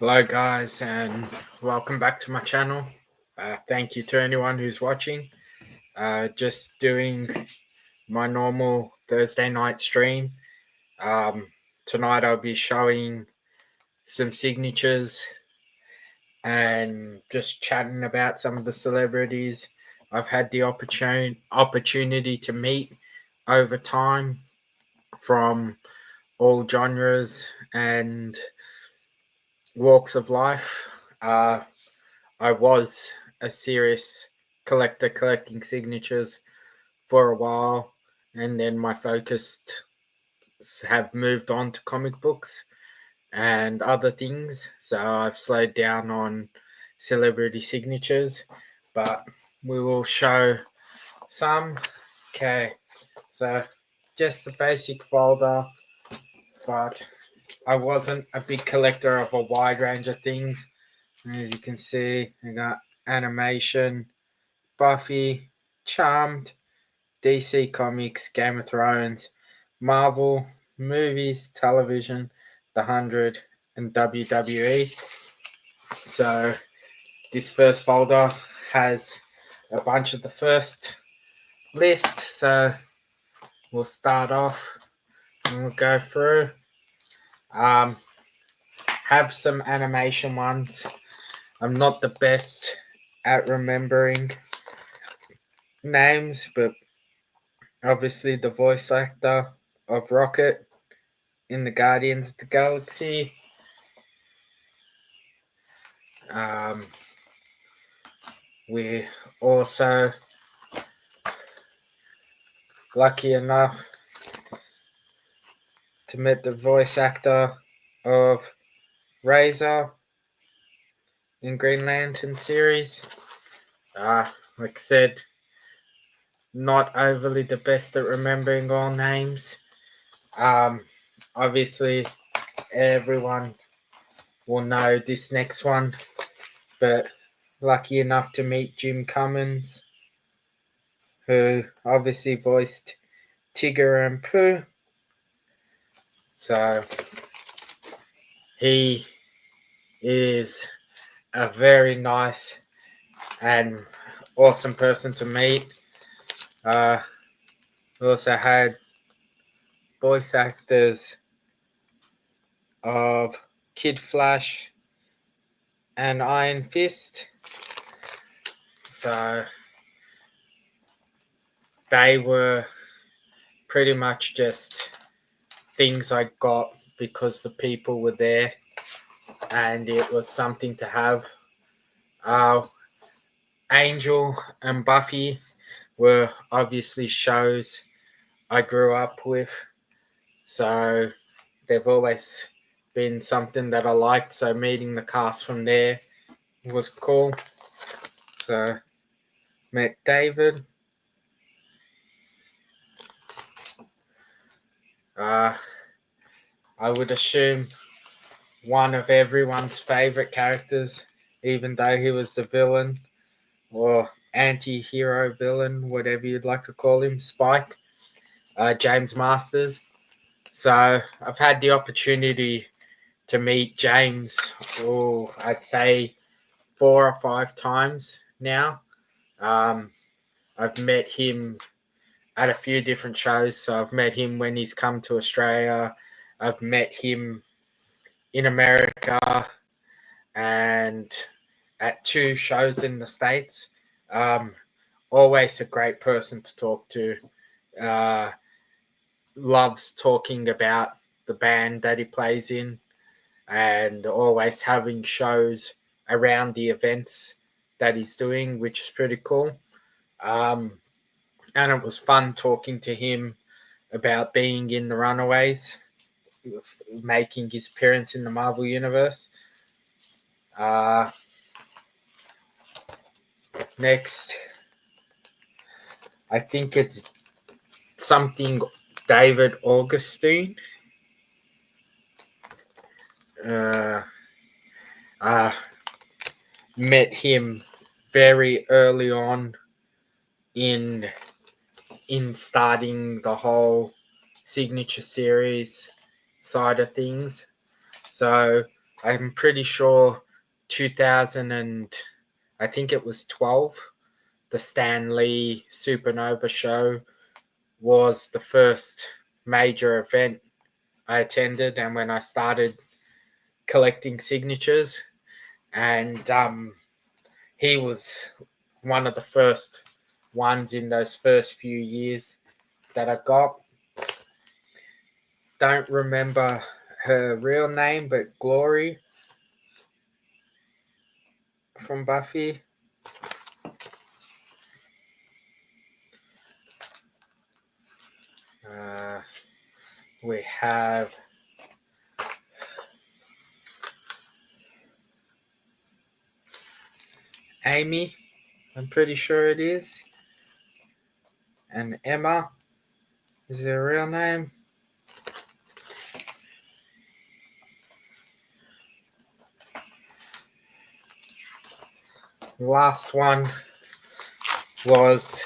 Hello, guys, and welcome back to my channel. Thank you to anyone who's watching. Just doing my normal Thursday night stream. Um, Tonight, I'll be showing some signatures and just chatting about some of the celebrities I've had the opportunity to meet over time from all genres and walks of life. I was a serious collector collecting signatures for a while, and then my focus have moved on to comic books and other things. So I've slowed down on celebrity signatures, but we will show some. Okay, so just a basic folder, but I wasn't a big collector of a wide range of things. As you can see, I got animation, Buffy, Charmed, DC Comics, Game of Thrones, Marvel, movies, television, The 100, and WWE. So this first folder has a bunch of the first list. So we'll start off and we'll go through. Um, have some animation ones. I'm not the best at remembering names, but obviously the voice actor of Rocket in the Guardians of the Galaxy. Um, we're also lucky enough to meet the voice actor of Razor in Green Lantern series. Like I said, not overly the best at remembering all names. Um, Obviously, everyone will know this next one, but lucky enough to meet Jim Cummins, who obviously voiced Tigger and Pooh. So he is a very nice and awesome person to meet. We also had voice actors of Kid Flash and Iron Fist. So they were pretty much just things I got because the people were there and it was something to have. Angel and Buffy were obviously shows I grew up with, so they've always been something that I liked. So meeting the cast from there was cool. So met David. I would assume one of everyone's favorite characters, even though he was the villain or anti-hero villain, whatever you'd like to call him, Spike, James Masters. So I've had the opportunity to meet James, I'd say 4 or 5 times now. I've met him at a few different shows. So I've met him when he's come to Australia. I've met him in America and at 2 shows in the States. Always a great person to talk to. Loves talking about the band that he plays in and always having shows around the events that he's doing, which is pretty cool. And it was fun talking to him about being in the Runaways, making his appearance in the Marvel Universe. Next, I think it's something David Augustine. Met him very early on in starting the whole signature series side of things. So I'm pretty sure 2000 and I think it was 12, the Stan Lee Supernova show was the first major event I attended, and when I started collecting signatures, and he was one of the first ones in those first few years that I got. Don't remember her real name, but Glory from Buffy. We have Amy, I'm pretty sure it is, and Emma is her real name. Last one was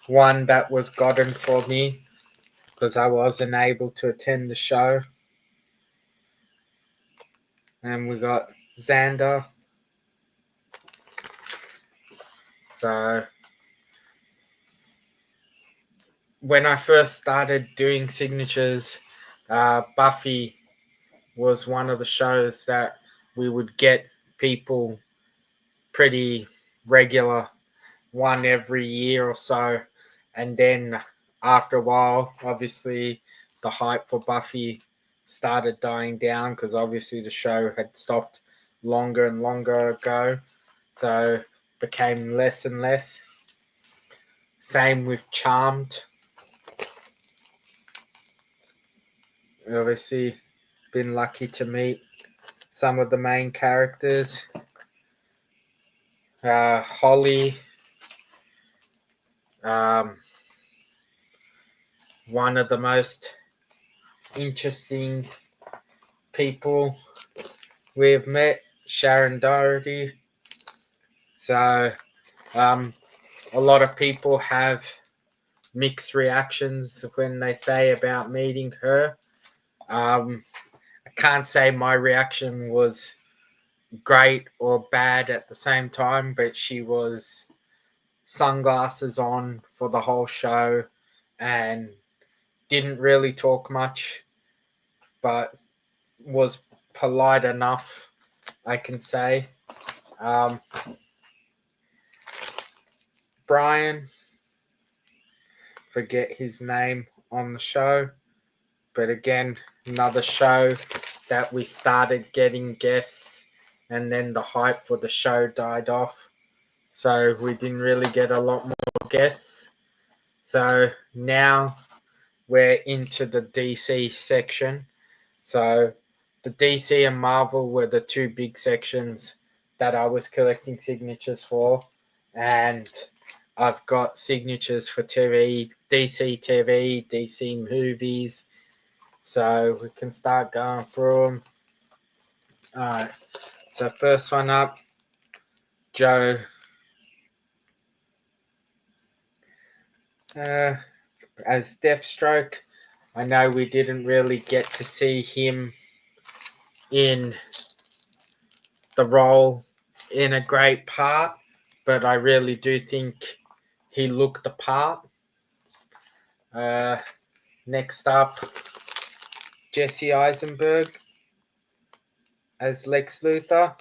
one that was gotten for me because I wasn't able to attend the show. And we got Xander. So when I first started doing signatures, Buffy was one of the shows that we would get people pretty regular, one every year or so. And then after a while, obviously, the hype for Buffy started dying down because obviously the show had stopped longer and longer ago. So became less and less. Same with Charmed. Obviously, been lucky to meet some of the main characters. Holly, um, one of the most interesting people we've met, Sharon Doherty. So, a lot of people have mixed reactions when they say about meeting her. I can't say my reaction was great or bad at the same time, but she was sunglasses on for the whole show and didn't really talk much, but was polite enough, I can say. Um, Brian, forget his name on the show, but again, another show that we started getting guests and then the hype for the show died off. So we didn't really get a lot more guests. So now we're into the DC section. So the DC and Marvel were the two big sections that I was collecting signatures for. And I've got signatures for TV, DC movies. So we can start going through them. Alright, so first one up, Joe. As Deathstroke. I know we didn't really get to see him in the role in a great part, but I really do think he looked the part. Next up, Jesse Eisenberg as Lex Luthor.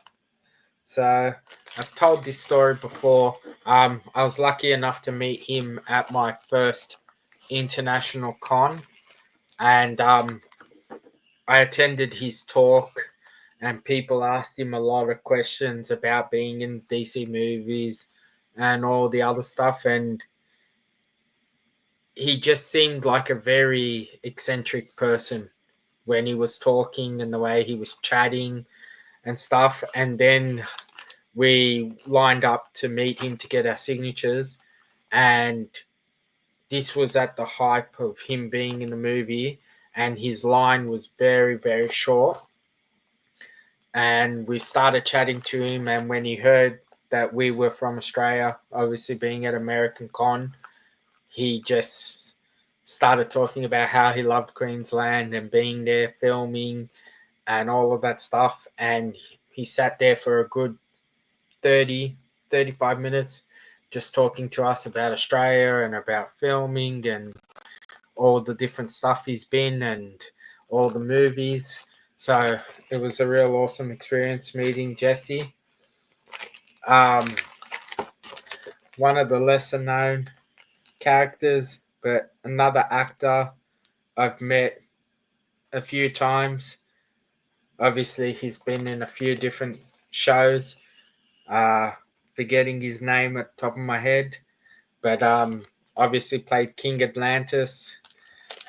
So I've told this story before. I was lucky enough to meet him at my first international con, and I attended his talk, and people asked him a lot of questions about being in DC movies and all the other stuff, and he just seemed like a very eccentric person when he was talking and the way he was chatting and stuff. And then we lined up to meet him to get our signatures, and this was at the hype of him being in the movie, and his line was very, very short. And we started chatting to him, and when he heard that we were from Australia, obviously being at American Con, he just started talking about how he loved Queensland and being there filming and all of that stuff. And he sat there for a good 30, 35 minutes just talking to us about Australia and about filming and all the different stuff he's been and all the movies. So it was a real awesome experience meeting Jesse. One of the lesser known characters, but another actor I've met a few times. Obviously, he's been in a few different shows. Forgetting his name at the top of my head, but obviously played King Atlantis,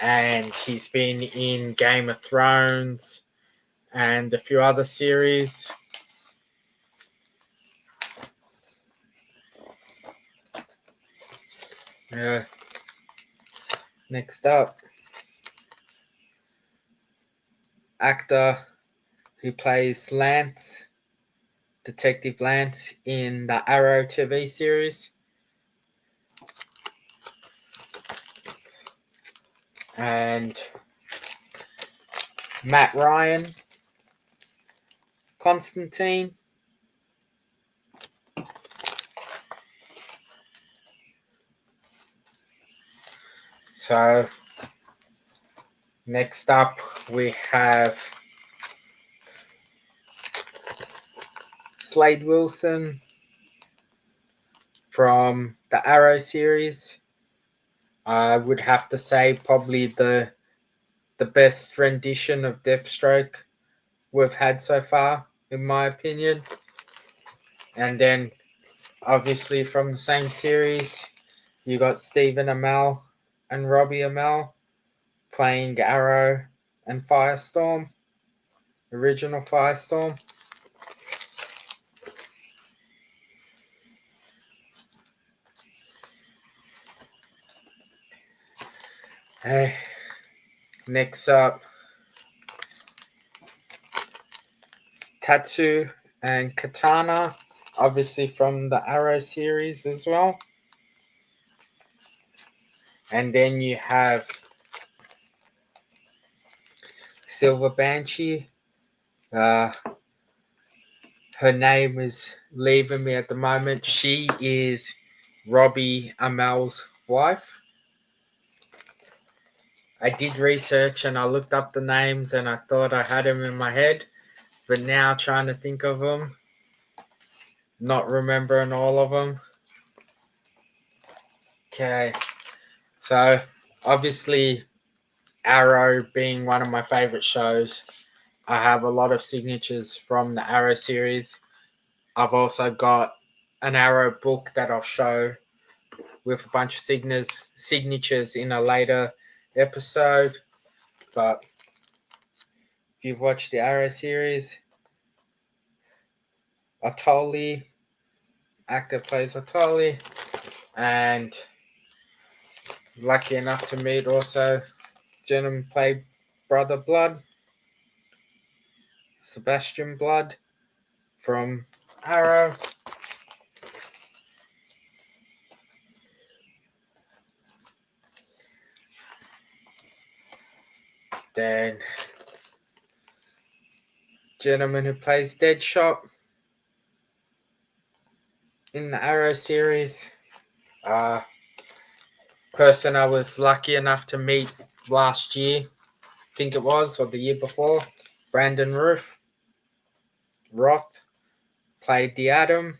and he's been in Game of Thrones and a few other series. Next up, actor who plays Lance, Detective Lance in the Arrow TV series. And Matt Ryan, Constantine. So next up we have Slade Wilson from the Arrow series. I would have to say probably the best rendition of Deathstroke we've had so far, in my opinion. And then obviously from the same series, you got Stephen Amell and Robbie Amell playing Arrow and Firestorm, original Firestorm. Hey, next up, Tatsu and Katana, obviously from the Arrow series as well. And then you have Silver Banshee. Her name is leaving me at the moment. She is Robbie Amell's wife. I did research and I looked up the names and I thought I had them in my head, but now trying to think of them, not remembering all of them. Okay, so obviously Arrow being one of my favorite shows, I have a lot of signatures from the Arrow series. I've also got an Arrow book that I'll show with a bunch of signatures in a later episode. But if you've watched the Arrow series, Otoli, actor plays Otoli, and lucky enough to meet also gentleman played Brother Blood, Sebastian Blood from Arrow. Then gentleman who plays Deadshot in the Arrow series. Person I was lucky enough to meet last year, I think it was, or the year before, Brandon Roth played the Atom.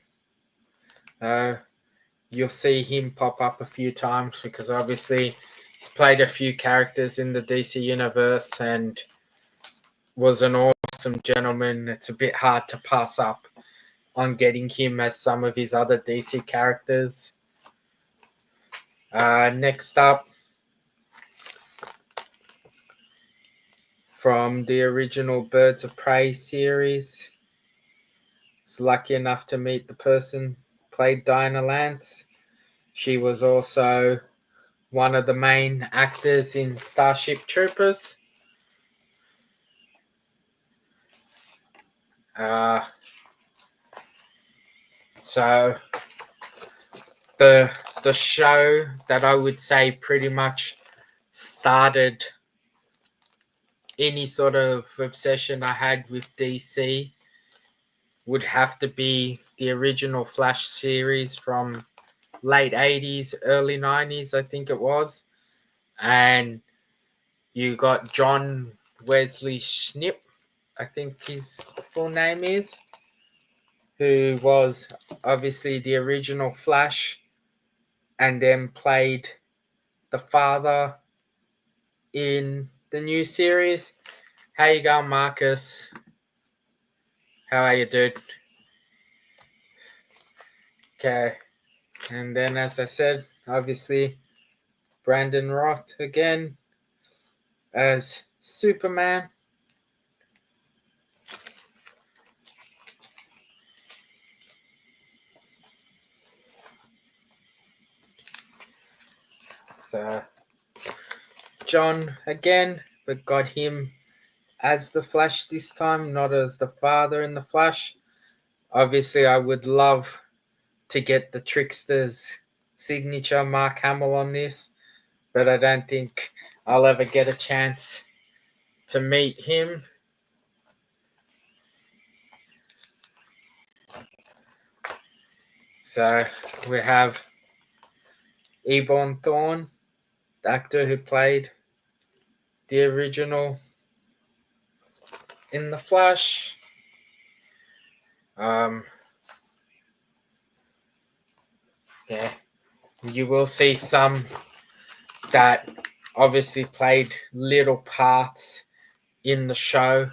You'll see him pop up a few times because obviously he's played a few characters in the DC universe and was an awesome gentleman. It's a bit hard to pass up on getting him as some of his other DC characters. Next up, from the original Birds of Prey series, I was lucky enough to meet the person who played Dinah Lance. She was also one of the main actors in Starship Troopers. So the show that I would say pretty much started any sort of obsession I had with DC would have to be the original Flash series from late 80s, early 90s, I think it was. And you got John Wesley Schnipp, I think his full name is, who was obviously the original Flash and then played the father in the new series. How you going, Marcus? How are you, dude? Okay. And then, as I said, obviously, Brandon Roth again as Superman. So, John again, but got him as the Flash this time, not as the father in the Flash. Obviously, I would love to get the Trickster's signature Mark Hamill on this, but I don't think I'll ever get a chance to meet him. So we have Eborn Thorne, the actor who played the original in the Flash. Yeah, you will see some that obviously played little parts in the show,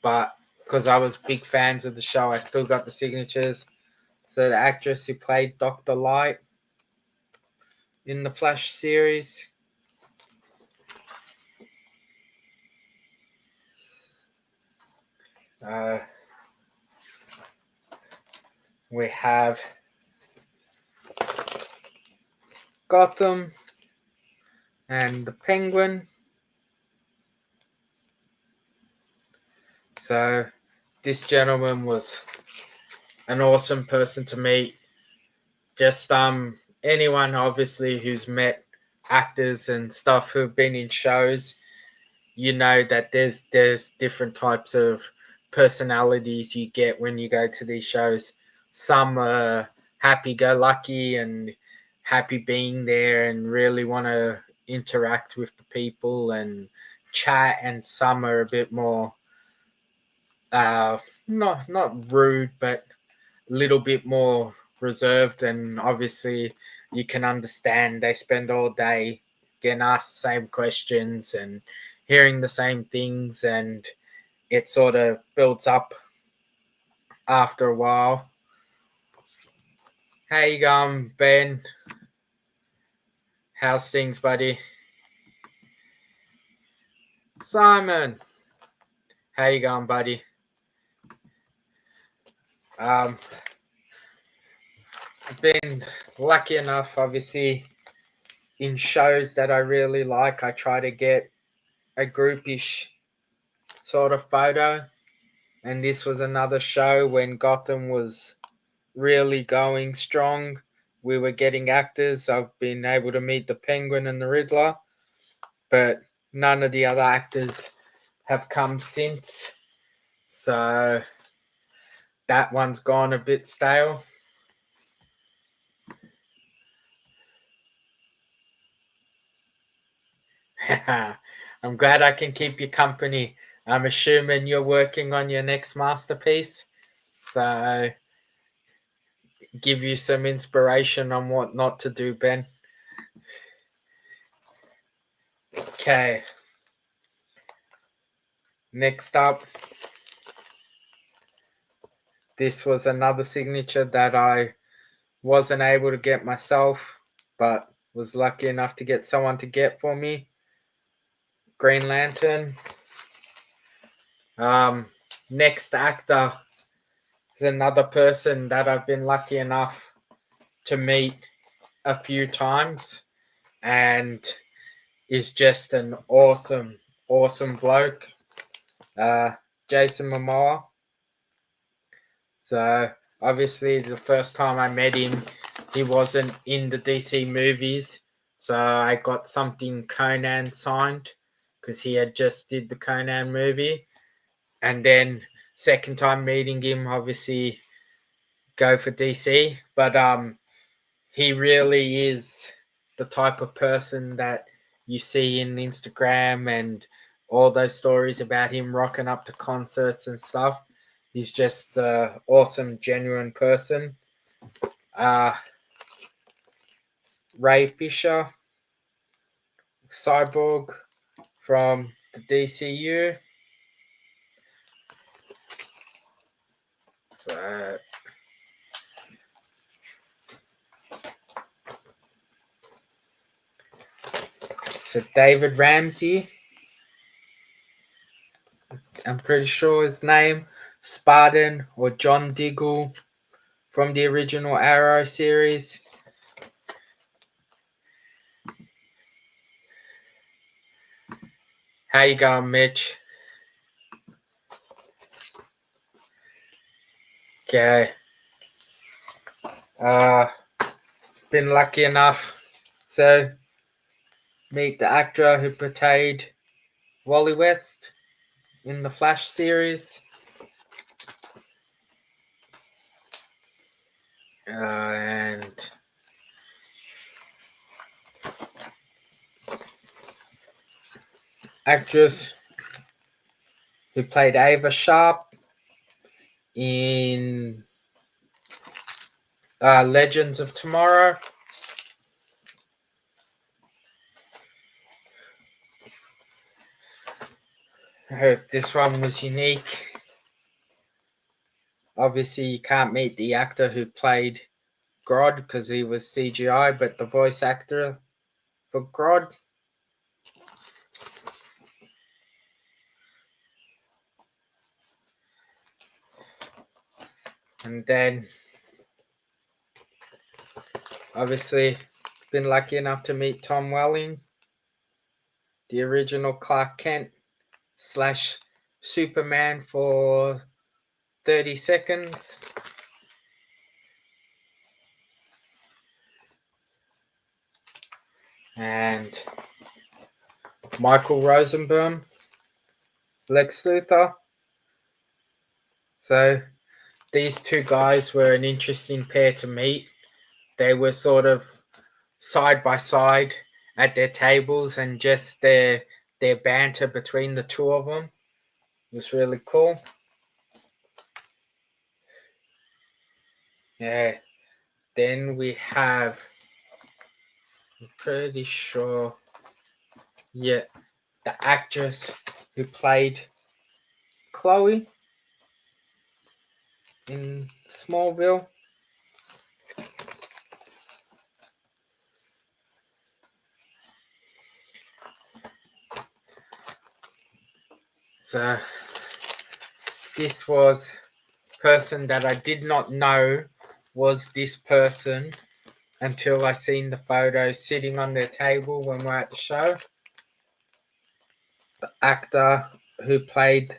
but because I was big fans of the show, I still got the signatures. So the actress who played Dr. Light in the Flash series. We have Gotham and the Penguin. So this gentleman was an awesome person to meet. Just anyone obviously who's met actors and stuff who've been in shows, you know that there's different types of personalities you get when you go to these shows. Some are happy-go-lucky and happy being there and really want to interact with the people and chat, and some are a bit more not rude, but a little bit more reserved. And obviously you can understand they spend all day getting asked the same questions and hearing the same things, and it sort of builds up after a while. How you going, Ben? How's things, buddy? Simon, how you going, buddy? I've been lucky enough, obviously, in shows that I really like, I try to get a groupish sort of photo. And this was another show when Gotham was really going strong. We were getting actors. I've been able to meet the Penguin and the Riddler, but none of the other actors have come since. So that one's gone a bit stale. I'm glad I can keep you company. I'm assuming you're working on your next masterpiece. So give you some inspiration on what not to do, Ben. Okay. Next up, this was another signature that I wasn't able to get myself, but was lucky enough to get someone to get for me. Green Lantern. Next actor is another person that I've been lucky enough to meet a few times, and is just an awesome bloke. Jason Momoa. So obviously the first time I met him, he wasn't in the DC movies, so I got something Conan signed, because he had just did the Conan movie. And then second time meeting him, obviously go for DC. But he really is the type of person that you see in Instagram and all those stories about him rocking up to concerts and stuff. He's just an awesome, genuine person. Ray Fisher, Cyborg from the DCU. So David Ramsey, I'm pretty sure his name, Spartan or John Diggle from the original Arrow series. How you going, Mitch? Okay. Been lucky enough to meet the actor who portrayed Wally West in the Flash series. And actress who played Ava Sharp in Legends of Tomorrow. I hope this one was unique. Obviously, you can't meet the actor who played Grodd because he was CGI, but the voice actor for Grodd. And then, obviously, been lucky enough to meet Tom Welling, the original Clark Kent / Superman for 30 seconds. And Michael Rosenbaum, Lex Luthor. So these two guys were an interesting pair to meet. They were sort of side by side at their tables, and just their banter between the two of them was really cool. Yeah. Then we have, I'm pretty sure, yeah, the actress who played Chloe in Smallville. So this was a person that I did not know was this person until I seen the photo sitting on their table when we're at the show. The actor who played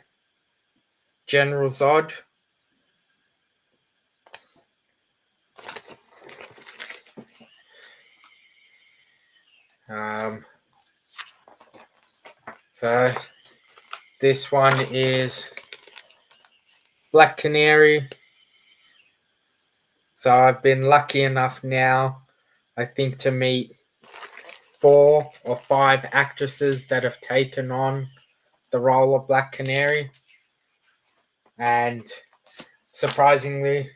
General Zod. So this one is Black Canary. So I've been lucky enough now, I think, to meet 4 or 5 actresses that have taken on the role of Black Canary. And surprisingly,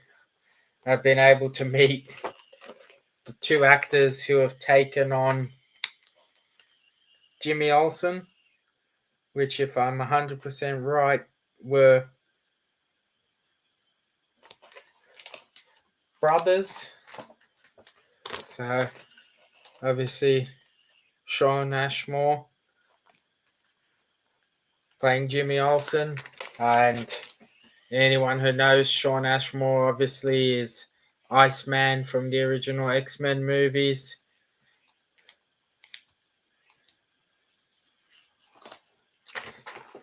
I've been able to meet the 2 actors who have taken on Jimmy Olsen, which, if I'm 100% right, were brothers. So obviously Shaun Ashmore playing Jimmy Olsen, and anyone who knows Shaun Ashmore obviously is Iceman from the original X-Men movies.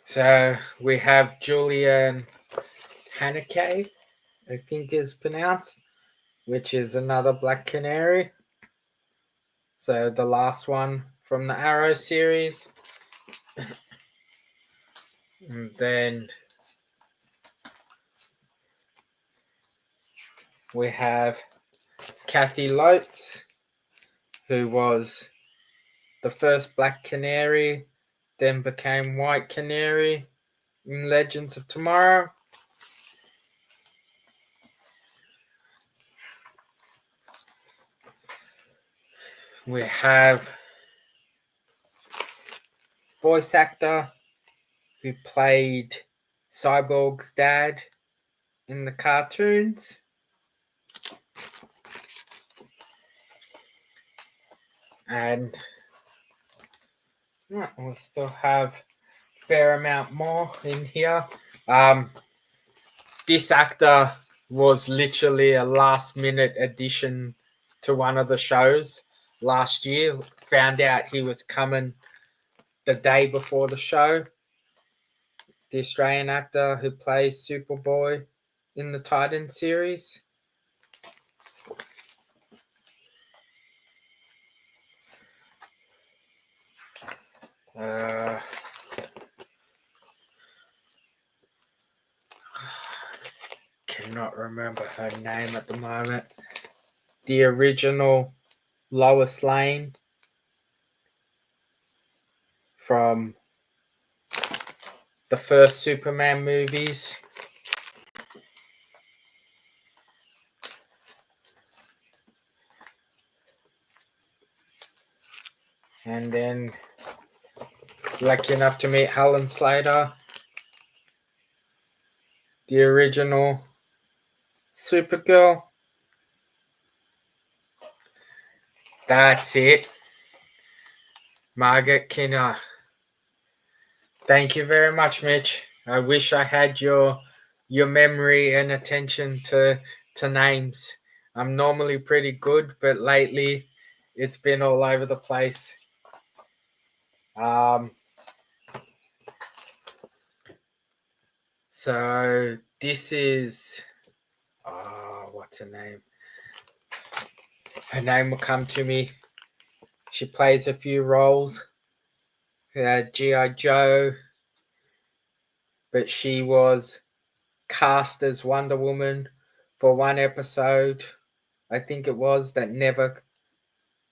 So we have Julian Haneke, I think is pronounced, which is another Black Canary. So the last one from the Arrow series. And then we have Kathy Lotes, who was the first Black Canary, then became White Canary in Legends of Tomorrow. We have voice actor who played Cyborg's dad in the cartoons. And we still have a fair amount more in here. This actor was literally a last minute addition to one of the shows last year. Found out he was coming the day before the show. The Australian actor who plays Superboy in the Titan series. Cannot remember her name at the moment. The original Lois Lane from the first Superman movies. And then lucky enough to meet Helen Slater, the original Supergirl. That's it. Margaret Kinner. Thank you very much, Mitch. I wish I had your memory and attention to names. I'm normally pretty good, but lately it's been all over the place. So this is what's her name? Her name will come to me. She plays a few roles. G.I. Joe, but she was cast as Wonder Woman for one episode, I think it was, that never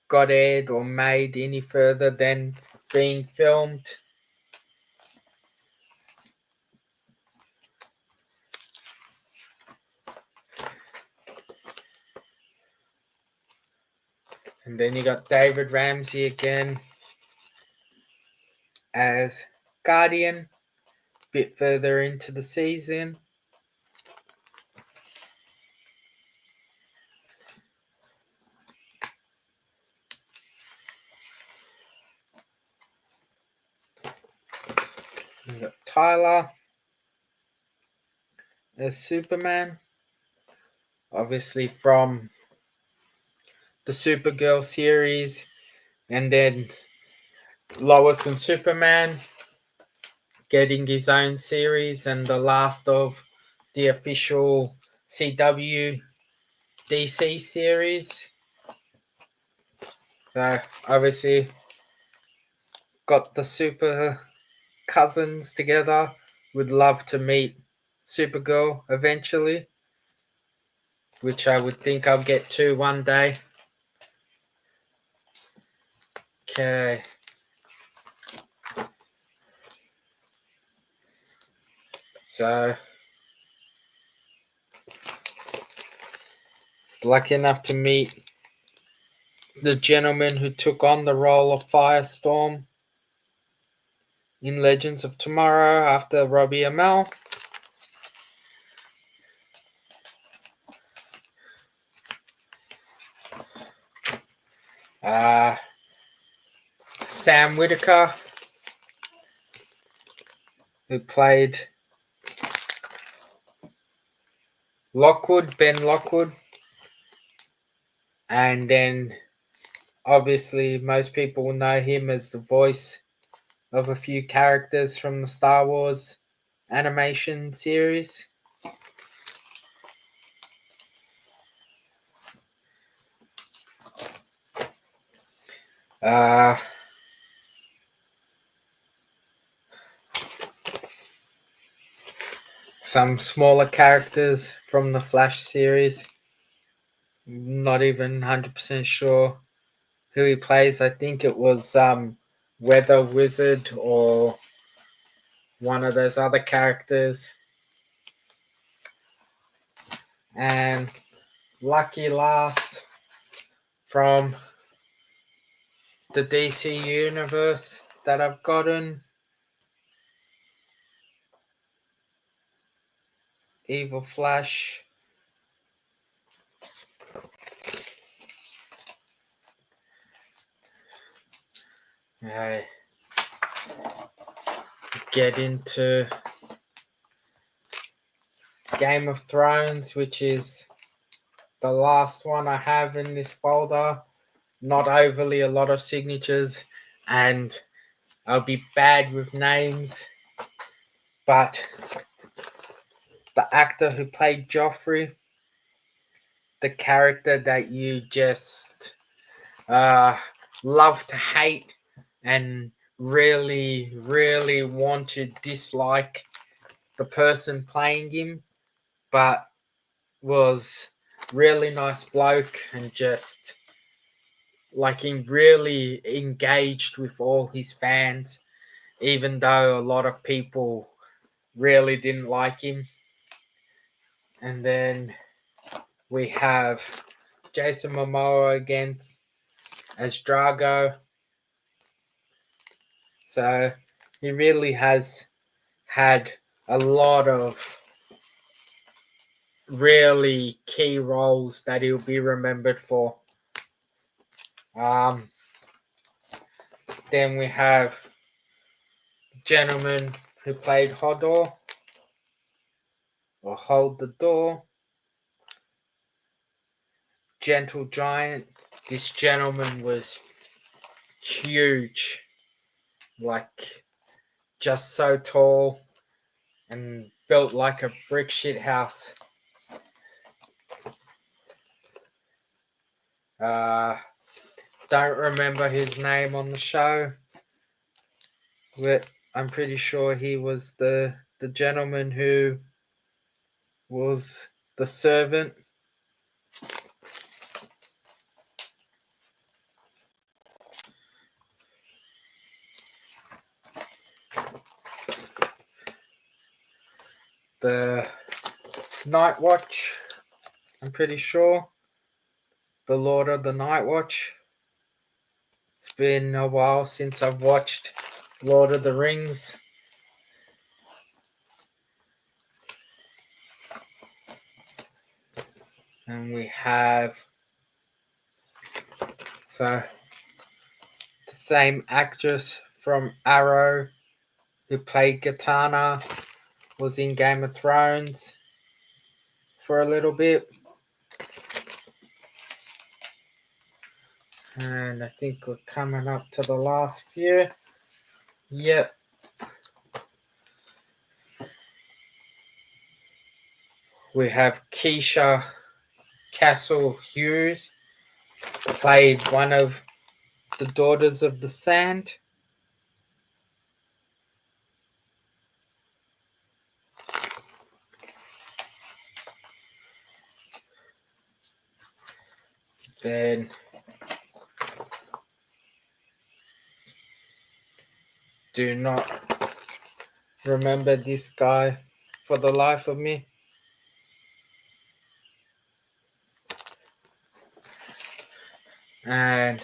got aired or made any further than being filmed. And then you got David Ramsey again as Guardian, a bit further into the season. You got Tyler as Superman, obviously from the Supergirl series, and then Lois and Superman getting his own series and the last of the official CW DC series. So obviously got the super cousins together. Would love to meet Supergirl eventually, which I would think I'll get to one day. Okay. So lucky enough to meet the gentleman who took on the role of Firestorm in Legends of Tomorrow after Robbie Amell. Sam Whitaker, who played Ben Lockwood, and then obviously most people will know him as the voice of a few characters from the Star Wars animation series. some smaller characters from the Flash series. Not even 100% sure who he plays. I think it was Weather Wizard or one of those other characters. And lucky last from the DC universe that I've gotten, Evil Flash. I get into Game of Thrones, which is the last one I have in this folder. Not overly a lot of signatures, and I'll be bad with names, but the actor who played Joffrey, the character that you just love to hate and really, really want to dislike the person playing him, but was really nice bloke and just like he really engaged with all his fans, even though a lot of people really didn't like him. And then we have Jason Momoa again as Drago. So he really has had a lot of really key roles that he'll be remembered for. Then we have the gentleman who played Hodor, or Hold the Door, Gentle Giant. This gentleman was huge, like just so tall and built like a brick shit house. Don't remember his name on the show, but I'm pretty sure he was the gentleman who was the servant. The Night Watch, I'm pretty sure. The Lord of the Night Watch. It's been a while since I've watched Lord of the Rings. And we have the same actress from Arrow who played Katana was in Game of Thrones for a little bit. And I think we're coming up to the last few. Yep. We have Keisha Castle Hughes, played one of the Daughters of the Sand. Then do not remember this guy for the life of me. And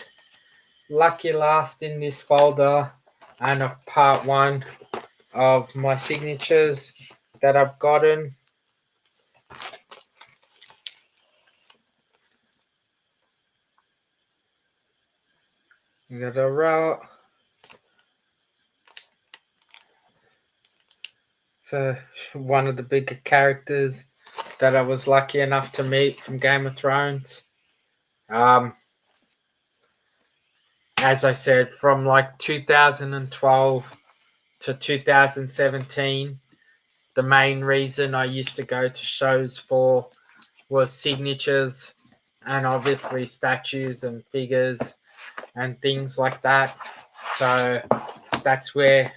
lucky last in this folder and of part one of my signatures that I've gotten. We got a route. So one of the bigger characters that I was lucky enough to meet from Game of Thrones. As I said, from like 2012 to 2017, the main reason I used to go to shows for was signatures and obviously statues and figures and things like that. So that's where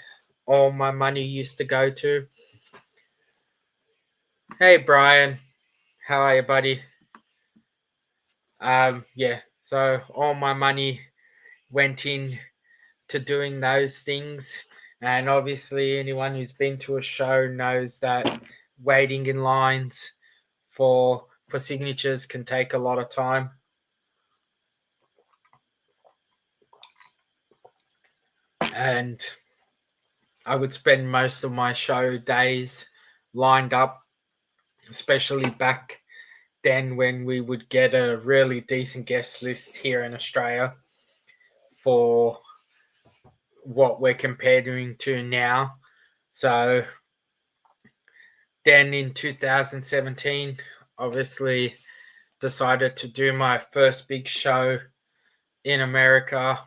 all my money used to go to. Hey Brian, how are you, buddy? Yeah. So all my money went in to doing those things, and obviously anyone who's been to a show knows that waiting in lines for signatures can take a lot of time, and I would spend most of my show days lined up, especially back then when we would get a really decent guest list here in Australia for what we're comparing to now. So then in 2017, obviously decided to do my first big show in America,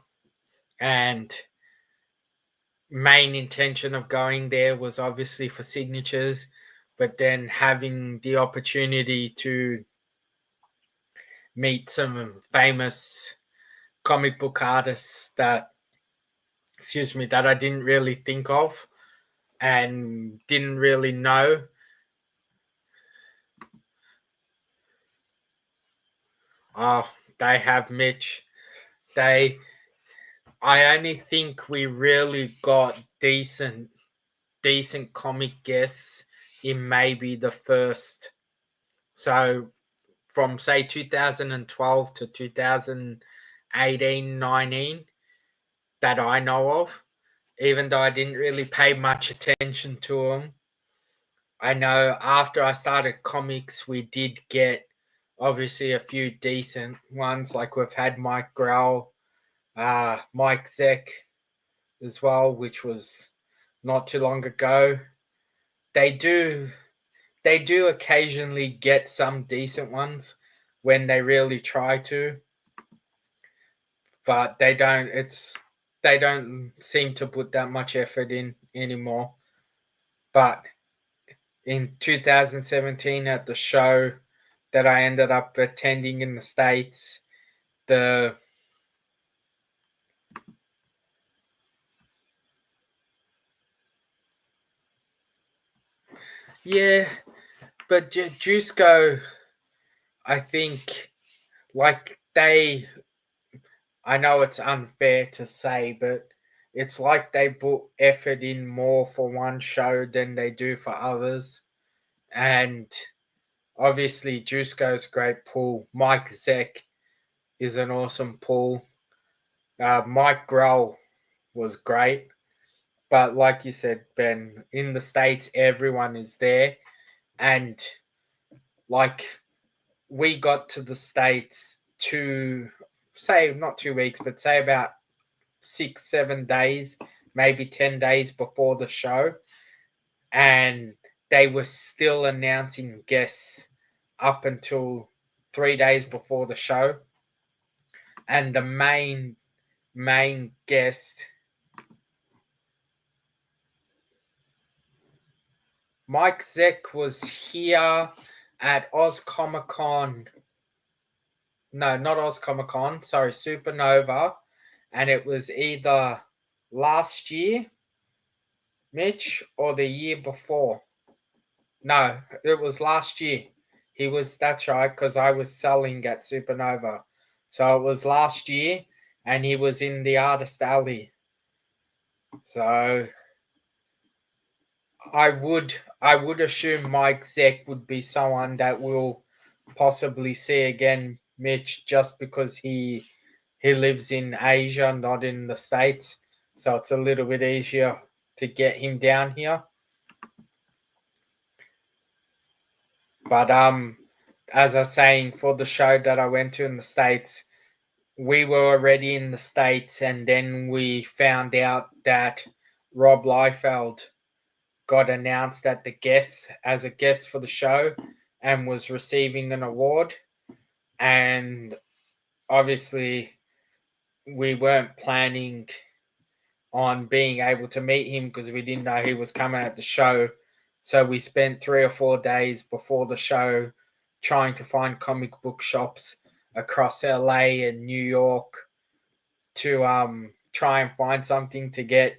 and main intention of going there was obviously for signatures, but then having the opportunity to meet some famous comic book artists that I didn't really think of and didn't really know. Oh, they have Mitch. They I only think we really got decent comic guests in maybe the first, so from say 2012 to 2018, 19, that I know of, even though I didn't really pay much attention to them. I know after I started comics, we did get obviously a few decent ones, like we've had Mike Grell, Mike Zeck as well, which was not too long ago. They do they do occasionally get some decent ones when they really try to, but they don't seem to put that much effort in anymore. But in 2017 at the show that I ended up attending in the States, the yeah, but Jusco, I think, like I know it's unfair to say, but it's like they put effort in more for one show than they do for others. And obviously, Jusco's a great pull. Mike Zeck is an awesome pull. Mike Grohl was great. But like you said, Ben, in the States, everyone is there. And like we got to the States say not 2 weeks, but say about 6, 7 days, maybe 10 days before the show. And they were still announcing guests up until 3 days before the show. And the main guest, Mike Zeck, was here at Oz Comic Con. No, not Oz Comic Con, sorry, Supernova. And it was either last year, Mitch, or the year before. No, it was last year. That's right, because I was selling at Supernova. So it was last year, and he was in the Artist Alley. So I would assume Mike Zeck would be someone that we'll possibly see again, Mitch, just because he lives in Asia, not in the States. So it's a little bit easier to get him down here. But as I was saying, for the show that I went to in the States, we were already in the States, and then we found out that Rob Liefeld got announced at the guest as a guest for the show and was receiving an award. And obviously we weren't planning on being able to meet him because we didn't know he was coming at the show. So we spent 3 or 4 days before the show trying to find comic book shops across LA and New York to try and find something to get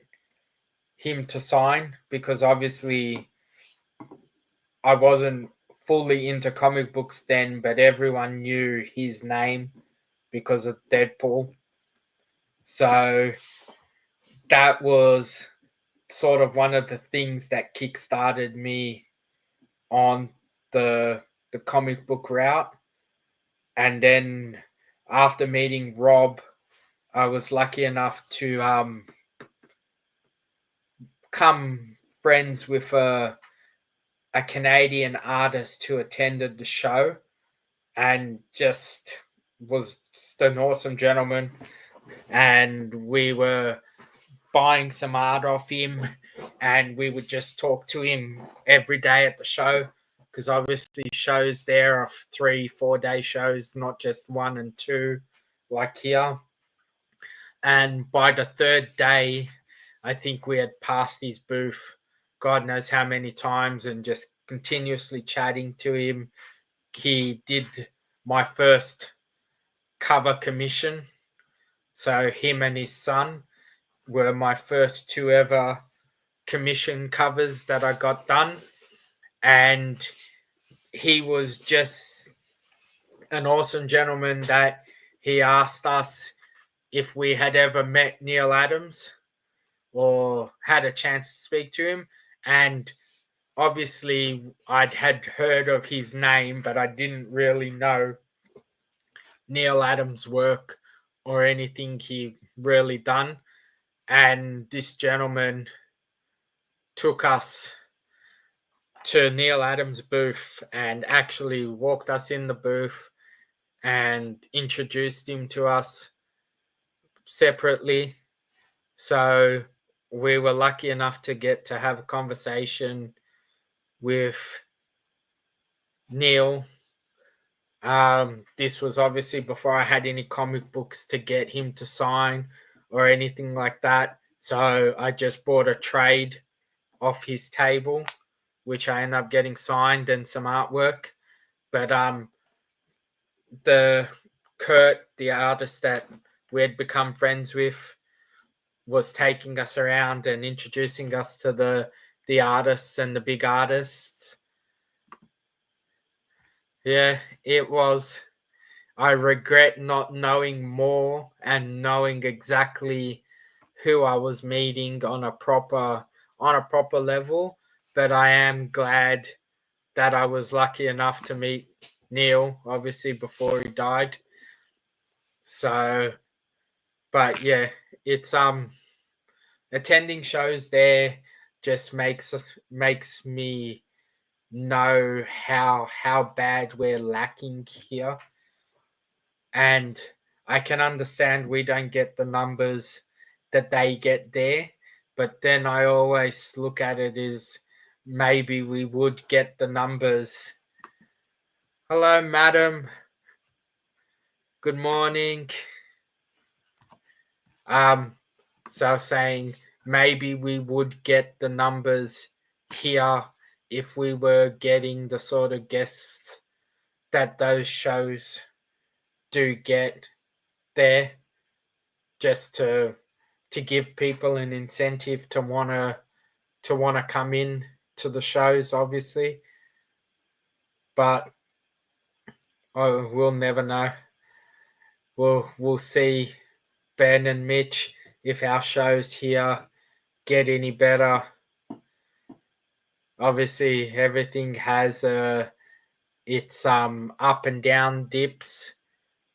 him to sign, because obviously I wasn't fully into comic books then, but everyone knew his name because of Deadpool. So that was sort of one of the things that kickstarted me on the comic book route. And then after meeting Rob, I was lucky enough to become friends with a Canadian artist who attended the show and just was just an awesome gentleman. And we were buying some art off him, and we would just talk to him every day at the show, because obviously shows there are 3-4 day shows, not just 1 and 2 like here. And by the third day, I think we had passed his booth God knows how many times, and just continuously chatting to him. He did my first cover commission, so him and his son were my first 2 ever commission covers that I got done. And he was just an awesome gentleman that he asked us if we had ever met Neil Adams or had a chance to speak to him. And obviously I'd had heard of his name, but I didn't really know Neil Adams' work or anything he really done. And this gentleman took us to Neil Adams' booth and actually walked us in the booth and introduced him to us separately. So we were lucky enough to get to have a conversation with Neil. This was obviously before I had any comic books to get him to sign or anything like that. So I just bought a trade off his table, which I ended up getting signed and some artwork. But the Kurt, the artist that we had become friends with, was taking us around and introducing us to the artists and the big artists. Yeah, it was. I regret not knowing more and knowing exactly who I was meeting on a proper level, but I am glad that I was lucky enough to meet Neil, obviously before he died. So, but yeah, it's attending shows there just makes me know how bad we're lacking here. And I can understand we don't get the numbers that they get there, but then I always look at it as maybe we would get the numbers. Hello, madam. Good morning. So I was saying maybe we would get the numbers here if we were getting the sort of guests that those shows do get there, just to give people an incentive to wanna come in to the shows, obviously. But we'll never know. We'll see, Ben and Mitch, if our shows here get any better. Obviously, everything has its up and down dips,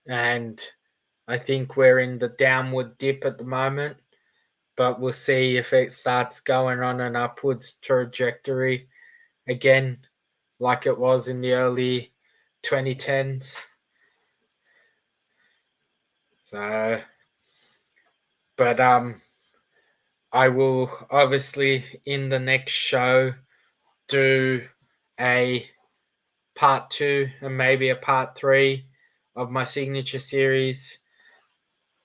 and I think we're in the downward dip at the moment. But we'll see if it starts going on an upwards trajectory again, like it was in the early 2010s. So, but I will obviously in the next show do a part 2 and maybe a part 3 of my signature series.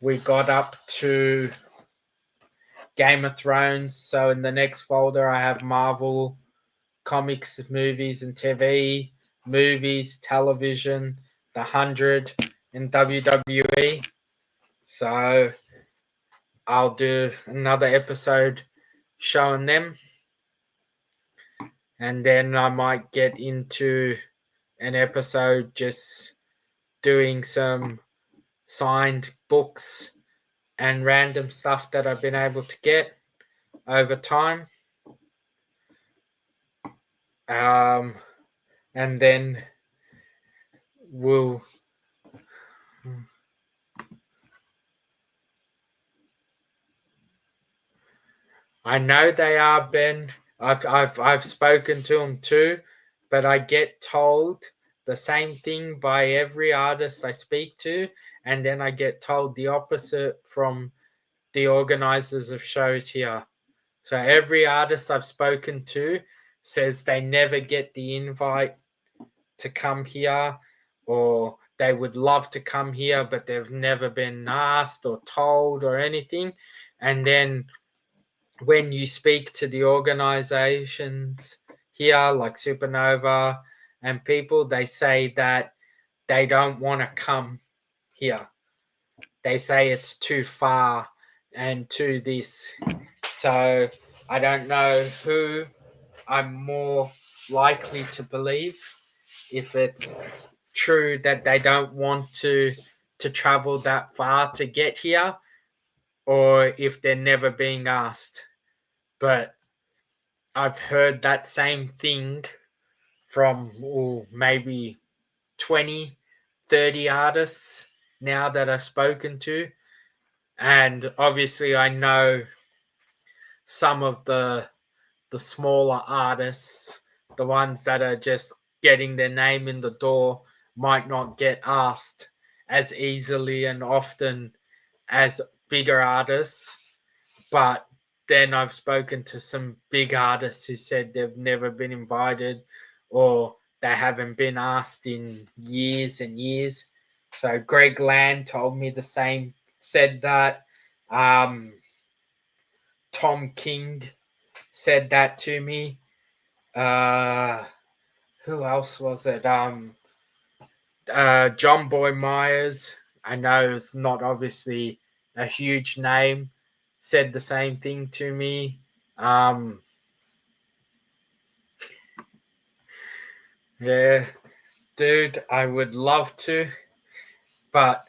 We got up to Game of Thrones, so in the next folder I have Marvel comics, movies and TV, movies, television, The 100, and WWE. So I'll do another episode showing them. And then I might get into an episode just doing some signed books and random stuff that I've been able to get over time. And then we'll I know they are, Ben. I've spoken to them too, but I get told the same thing by every artist I speak to, and then I get told the opposite from the organizers of shows here. So every artist I've spoken to says they never get the invite to come here, or they would love to come here, but they've never been asked or told or anything. And then when you speak to the organizations here, like Supernova and people, they say that they don't want to come here. They say it's too far and too this. So I don't know who I'm more likely to believe, if it's true that they don't want to travel that far to get here, or if they're never being asked. But I've heard that same thing from maybe 20, 30 artists now that I've spoken to. And obviously I know some of the smaller artists, the ones that are just getting their name in the door, might not get asked as easily and often as bigger artists. But then I've spoken to some big artists who said they've never been invited, or they haven't been asked in years and years. So Greg Land told me the same, said that. Tom King said that to me. Who else was it? John Boy Myers. I know it's not obviously a huge name. Said the same thing to me. Yeah, dude, I would love to, but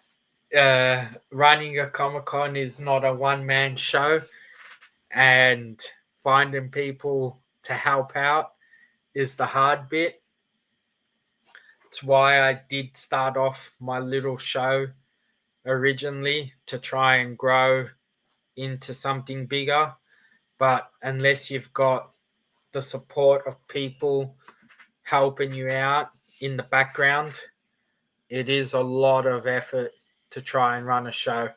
running a Comic Con is not a one man show, and finding people to help out is the hard bit. It's why I did start off my little show originally, to try and grow into something bigger. But unless you've got the support of people helping you out in the background, it is a lot of effort to try and run a show,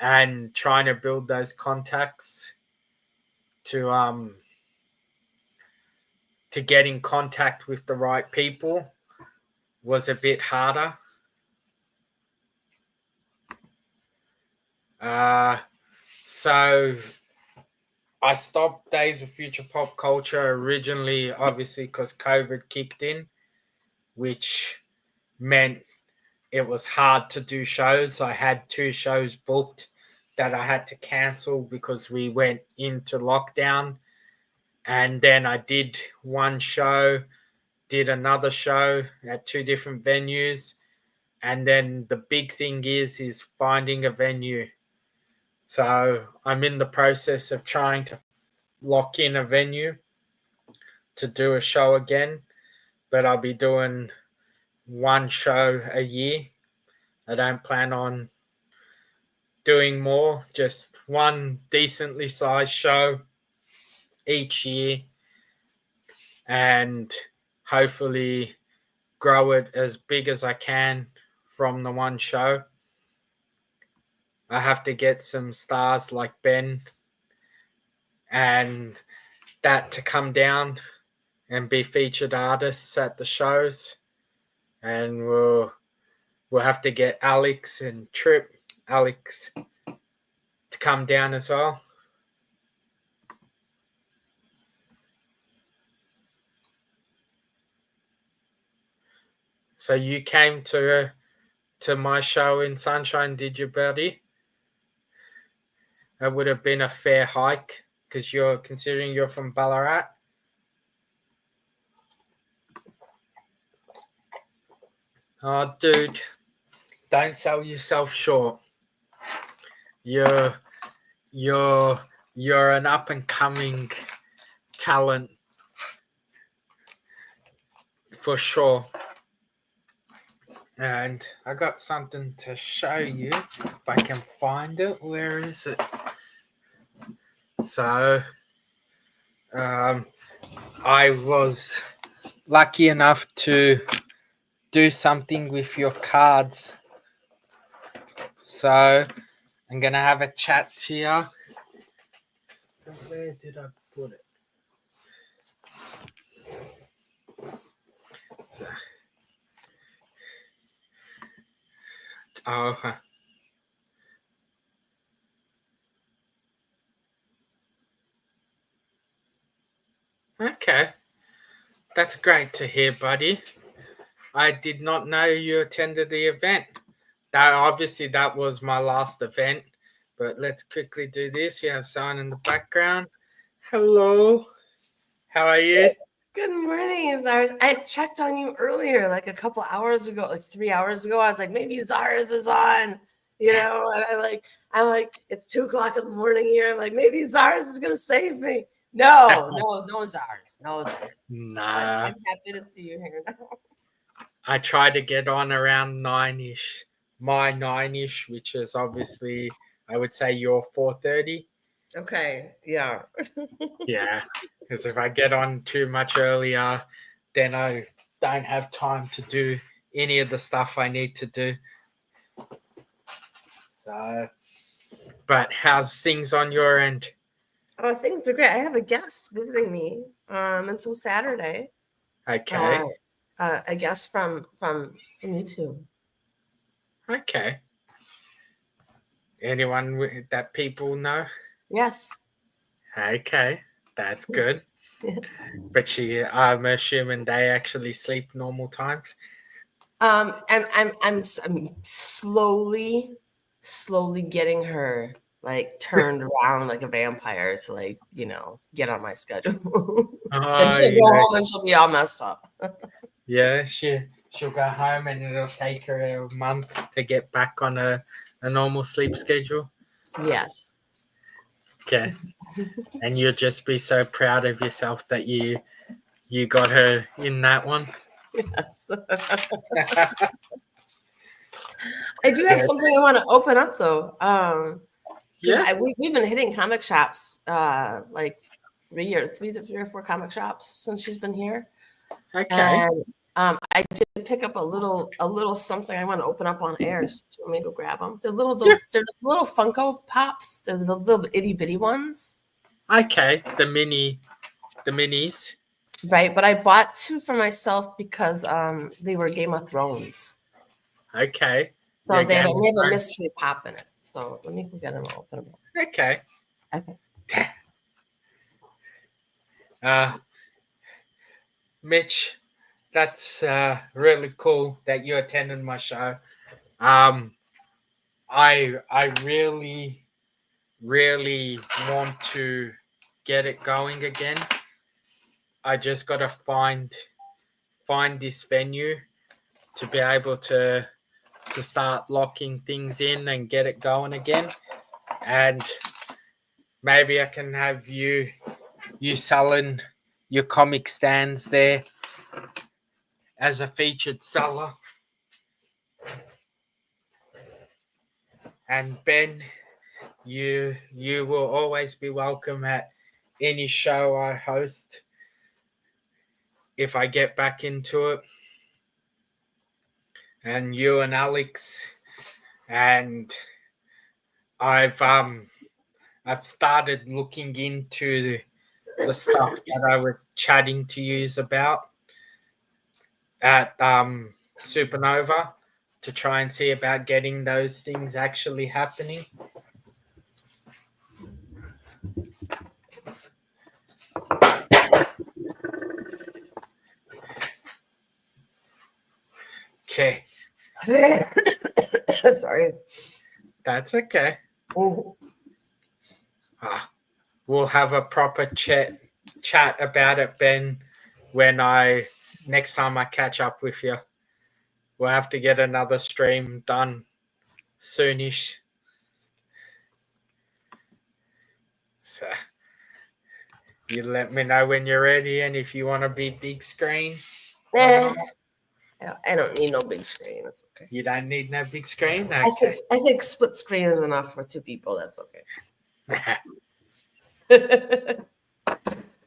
and trying to build those contacts to get in contact with the right people was a bit harder. So I stopped Days of Future Pop Culture originally, obviously, because COVID kicked in, which meant it was hard to do shows. I had 2 shows booked that I had to cancel because we went into lockdown. And then I did one show, did another show at 2 different venues. And then the big thing is finding a venue. So I'm in the process of trying to lock in a venue to do a show again, but I'll be doing 1 show a year. I don't plan on doing more, just 1 decently sized show each year, and hopefully grow it as big as I can from the 1 show. I have to get some stars like Ben and that to come down and be featured artists at the shows, and we'll have to get Alex to come down as well. So you came to my show in Sunshine, did you, buddy? It would have been a fair hike, because considering you're from Ballarat. Oh, dude, don't sell yourself short. You're you're you're an up and coming talent for sure. And I got something to show you if I can find it. Where is it? So, I was lucky enough to do something with your cards. So, I'm gonna have a chat here. Where did I put it? So, oh, okay. That's great to hear, buddy. I did not know you attended the event. That was my last event. But let's quickly do this. You have someone in the background. Hello. How are you? Good morning, Zarz. I checked on you earlier, like a couple hours ago, like 3 hours ago. I was like, maybe Zarz is on, and I'm like, it's 2 o'clock in the morning here. I'm like, maybe Zarz is gonna save me. No, Zarz, no Zarz. Nah. I'm happy to see you here now. I try to get on around 9ish. My 9ish, which is obviously, I would say your 4:30. Okay, yeah. Yeah, because if I get on too much earlier, then I don't have time to do any of the stuff I need to do. So, but how's things on your end? Oh, things are great. I have a guest visiting me until Saturday. Okay. A guest from YouTube. Okay. Anyone that people know? Yes. Okay, that's good. Yes. But I'm assuming they actually sleep normal times. I'm slowly getting her like turned around like a vampire to like, get on my schedule. Then Oh, she'll go home and she'll be all messed up. yeah, she'll go home and it'll take her a month to get back on a normal sleep schedule. Yes. Okay. And you'll just be so proud of yourself that you got her in that one. Yes. I do have something I want to open up though. Because we've been hitting comic shops like 3 or 4 comic shops since she's been here. Okay. And I did pick up a little something I want to open up on air. So do you want me to go grab them? They're little Funko Pops. They're the little itty bitty ones. Okay. The minis. Right, but I bought 2 for myself because they were Game of Thrones. Okay. So they have a mystery pop in it. So let me go get them. Open them up. Okay. Okay. Mitch, that's really cool that you attended my show. I really want to get it going again. I just gotta find this venue to be able to start locking things in and get it going again. And maybe I can have you selling your comic stands there as a featured seller. And Ben, you will always be welcome at any show I host if I get back into it. And you and Alex, and I've started looking into the stuff that I was chatting to you about at Supernova to try and see about getting those things actually happening. Okay. Sorry. That's okay. Mm-hmm. We'll have a proper chat about it, Ben, when next time I catch up with you. We'll have to get another stream done soonish. So you let me know when you're ready and if you want to be big screen or Eh, not. I don't need no big screen. It's okay. You don't need no big screen? I Okay. think split screen is enough for 2 people. That's okay.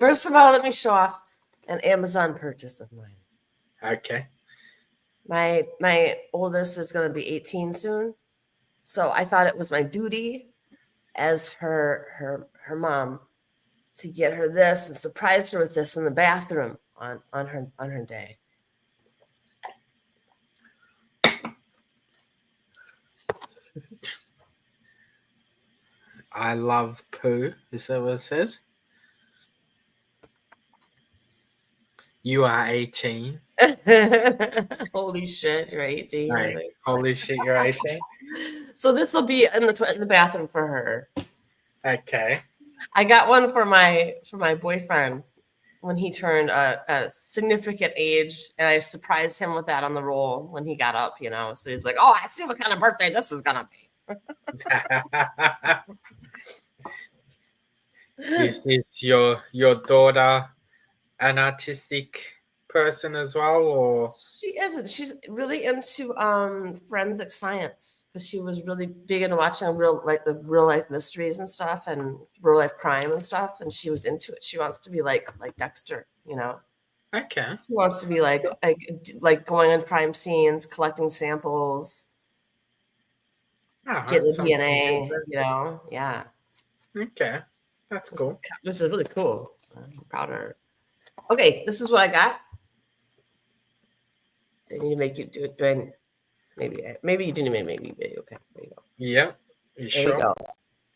First of all, let me show off an Amazon purchase of mine. Okay. My oldest is going to be 18 soon, so I thought it was my duty as her mom to get her this and surprise her with this in the bathroom on her day. I love poo. Is that what it says? You are 18. Holy shit, you're 18. I Right. think. Holy shit, you're 18. So this will be in the bathroom for her. Okay. I got one for my boyfriend when he turned a significant age, and I surprised him with that on the roll when he got up. So he's like, "Oh, I see what kind of birthday this is gonna be." Is your daughter an artistic person as well, or She isn't. She's really into forensic science because she was really big into watching the real life mysteries and stuff and real life crime and stuff, and she was into it. She wants to be like Dexter. okay? She wants to be like going on crime scenes, collecting samples, Oh, getting the something DNA. different. Yeah, Okay, that's cool. which is really cool. I'm proud of her. Okay, this is what I got. Do I need to make you do it? Maybe you didn't make me video. Okay, there you go. Yep. You There sure? you go.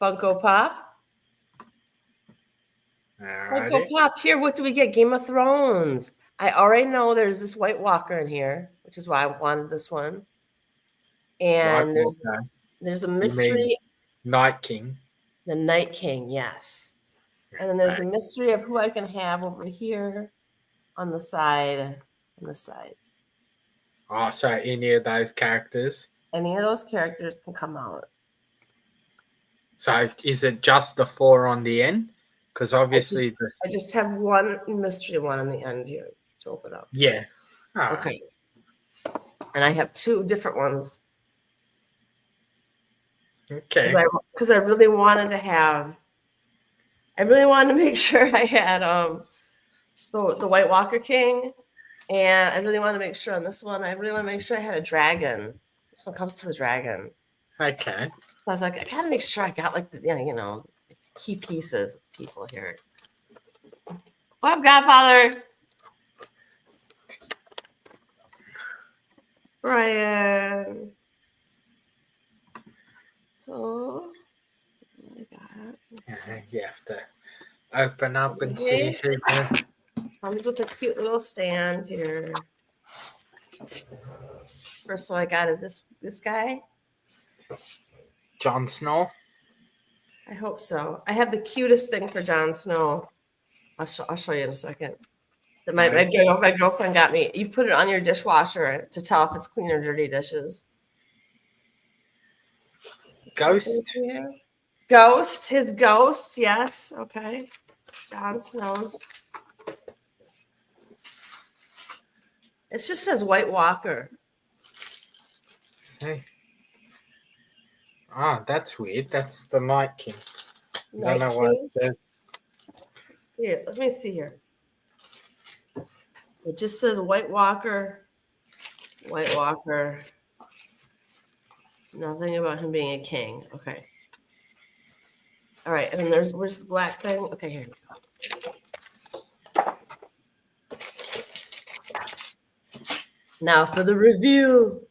Funko Pop. Funko Alrighty. Pop. Here, what do we get? Game of Thrones. I already know there's this White Walker in here, which is why I wanted this one. And there's a You mean mystery. Night King? The Night King, yes. And then there's a mystery of who I can have over here on the side. Oh, so any of those characters? Any of those characters can come out. So is it just the 4 on the end? Because obviously I just have one mystery one on the end here to open up. Yeah. Oh. Okay. And I have 2 different ones. Okay. Because I really wanted to make sure I had the White Walker King, and I really want to make sure on this one, I really want to make sure I had a dragon. This one comes to the dragon. Okay. So I was like, I gotta make sure I got like the key pieces of people here. What up, Godfather? Brian. So I got. You have to open up and see who. Comes with a cute little stand here. First one I got is this guy. Jon Snow. I hope so. I have the cutest thing for Jon Snow. I'll show you in a second. That my girlfriend got me. You put it on your dishwasher to tell if it's clean or dirty dishes. Ghost. Ghost. His ghost. Yes. Okay. Jon Snow's. It just says White Walker. Hey. Ah, that's weird. That's the Night King. I don't know what it says. Here, let me see here. It just says White Walker. White Walker. Nothing about him being a king. Okay. All right, and then where's the black thing? Okay, here we go. Now for the review.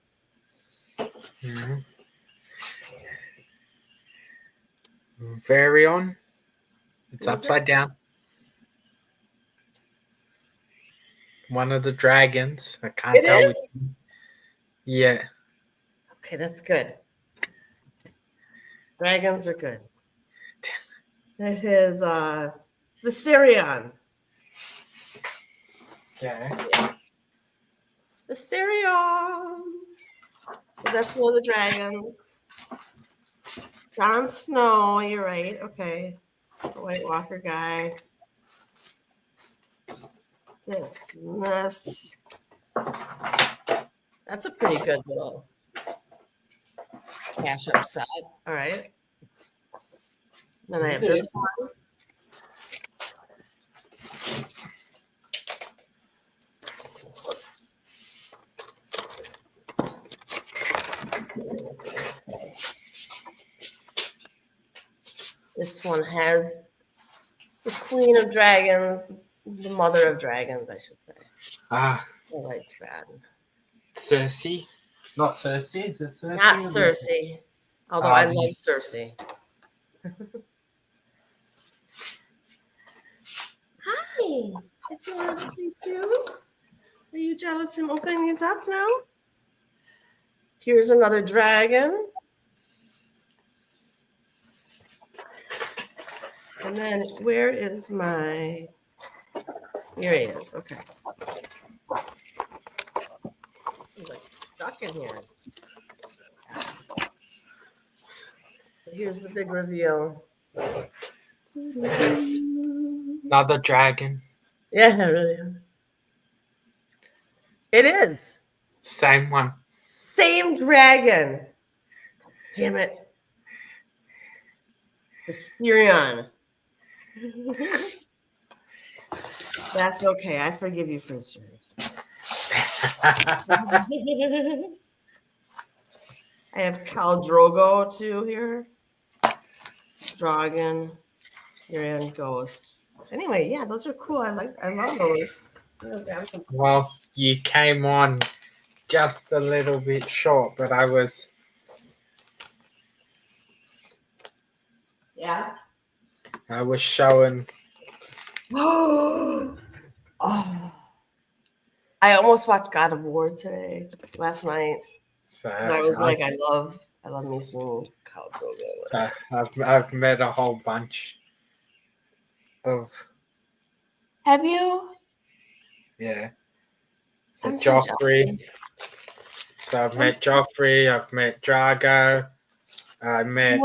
Mm-hmm. Very on. It's upside down. One of the dragons. I can't tell which. Yeah. Okay, that's good. Dragons are good. It is Viserion. Yeah. The cereal. So that's one of the dragons. Jon Snow, you're right. Okay. The White Walker guy. This. That's a pretty good little cash up set. All right. Then I have this one. This one has the Queen of Dragons, the Mother of Dragons, I should say. Ah, The light's bad. Cersei. Not Cersei, is it Cersei? Not Cersei. Although I love Cersei. Hi. Did you want to see too? Are you jealous I'm opening these up now? Here's another dragon. And then where is my... Here he is. Okay. He's like stuck in here. So here's the big reveal. Another dragon. Yeah, really. It is. Same one. Same dragon. Damn it. The Styrian. That's okay. I forgive you for this. I have Khal Drogo too here. Dragon. Styrian Ghost. Anyway, yeah, those are cool. I love those. Well, you came on just a little bit short, but I was... Yeah. I was showing... Oh. I almost watched God of War last night. So I was like, I love me some Khal Drogo. So I've met a whole bunch of... Have you? Yeah. So I'm so Joffrey. So I've met Joffrey. I've met Drago. I met.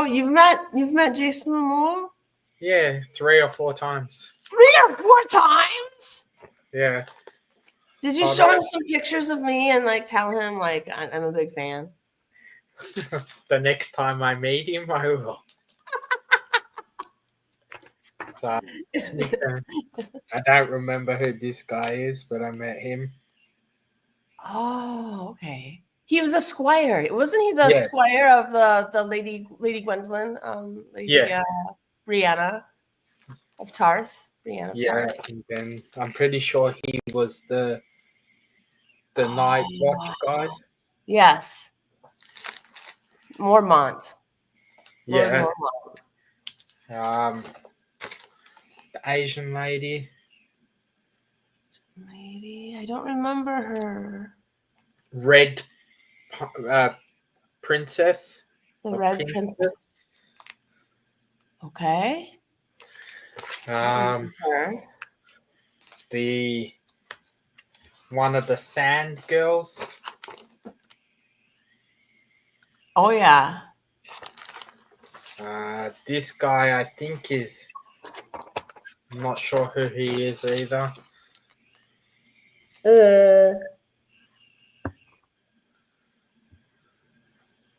You've met Jason Momoa? Yeah, 3 or 4 times. 3 or 4 times? Yeah. Did you show him some pictures of me and like tell him like I'm a big fan? The next time I meet him, I will. So, I don't remember who this guy is, but I met him. Oh, okay. He was a squire. Wasn't he the squire of the Lady Gwendolyn? Brianna of Tarth. Brianna of Tarth. And then I'm pretty sure he was the night watch guy. Yes. Mormont. Yeah. The Asian lady. I don't remember her. Red princess. The red princess. Okay. The one of the sand girls. Oh yeah. This guy I think is... I'm not sure who he is either.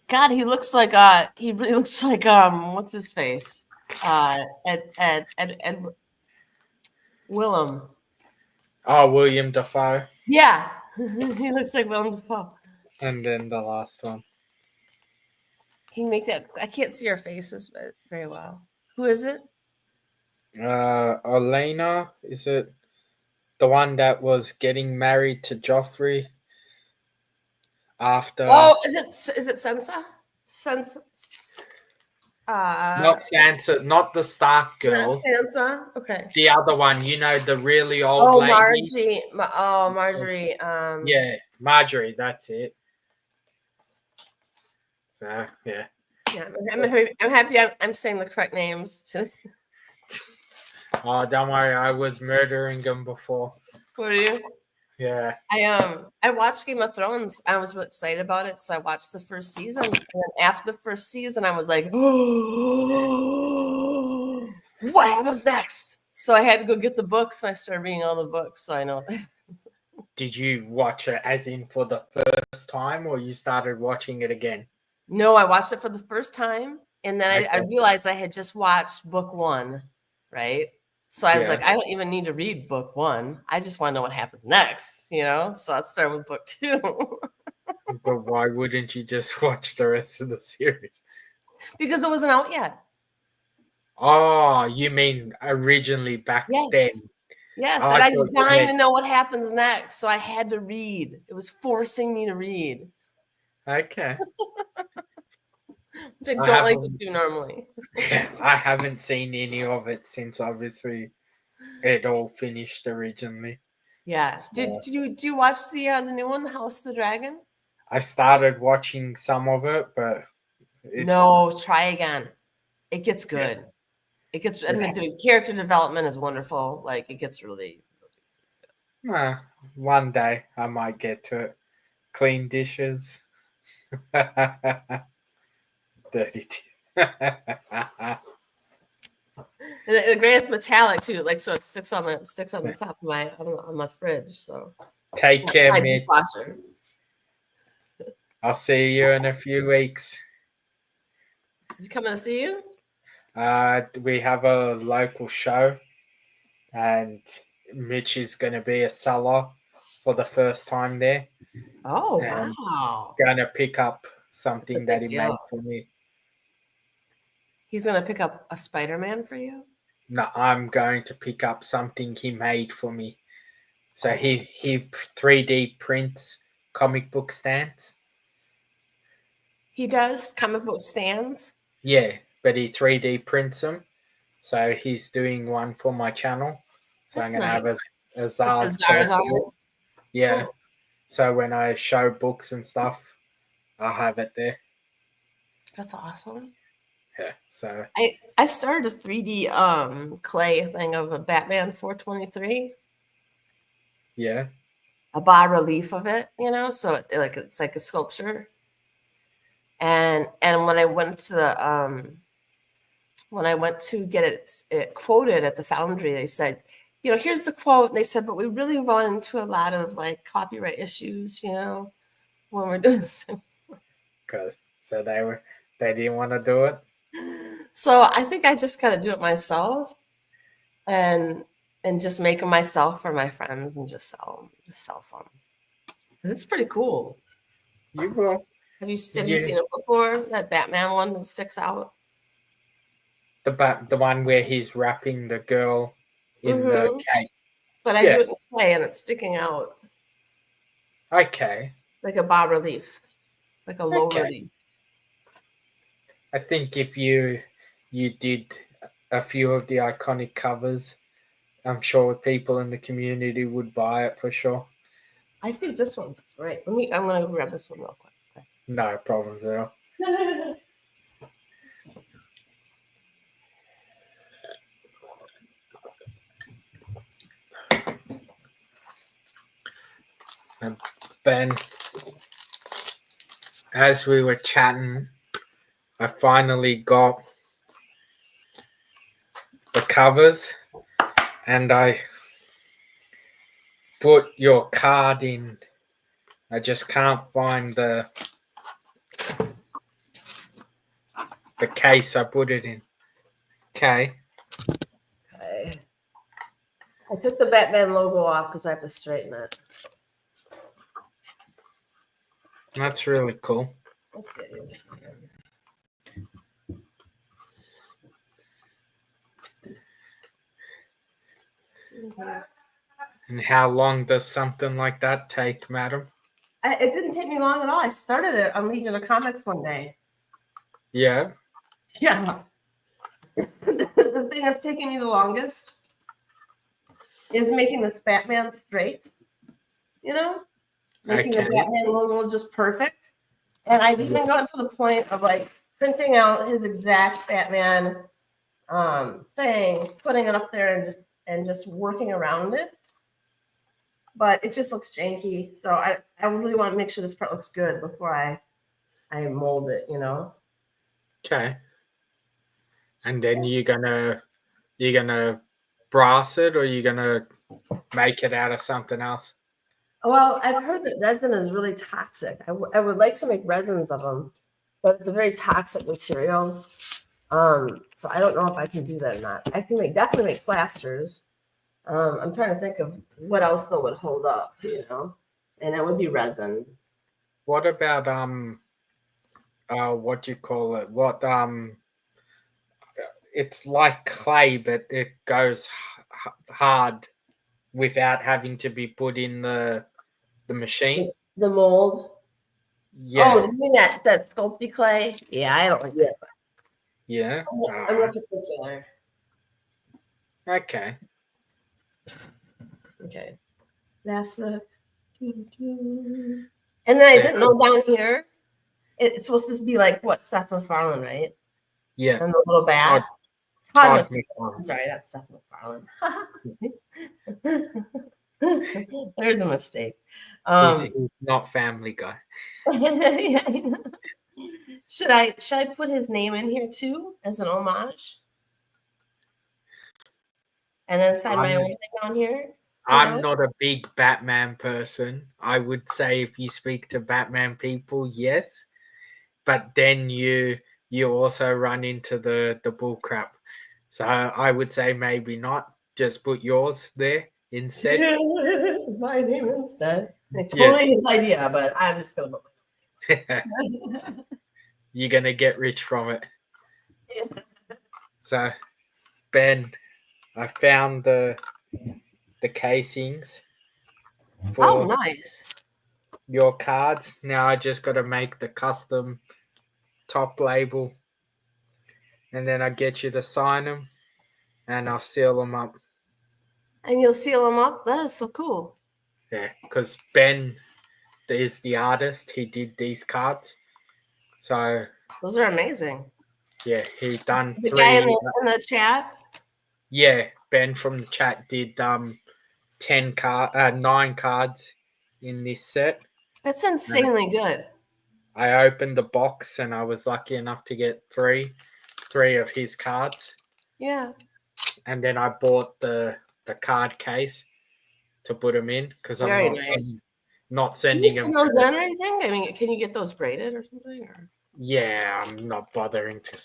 God, he looks like he really looks like what's his face? Ed Willem. Oh, William Dafoe. Yeah. He looks like Willem Dafoe. And then the last one. Can you make that? I can't see our faces very well. Who is it? Olenna, is it the one that was getting married to Joffrey after? Oh, is it Sansa? Not Sansa, not the Stark girl. Not Sansa. Okay. The other one, the really old lady. Margie. Marjorie. Yeah, Marjorie. That's it. So yeah. Yeah, I'm happy. I'm saying the correct names. Oh, don't worry. I was murdering them before. What are you? Yeah. I watched Game of Thrones. I was excited about it, so I watched the first season. And then after the first season, I was like, oh, what happens next? So I had to go get the books, and I started reading all the books, so I know. Did you watch it as in for the first time, or you started watching it again? No, I watched it for the first time, and then I Okay. realized I had just watched book one, right? So I was Yeah. like, I don't even need to read book one. I just want to know what happens next, you know? So I started with book two. But why wouldn't you just watch the rest of the series? Because it wasn't out yet. Oh, you mean originally back then? Yes. Yes. I And I thought was you dying meant to know what happens next. So I had to read. It was forcing me to read, okay. which I I don't like to haven't. do normally. I haven't seen any of it since obviously it all finished originally. Yeah. So Do you watch the new one, The House of the Dragon? I started watching some of it, but it No, try again. It gets yeah, good. It gets, and yeah. the character development is wonderful. Like it gets really. One day I might get to it. Clean dishes. Dirty. And the greatest metallic too, like so it sticks on the top of my on my fridge. So Take care, my Mitch. dishwasher. I'll see you in a few weeks. Is he coming to see you? We have a local show, and Mitch is going to be a seller for the first time there, Oh and wow, going to pick up it's a something that big he deal. made for me. He's gonna pick up a Spider-Man for you. No, I'm going to pick up something he made for me. So Oh, he 3D prints comic book stands. he does comic book stands. Yeah, but he 3D prints them. So he's doing one for my channel. So I'm That's gonna have nice. a With the Zarz Zarz on it. collectible. Yeah. Cool. So when I show books and stuff, I'll have it there. That's awesome. Yeah. So I started a 3D clay thing of a Batman 423, yeah. a bas relief of it, you know, so it's like a sculpture. And when I went to get it quoted at the foundry, they said, you know, here's the quote. And they said, but we really run into a lot of like copyright issues, you know, when we're doing this. Cause so they didn't want to do it. So I think I just kind of do it myself and just make them myself for my friends and just sell some. 'Cause it's pretty cool. You will. Have you Yeah. seen it before? That Batman one that sticks out? The one where he's wrapping the girl in the Mm-hmm. cake. But I Yeah. do it in clay and it's sticking out Okay. like a bas relief, like a low Okay. relief. I think if you did a few of the iconic covers, I'm sure people in the community would buy it for sure. I think this one's great. I'm gonna grab this one real quick. No problems at all. And Ben, as we were chatting, I finally got the covers and I put your card in. I just can't find the case I put it in. Okay. Okay. I took the Batman logo off because I have to straighten it. That's really cool. Let's see. And how long does something like that take, madam? It didn't take me long at all. I started it on Legion of Comics one day. Yeah. Yeah. The thing that's taking me the longest is making this Batman straight. You know, making the Okay. Batman logo just perfect. And I've even gotten to the point of like printing out his exact Batman thing, putting it up there, and just working around it. but it just looks janky. So I really want to make sure this part looks good before I mold it, you know. Okay. And then you're gonna brass it, or you're gonna make it out of something else? Well, I've heard that resin is really toxic. I would like to make resins of them, but it's a very toxic material. So I don't know if I can do that or not. I can definitely make plasters. I'm trying to think of what else though would hold up, you know, and it would be resin. What about what do you call it? What it's like clay, but it goes hard without having to be put in the machine. The mold. Yeah. Oh, you mean that sculpty clay? Yeah, I don't like that. Yeah. I'm not particular. Okay. Okay. That's the. And then I didn't know down here, it's supposed to be like what, Seth MacFarlane, right? Yeah. And the little bat. Todd McFarlane. Sorry, that's Seth MacFarlane. There's a mistake. He's not Family Guy. Should I put his name in here too as an homage? And then find my own thing on here? I'm not a big Batman person. I would say if you speak to Batman people, yes. But then you also run into the bull crap. So I would say maybe not. Just put yours there instead. My name instead. Totally his idea, but I'm just gonna put my name. You're gonna get rich from it. So, Ben, I found the casings for nice. your cards. Now I just got to make the custom top label, and then I get you to sign them, and I'll seal them up. And you'll seal them up? That is so cool. Yeah, because Ben is the artist. He did these cards. So those are amazing. Yeah, he done the guy in the chat. Yeah, Ben from the chat did 9 cards in this set. That's insanely good. I opened the box and I was lucky enough to get three of his cards. Yeah. And then I bought the card case to put them in because I'm not sending them. Those in or anything? I mean, can you get those braided or something? Or? Yeah, I'm not bothering to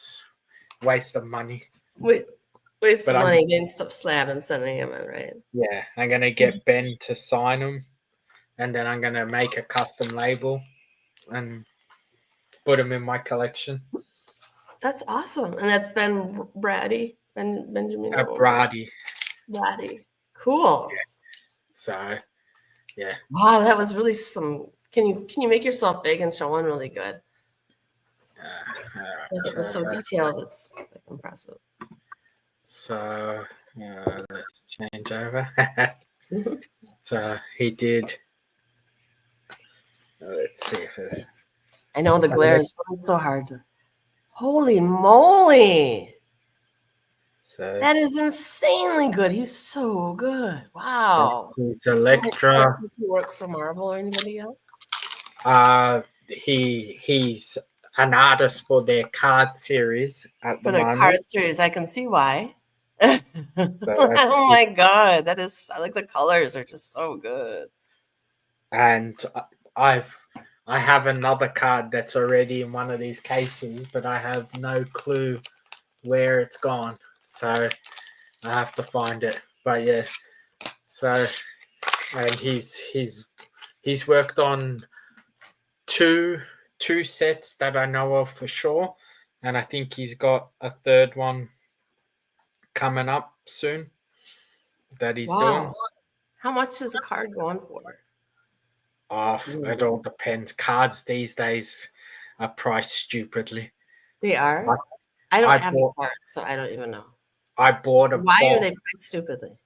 waste of money. Waste of money getting stuff slab and sending them in, right? Yeah, I'm gonna get Ben to sign them, and then I'm gonna make a custom label and put them in my collection. That's awesome, and that's Ben Brady and Benjamin. Brady. Cool. Yeah. So, yeah. Wow, that was really some. Can you make yourself big and show one really good? Because it was so detailed, it's impressive. So let's change over. So he did. Let's see if I know the glare is so hard to. Holy moly! So that is insanely good. He's so good. Wow. He's Electra. Does he work for Marvel or anybody else? He's an artist for their card series at the moment. Card series, I can see why. Oh my god, I like the colors are just so good. And I have another card that's already in one of these casings, but I have no clue where it's gone. So I have to find it. But yeah. So and he's worked on two sets that I know of for sure. And I think he's got a third one coming up soon that he's doing. How much is a card going for? It all depends. Cards these days are priced stupidly. They are? I don't have cards, so I don't even know. I bought a Why are they priced stupidly?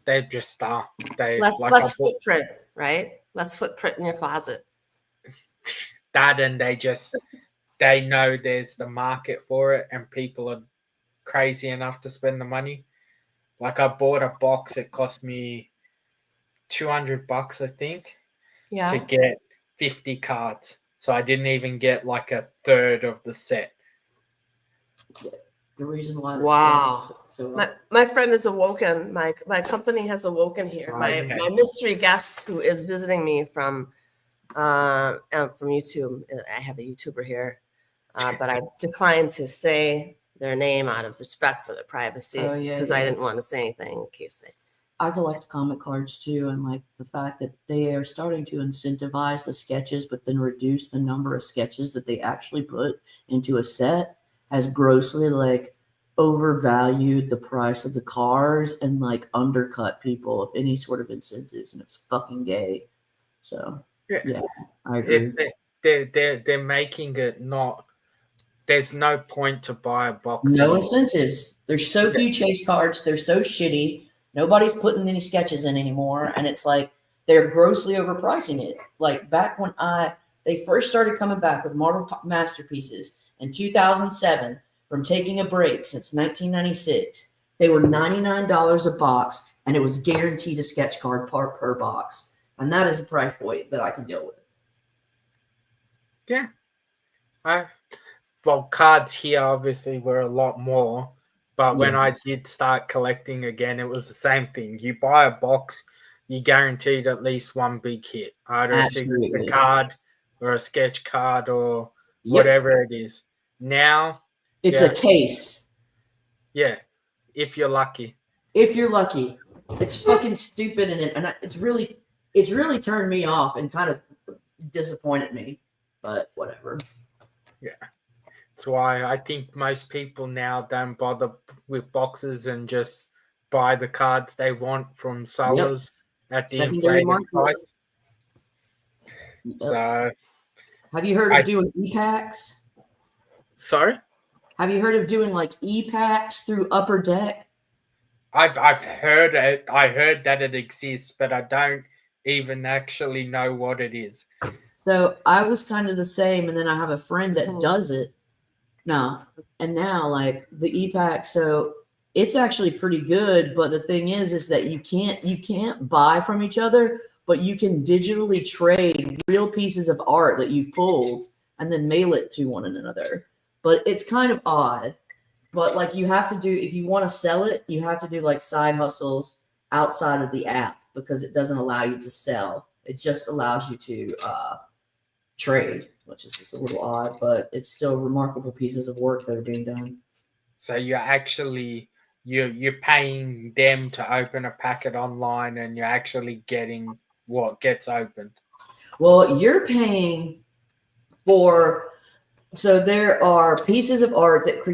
They just are. Less footprint, right? Less footprint in your closet. That and they know there's the market for it and people are crazy enough to spend the money. Like I bought a box, it cost me $200, I think, Yeah. to get 50 cards. So I didn't even get like a third of the set. The reason why. Wow. So My friend is awoken. My company has awoken here. Sorry. My mystery guest who is visiting me from YouTube. I have a YouTuber here, but I declined to say their name out of respect for their privacy Oh, yeah, because yeah. I didn't want to say anything in case they. I collect comic cards too, and like the fact that they are starting to incentivize the sketches, but then reduce the number of sketches that they actually put into a set has grossly like overvalued the price of the cards and like undercut people of any sort of incentives, and it's fucking gay. So yeah, I agree. They're making it not. There's no point to buy a box. No anymore. incentives. There's so few chase cards. They're so shitty. Nobody's putting any sketches in anymore, and it's like they're grossly overpricing it. Like back when they first started coming back with Marvel Masterpieces in 2007, from taking a break since 1996, they were $99 a box, and it was guaranteed a sketch card per box, and that is a price point that I can deal with. Yeah, well, cards here obviously were a lot more, but when I did start collecting again, it was the same thing. You buy a box, you guaranteed at least one big hit, either a card or a sketch card or whatever it is. Now it's a case. Yeah, if you're lucky. If you're lucky, it's fucking stupid, and it's really turned me off and kind of disappointed me. But whatever. Yeah. That's why I think most people now don't bother with boxes and just buy the cards they want from sellers at the Secondary inflated market. price. So, have you heard of doing e-packs? Sorry? Have you heard of doing like e-packs through Upper Deck? I've heard it. I heard that it exists, but I don't even actually know what it is. So I was kind of the same, and then I have a friend that does it. Now like the e-pack, so it's actually pretty good. But the thing is that you can't buy from each other, but you can digitally trade real pieces of art that you've pulled and then mail it to one another. But it's kind of odd. But like you have to do, if you want to sell it, you have to do like side hustles outside of the app because it doesn't allow you to sell. It just allows you to trade, which is just a little odd, but it's still remarkable pieces of work that are being done. So you're actually you're paying them to open a packet online, and you're actually getting what gets opened. Well, you're paying for. So there are pieces of art that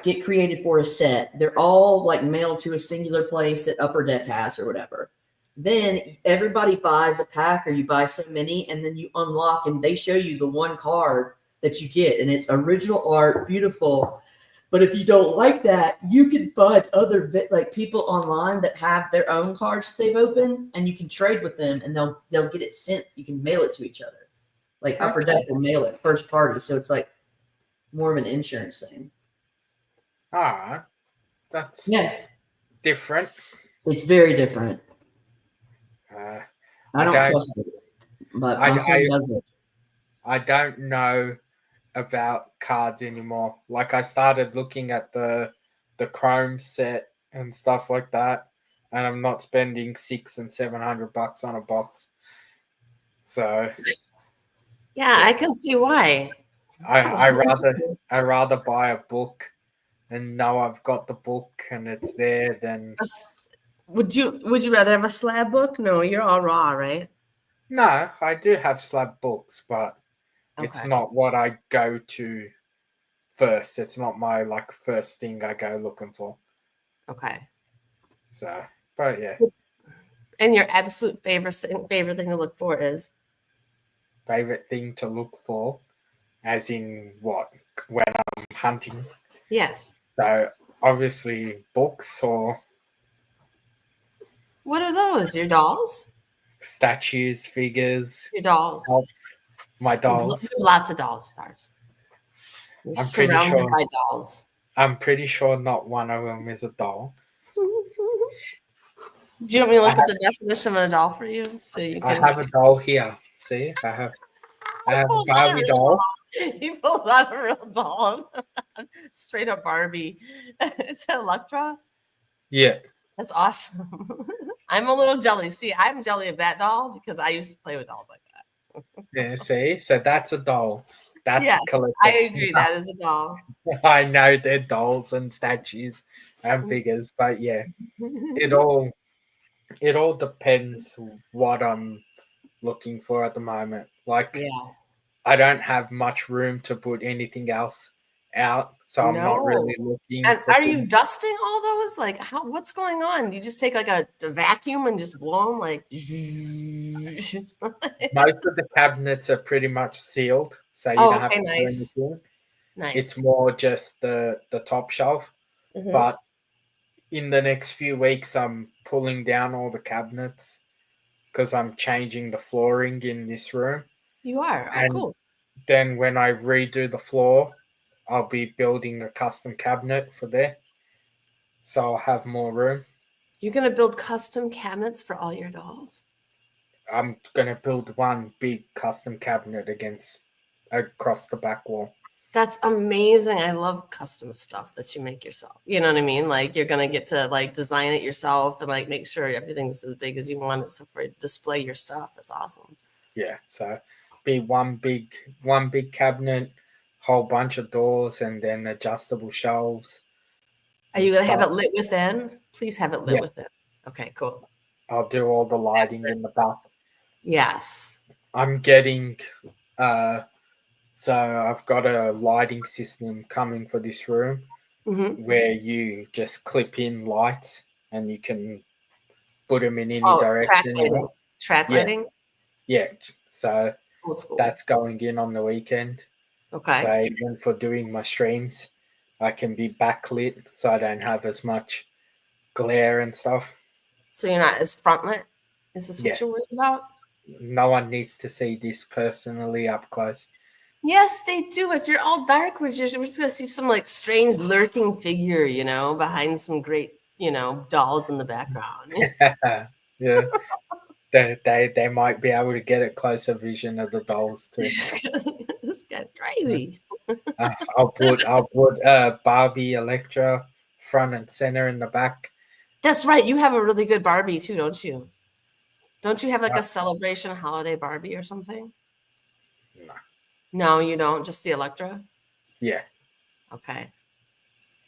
get created for a set. They're all like mailed to a singular place that Upper Deck has or whatever. Then everybody buys a pack, or you buy so many, and then you unlock, and they show you the one card that you get, and it's original art, beautiful. But if you don't like that, you can find other like people online that have their own cards that they've opened, and you can trade with them, and they'll get it sent. You can mail it to each other. Like Upper Deck will mail it first party, so it's like more of an insurance thing. Ah, that's different. It's very different. I don't trust it, but my friend does it. I don't know about cards anymore. Like I started looking at the Chrome set and stuff like that, and I'm not spending $600 and $700 on a box. So yeah, I can see why. I rather buy a book and know I've got the book and it's there than. Would you rather have a slab book? No, you're all raw, right? No, I do have slab books, but it's not what I go to first. It's not my like first thing I go looking for. Okay. So, but yeah. And your absolute favorite thing to look for is? Favorite thing to look for, as in what? When I'm hunting? Yes. So obviously books or. What are those? Your dolls? Statues, figures. Your dolls. My dolls. Lots of dolls, Zarz. You're surrounded by dolls. I'm pretty sure not one of them is a doll. Do you want me to I look up the definition of a doll for you so you I can? have a doll here. See, I have a Pulls out a Barbie real doll. He pulls out a real doll. Straight up Barbie. Is that Electra? Yeah. That's awesome. I'm a little jelly. See, I'm jelly of that doll because I used to play with dolls like that. Yeah. See, so that's a doll. That's Yes, a collectible. I agree. That is a doll. I know they're dolls and statues and figures, but yeah, it all depends what I'm looking for at the moment. Like Yeah. I don't have much room to put anything else out, so I'm not No. really looking And for are you things. dusting all those? Like, how? What's going on? You just take like a vacuum and just blow them like. Most of the cabinets are pretty much sealed, so you Oh, don't have okay, to do nice, anything. It's nice. more just the top shelf. Mhm. But in the next few weeks, I'm pulling down all the cabinets because I'm changing the flooring in this room. You are. Oh, And cool. then when I redo the floor, I'll be building a custom cabinet for there. So I'll have more room. You're gonna build custom cabinets for all your dolls? I'm gonna build one big custom cabinet across the back wall. That's amazing. I love custom stuff that you make yourself. You know what I mean? Like you're gonna get to like design it yourself and like make sure everything's as big as you want it so for display your stuff. That's awesome. Yeah, so be one big cabinet, whole bunch of doors, and then adjustable shelves. Are And you gonna have stuff. it lit within? Please have it lit Yeah, within. Okay, cool. I'll do all the lighting in the back. Yes. I'm getting so I've got a lighting system coming for this room Mm-hmm. where you just clip in lights and you can put them in any Oh, track direction. lighting. Track Yeah, lighting. yeah. So Old school. that's going in on the weekend. Okay. So even for doing my streams, I can be backlit so I don't have as much glare and stuff. So you're not as frontlit? Is this Yeah, what you're worried about? no one needs to see this personally up close. Yes, they do. If you're all dark, we're just gonna see some like strange lurking figure, you know, behind some great, you know, dolls in the background. Yeah, they might be able to get a closer vision of the dolls too. This guy's crazy. I'll put Barbie, Electra front and center in the back. That's right. You have a really good Barbie too, don't you? Don't you have like Uh, a celebration holiday Barbie or something? no. No, you don't. Just the Electra. Yeah. Okay.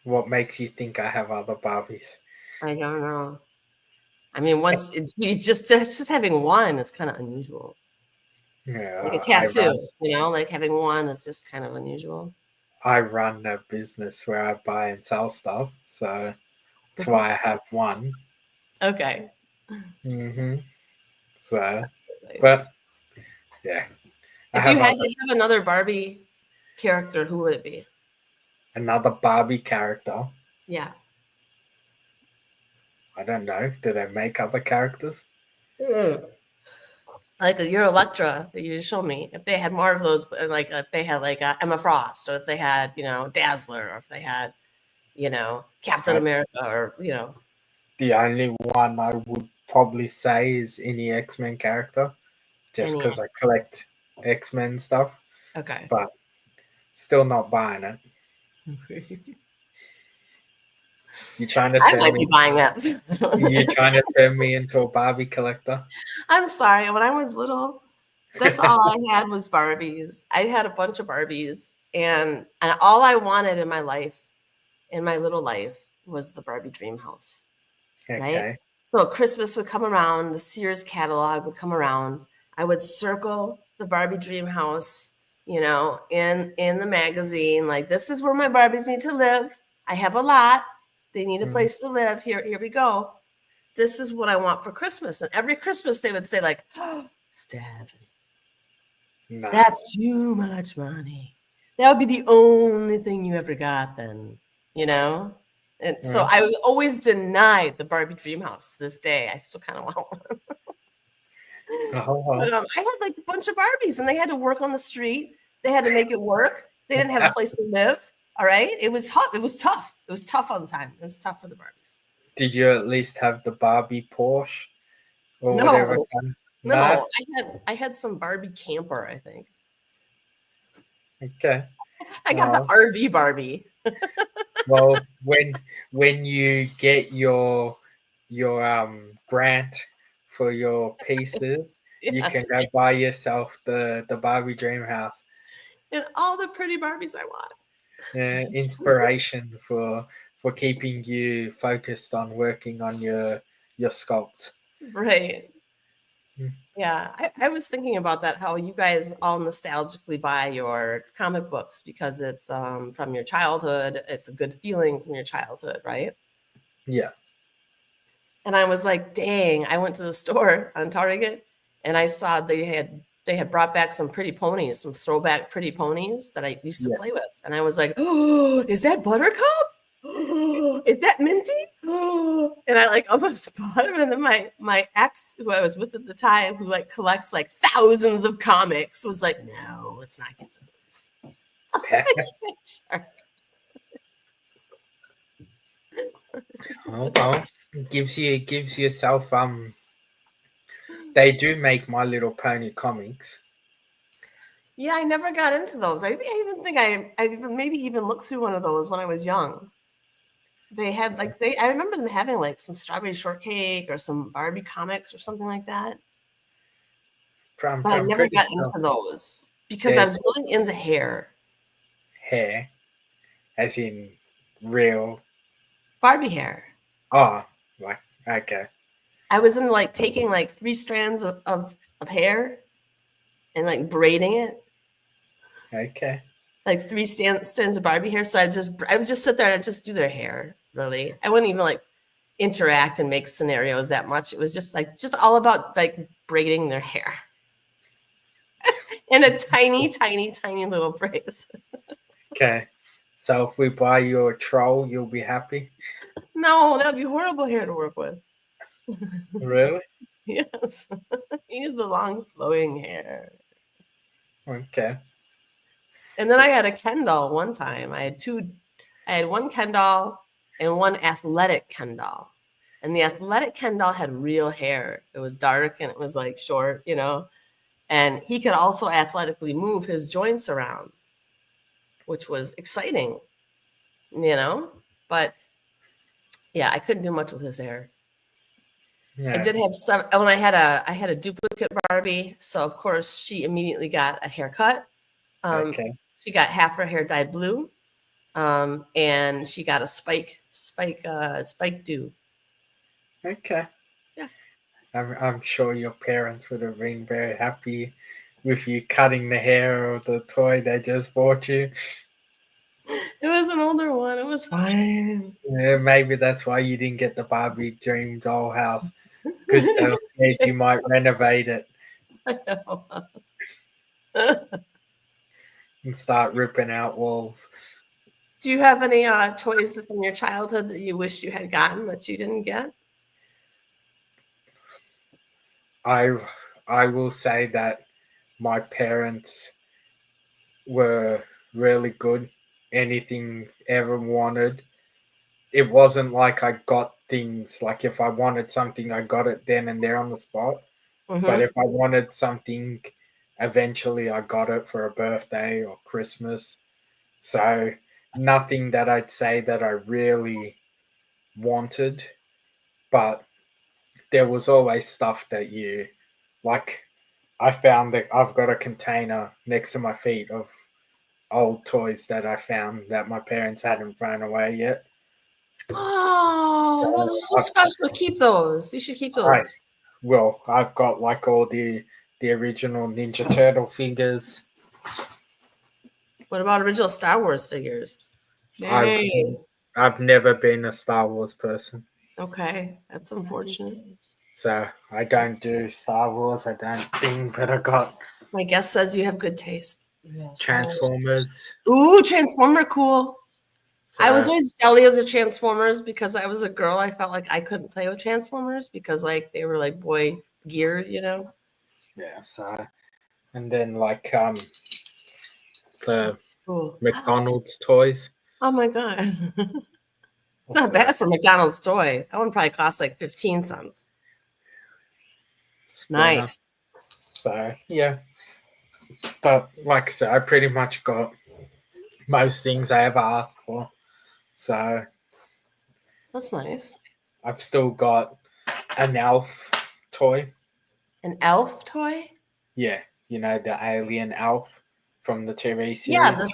What makes you think I have other Barbies? I don't know. I mean, once it's you just having one is kind of unusual. Like a Yeah, tattoo, you know, like having one is just kind of unusual. I run a business where I buy and sell stuff, so that's why I have one. Okay. So, Nice. but yeah, I If you have had to have another Barbie character, who would it be? another Barbie character. Yeah. I don't know. Do they make other characters? Like your Electra that you just showed me. If they had more of those, like if they had like Emma Frost, or if they had, you know, Dazzler, or if they had, you know, Captain America, or, you know. The only one I would probably say is any X-Men character, just because I collect X-Men stuff. Okay. But still not buying it. You trying to I turn might me? be buying that. You trying to turn me into a Barbie collector? I'm sorry. When I was little, that's all I had was Barbies. I had a bunch of Barbies, and all I wanted in my life, in my little life, was the Barbie dream house. Okay. Right? So Christmas would come around, the Sears catalog would come around. I would circle the Barbie dream house, you know, in the magazine. Like, this is where my Barbies need to live. I have a lot. They need a place to live. Here we go. This is what I want for Christmas. And every Christmas they would say, like, oh, Stephanie, that's too much money. That would be the only thing you ever got then, you know? And so I was always denied the Barbie dream house to this day. I still kind of want one. But I had like a bunch of Barbies, and they had to work on the street. They had to make it work. They didn't have a place to live. All right. It was tough. It was tough. It was tough all the time. It was tough for the Barbies. Did you at least have the Barbie Porsche or whatever? No, No? I had some Barbie camper, I think. Okay. I got the Oh. RV Barbie. Well, when you get your grant for your pieces, you can Yes. go buy yourself the Barbie Dream House. And all the pretty Barbies I want. Inspiration for keeping you focused on working on your sculpts. Right. Hmm. Yeah. I was thinking about that, how you guys all nostalgically buy your comic books because it's from your childhood. It's a good feeling from your childhood, right? Yeah. And I was like, dang, I went to the store on Target and I saw they had brought back some pretty ponies, some throwback pretty ponies that I used to Yeah. play with. And I was like, oh, is that Buttercup? Oh, is that Minty? Oh, and I like almost bought him. And then my ex, who I was with at the time, who like collects like thousands of comics, was like, no, let's not get those. I was like, sure. Oh, well, gives yourself they do make My Little Pony comics. Yeah, I never got into those. I even think I even maybe even looked through one of those when I was young. They had like I remember them having like some strawberry shortcake or some Barbie comics or something like that. From But I never pretty got sure into those because I they're was really into hair. hair, as in real. Barbie hair. Oh, like okay. I was in like taking like 3 strands of hair and like braiding it. Okay. Like 3 strands of Barbie hair. So I would just sit there and just do their hair, really. I wouldn't even like interact and make scenarios that much. It was just all about like braiding their hair. In a tiny, tiny, tiny little brace. Okay. So if we buy you a troll, you'll be happy? No, that'd be horrible hair to work with. Really? Yes. He needs the long flowing hair. Okay. And then I had a Ken doll one time. I had one Ken doll and one athletic Ken doll. And the athletic Ken doll had real hair. It was dark and it was like short, and he could also athletically move his joints around, which was exciting, but yeah, I couldn't do much with his hair. Yeah. I did have some when I had a duplicate Barbie, so of course she immediately got a haircut. Okay. She got half her hair dyed blue, and she got a spike do. Okay. Yeah. I'm sure your parents would have been very happy with you cutting the hair of the toy they just bought you. It was an older one. It was fine. Yeah, maybe that's why you didn't get the Barbie Dream Doll house, because they were scared you might renovate it I know. and start ripping out walls. Do you have any toys from your childhood that you wish you had gotten that you didn't get? I will say that my parents were really good. Anything ever wanted, it wasn't like I got things like if I wanted something, I got it then and there on the spot. But Mm-hmm. if I wanted something, eventually I got it for a birthday or Christmas. So nothing that I'd say that I really wanted, but there was always stuff that you like. I found that I've got a container next to my feet of old toys that I found that my parents hadn't thrown away yet. Oh, those are so I, special. Keep those. You should keep I those. well, I've got like all the original Ninja Turtle figures. What about original Star Wars figures? I've Hey. I've never been a Star Wars person, Okay, that's unfortunate. so I don't do Star Wars. I don't think, but I got My guest says you have good taste. Transformers. Ooh, Transformer cool. So I was always jelly of the Transformers because I was a girl. I felt like I couldn't play with Transformers because like they were like boy gear. yeah, so and then like the Cool. McDonald's toys. Oh my god. It's not bad for McDonald's toy. That one probably costs like 15 cents. Nice. So yeah, but like I said, I pretty much got most things I ever asked for. So That's nice. I've still got an elf toy. An elf toy? Yeah, you know, the alien elf from the TV series. Yeah, the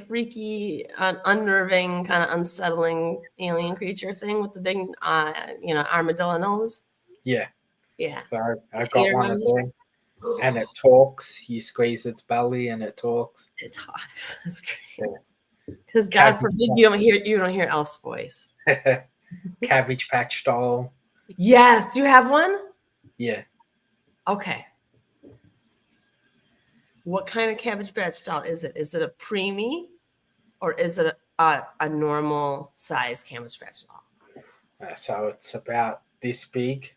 freaky, unnerving, kind of unsettling alien creature thing with the big, armadillo nose. Yeah. Yeah. So I got one of them, and it talks. You squeeze its belly, and it talks. It talks. That's great. Yeah. Because God forbid you don't hear Elf's voice. Cabbage Patch doll. Yes. Do you have one? Yeah. Okay. What kind of Cabbage Patch doll is it? Is it a preemie, or is it a normal size Cabbage Patch doll? So it's about this big.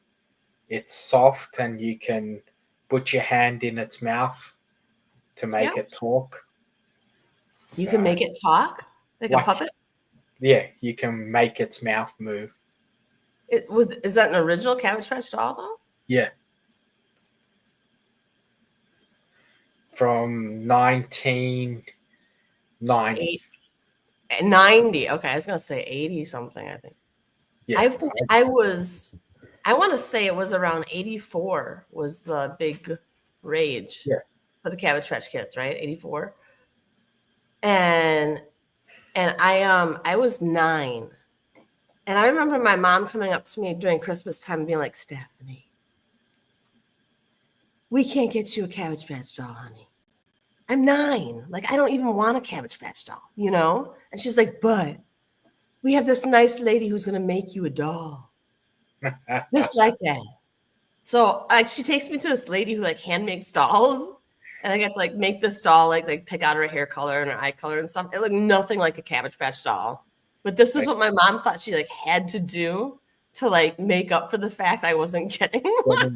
It's soft, and you can put your hand in its mouth to make it talk. You can make it talk like a puppet? Yeah, you can make its mouth move. Is that an original Cabbage Patch doll though? Yeah. From 1990. 90. Okay, I was gonna say 80 something, I think. Yeah. I want to say it was around 84 was the big rage for the Cabbage Patch Kids, right? 84. And I was 9. And I remember my mom coming up to me during Christmas time and being like, Stephanie, we can't get you a Cabbage Patch doll, honey. I'm 9. Like, I don't even want a Cabbage Patch doll, you know? And she's like, but we have this nice lady who's going to make you a doll. Just like that. So she takes me to this lady who like hand makes dolls. And I get to like make this doll, like pick out her hair color and her eye color and stuff. It looked nothing like a Cabbage Patch doll. But this was what my mom thought she like had to do to like make up for the fact I wasn't getting one.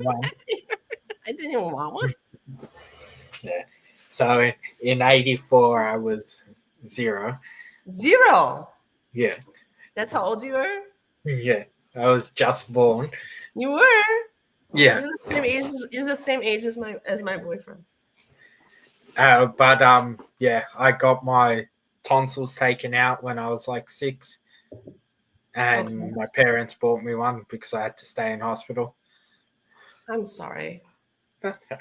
I didn't even want one. Yeah. So in 84, I was 0. 0? Yeah. That's how old you were? Yeah. I was just born. You were? Yeah. You're the same age as my boyfriend. But yeah, I got my tonsils taken out when I was like 6. And my parents bought me one because I had to stay in hospital. I'm sorry. Okay.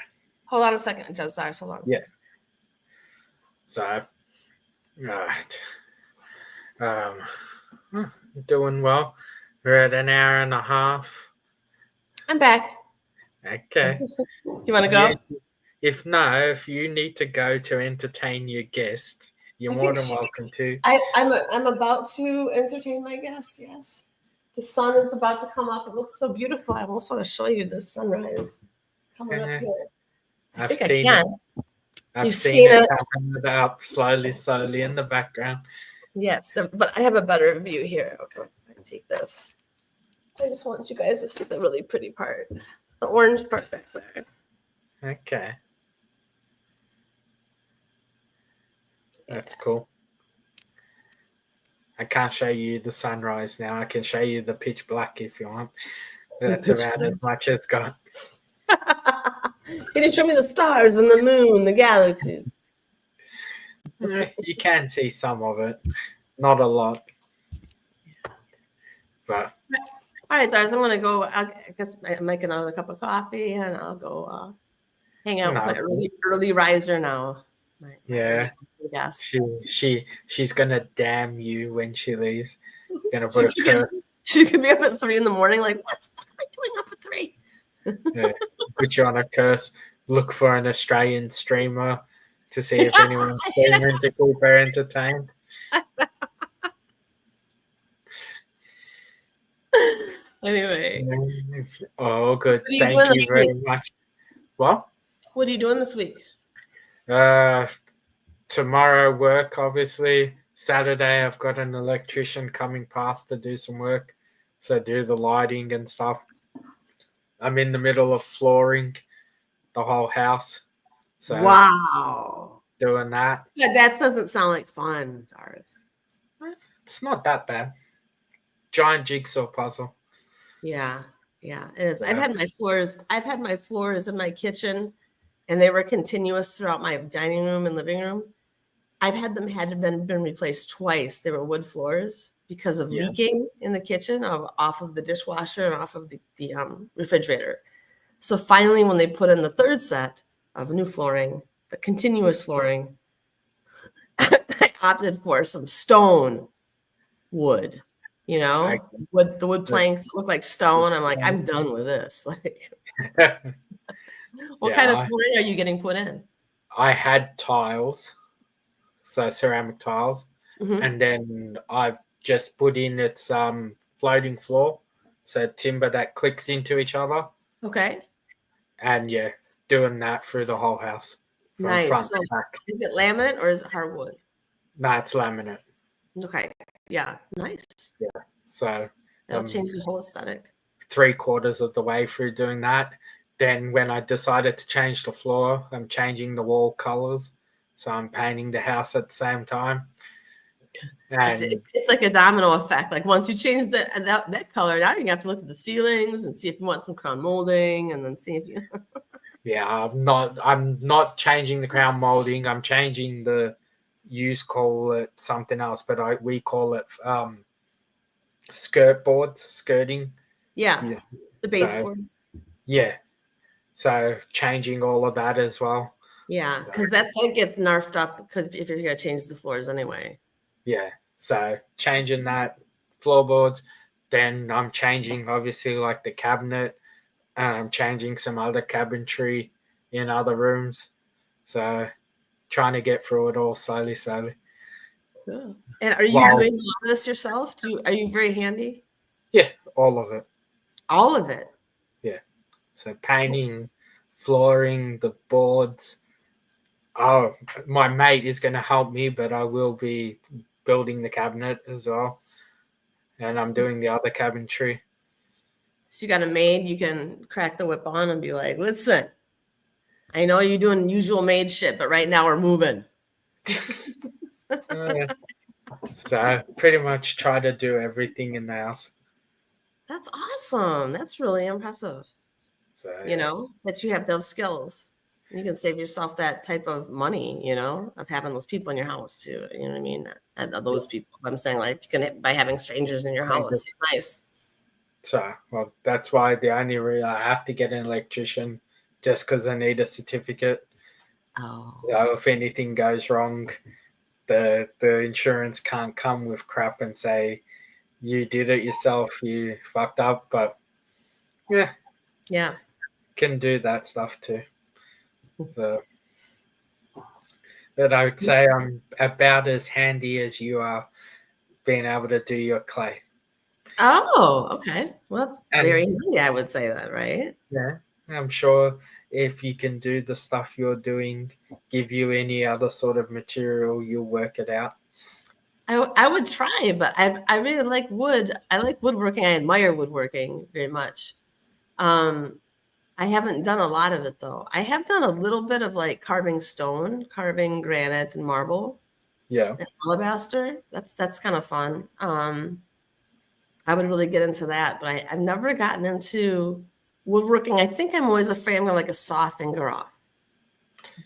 Hold on a second, Zarz. Hold on a second. So, right. Doing well. We're at an hour and a half. I'm back. Okay. Do you want to go? Yeah, if you need to go to entertain your guest, you're more than welcome to. I'm about to entertain my guests, yes. The sun is about to come up. It looks so beautiful. I almost want to show you the sunrise coming up here. I think I can. I've seen it coming up slowly in the background. Yes, but I have a better view here. Okay, I can take this. I just want you guys to see the really pretty part. The orange part back there. Okay. That's cool. I can't show you the sunrise now. I can show you the pitch black if you want. That's about as much as got. Can you show me the stars and the moon, the galaxies? You can see some of it. Not a lot. But all right, Zarz, I'm gonna go. I guess I make another cup of coffee and I'll go hang out with my early riser now. Yes. She's gonna damn you when she leaves. Gonna put a curse. She's gonna be up at 3 a.m. Like, what am I doing up at 3? Yeah, put you on a curse. Look for an Australian streamer to see if anyone's streaming to keep her entertained. Anyway. Oh, good. Thank you very much. What? What are you doing this week? Tomorrow work, obviously. Saturday, I've got an electrician coming past to do some work. So do the lighting and stuff. I'm in the middle of flooring the whole house. So wow. Doing that. Yeah, that doesn't sound like fun, Zarz. It's not that bad. giant jigsaw puzzle. Yeah, yeah, it is. I've Yeah. had my floors. I've had my floors in my kitchen, and they were continuous throughout my dining room and living room. I've had them been replaced twice. They were wood floors because of Yeah. leaking in the kitchen off of the dishwasher and off of the refrigerator. So finally, when they put in the third set of new flooring, the continuous flooring, I opted for some stone wood. You know, the wood planks look like stone. I'm like, I'm done with this. Like, what kind of Yeah, flooring are you getting put in? I had tiles, so ceramic tiles, Mhm. and then I've just put in its floating floor, so timber that clicks into each other, Okay, and yeah, doing that through the whole house from nice. front So, to back. is it laminate or is it hardwood? No, it's laminate. Okay, yeah, nice. So That'll um, change the whole aesthetic. 3/4 of the way through doing that. Then when I decided to change the floor, I'm changing the wall colors. So I'm painting the house at the same time. It's, And it's, it's like a domino effect. Like once you change that color, now you have to look at the ceilings and see if you want some crown molding, and then see if you. yeah, I'm not changing the crown molding. I'm changing the you call it something else, but we call it skirt boards, skirting. Yeah, Yeah. the So baseboards. yeah. So changing all of that as well. Yeah, So, because that gets nerfed up because if you're gonna change the floors anyway. yeah. So changing that floorboards. Then I'm changing obviously like the cabinet. I'm changing some other cabinetry in other rooms. So trying to get through it all slowly. Yeah. And are you Well, doing a lot of this yourself? Are you very handy? yeah, all of it. All of it. Yeah. So painting, flooring, the boards. Oh, my mate is going to help me, but I will be building the cabinet as well. And I'm doing the other cabinetry. So you got a maid you can crack the whip on and be like, listen, I know you're doing usual maid shit, but right now we're moving. Yeah. So pretty much try to do everything in the house. That's awesome. That's really impressive. So You know, that you have those skills. You can save yourself that type of money, you know, of having those people in your house too. You know what I mean? And those people. I'm saying like you can by having strangers in your house. It's nice. So, well, that's why the only reason I have to get an electrician just because I need a certificate. Oh. So if anything goes wrong, the insurance can't come with crap and say you did it yourself, you fucked up. But yeah, Yeah. can do that stuff too. So, but I would say I'm about as handy as you are being able to do your clay. Oh, okay. Well, that's And very handy, I would say that, right? yeah, I'm sure if you can do the stuff you're doing, give you any other sort of material, you'll work it out. I would try, but I really like wood. I like woodworking. I admire woodworking very much. Um, I haven't done a lot of it though. I have done a little bit of like carving stone, carving granite and marble Yeah. and alabaster. That's kind of fun. I would really get into that, but I've never gotten into woodworking. I think I'm always afraid I'm gonna like a saw finger off.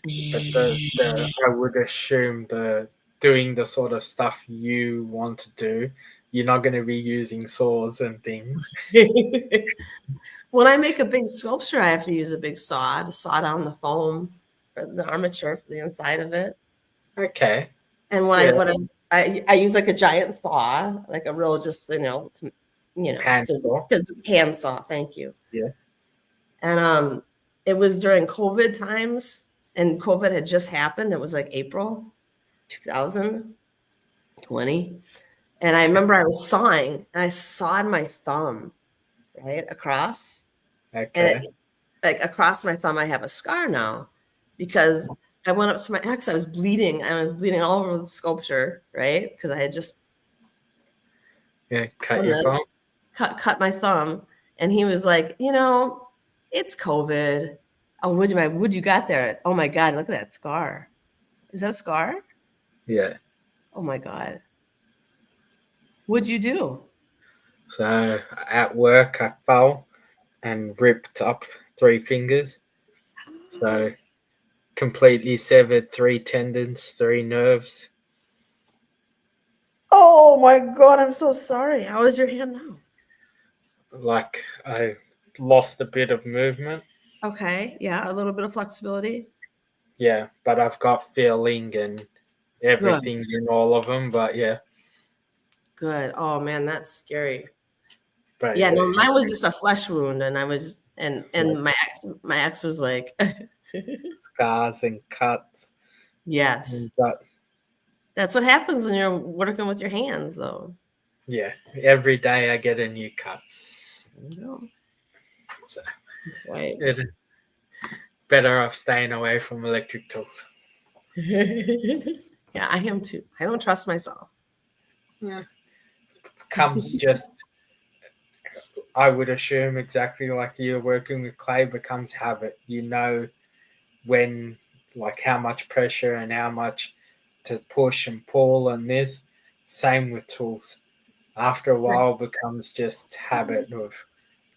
But I would assume the doing the sort of stuff you want to do, you're not going to be using saws and things. When I make a big sculpture, I have to use a big saw to saw down the foam, or the armature for the inside of it. Okay. And I use like a giant saw, like a real just Hand saw. hand saw. Thank you. Yeah. And it was during COVID times, and COVID had just happened. It was like April 2020, and I remember I was sawing, and I sawed my thumb right across, and Okay. like across my thumb, I have a scar now because I went up to my ex. I was bleeding. I was bleeding all over the sculpture, right? Because I had just Yeah. Cut your thumb. cut my thumb, and he was like, it's COVID. Oh, would you got there? Oh my God, look at that scar. Is that a scar? Yeah. Oh my God. What'd you do? So at work, I fell and ripped up 3 fingers. So completely severed 3 tendons, 3 nerves. Oh my God, I'm so sorry. How is your hand now? Like I lost a bit of movement. Okay, yeah, a little bit of flexibility. Yeah, but I've got feeling and everything in all of them. But yeah, Good. Oh man, that's scary. but Yeah, no, yeah, mine was just a flesh wound, and I was and Yeah. my ex was like, scars and cuts. yes, But that's what happens when you're working with your hands, though. yeah, every day I get a new cut. You know, So that's right. it better off staying away from electric tools. Yeah, I am too. I don't trust myself. Yeah. Comes just, I would assume exactly like you're working with clay becomes habit. You know when, like how much pressure and how much to push and pull and this. Same with tools. After a while becomes just habit of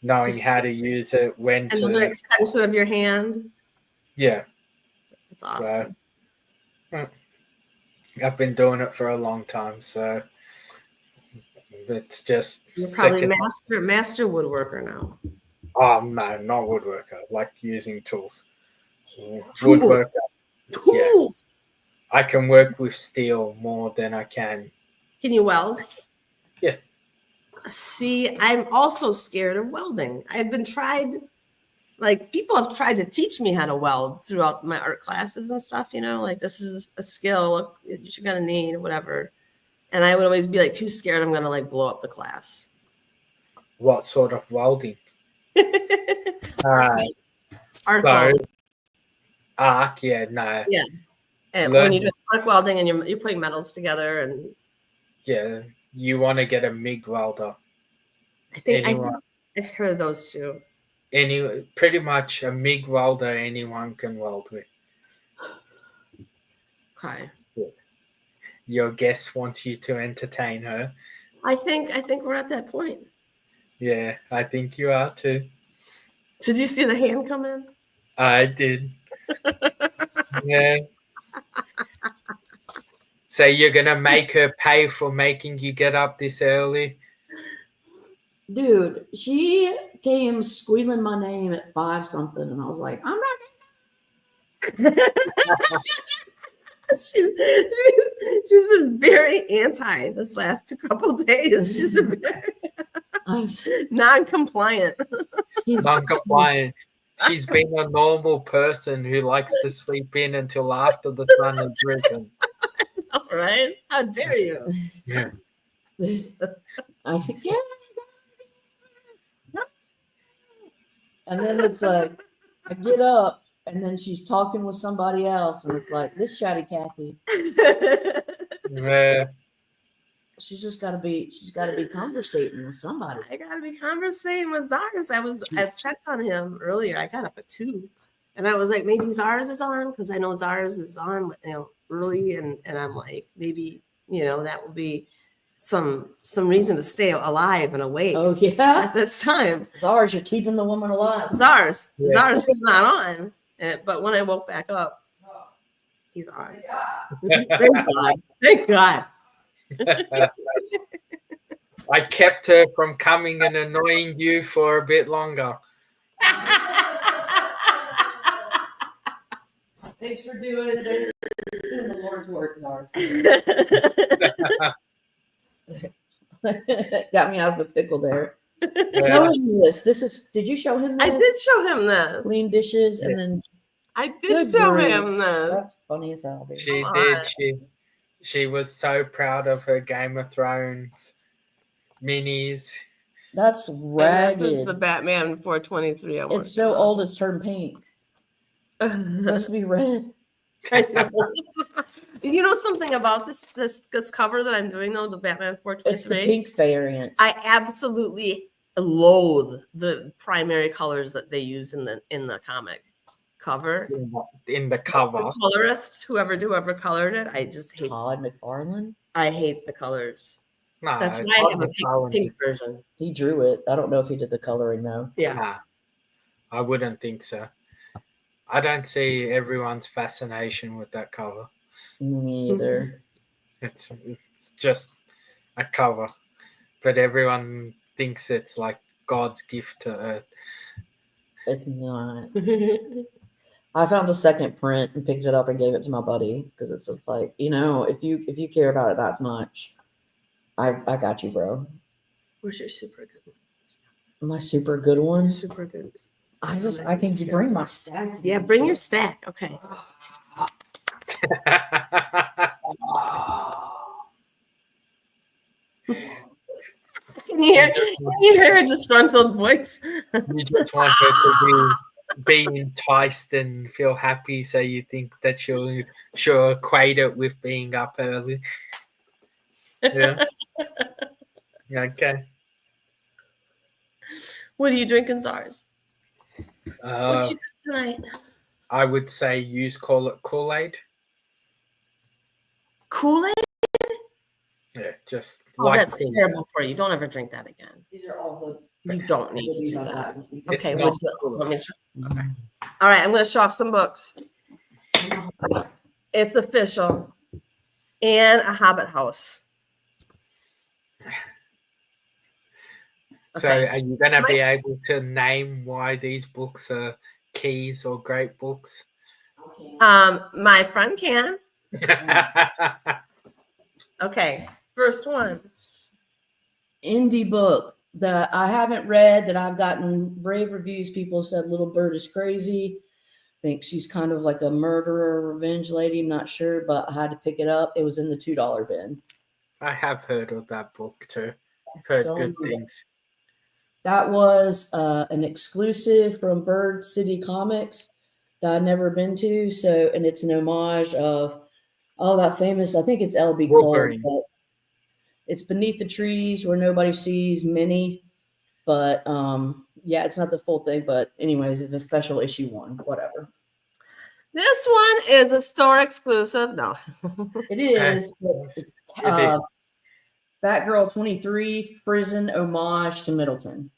knowing Just how to use it, when another to, extension of your hand. yeah. That's So awesome. I've been doing it for a long time, so it's just You're probably second. master woodworker now. Oh no, not woodworker. Like using tools. Tools. Woodworker. Yeah, Tools. I can work with steel more than I can. Can you weld? Yeah. See, I'm also scared of welding. I've been tried, like people have tried to teach me how to weld throughout my art classes and stuff, like this is a skill you're gonna need, whatever. And I would always be like too scared I'm gonna like blow up the class. What sort of welding? Arc So welding. arc, yeah, no. Yeah. And when you do arc welding and you're putting metals together, and yeah, you want to get a MIG welder. I think I've heard of those too. Pretty much a MIG welder anyone can weld with. Okay. Your guest wants you to entertain her. I think we're at that point. Yeah, I think you are too. Did you see the hand come in? I did. Yeah. So you're gonna make her pay for making you get up this early? Dude, she came squealing my name at 5 something, and I was like, I'm not. She's been very anti this last couple days. She's been very non-compliant. Non-compliant. She's been a normal person who likes to sleep in until after the sun has risen. All right? How dare you? Yeah. I said, yeah. And then it's like, I get up, and then she's talking with somebody else, and it's like, this chatty Cathy. Yeah. She's got to be conversating with somebody. I gotta be conversating with Zarz. I checked on him earlier. I got up at 2, and I was like, maybe Zarz is on, because I know Zarz is on, early, and I'm like, maybe that will be some reason to stay alive and awake. Oh yeah, at this time. Zarz, you're keeping the woman alive. Zarz Yeah. is not on, but when I woke back up, he's on. So. Thank God. I kept her from coming and annoying you for a bit longer. Thanks for doing the Lord's work, Zarz. Got me out of a pickle there. Show him this. Did you show him this? I did show him this. Clean dishes, and then I did show him this. That's funny as hell. Dude. She did. She was so proud of her Game of Thrones minis. That's ragged. This is the Batman 423. It's so old it's turned pink. It's supposed to be red. You know something about this cover that I'm doing though, the Batman 423? It's the pink variant. I absolutely loathe the primary colors that they use in the comic cover. In the cover. The colorist, whoever colored it, I just hate. Todd McFarlane. I hate the colors. No, That's it's why I not have a the Darwin pink book. version. He drew it. I don't know if he did the coloring though. Yeah. Nah, I wouldn't think so. I don't see everyone's fascination with that cover. Me either. It's just a cover, but everyone thinks it's like God's gift to Earth. It's not. I found a second print and picked it up and gave it to my buddy because it's just like, if you care about it that much, I got you, bro. Where's your super good one? My super good one. Super good. I can bring my stack. Yeah, bring your stack. Okay. Can you hear a disgruntled voice? You just want her to be enticed and feel happy, so you think that she'll equate it with being up early. Yeah. Okay. What are you drinking, Zarz? What Uh, you got tonight? I would say use Kool-Aid. Kool-Aid? Yeah, just Oh, like that's tea. terrible for you. Don't ever drink that again. These are all the You don't need to these do are that. It's Okay, not- let me try. Okay. All right, I'm going to show off some books. It's official. And a Hobbit house. So Okay. are you going to be able to name why these books are keys or great books? My friend can. Okay, first one. indie book that I haven't read that I've gotten rave reviews. People said Little Bird is crazy. Think she's kind of like a murderer, revenge lady. I'm not sure, but I had to pick it up. It was in the $2 bin. I have heard of that book too. I've heard So, good things. That was an exclusive from Bird City Comics that I'd never been to. So, and it's an homage of that famous, I think it's L.B. Cole, Wolverine. but it's Beneath the Trees Where Nobody Sees Minnie. But yeah, it's not the full thing. But anyways, it's a special issue 1, whatever. This one is a store exclusive. No. It is. It's Batgirl 23 Prison homage to Middleton.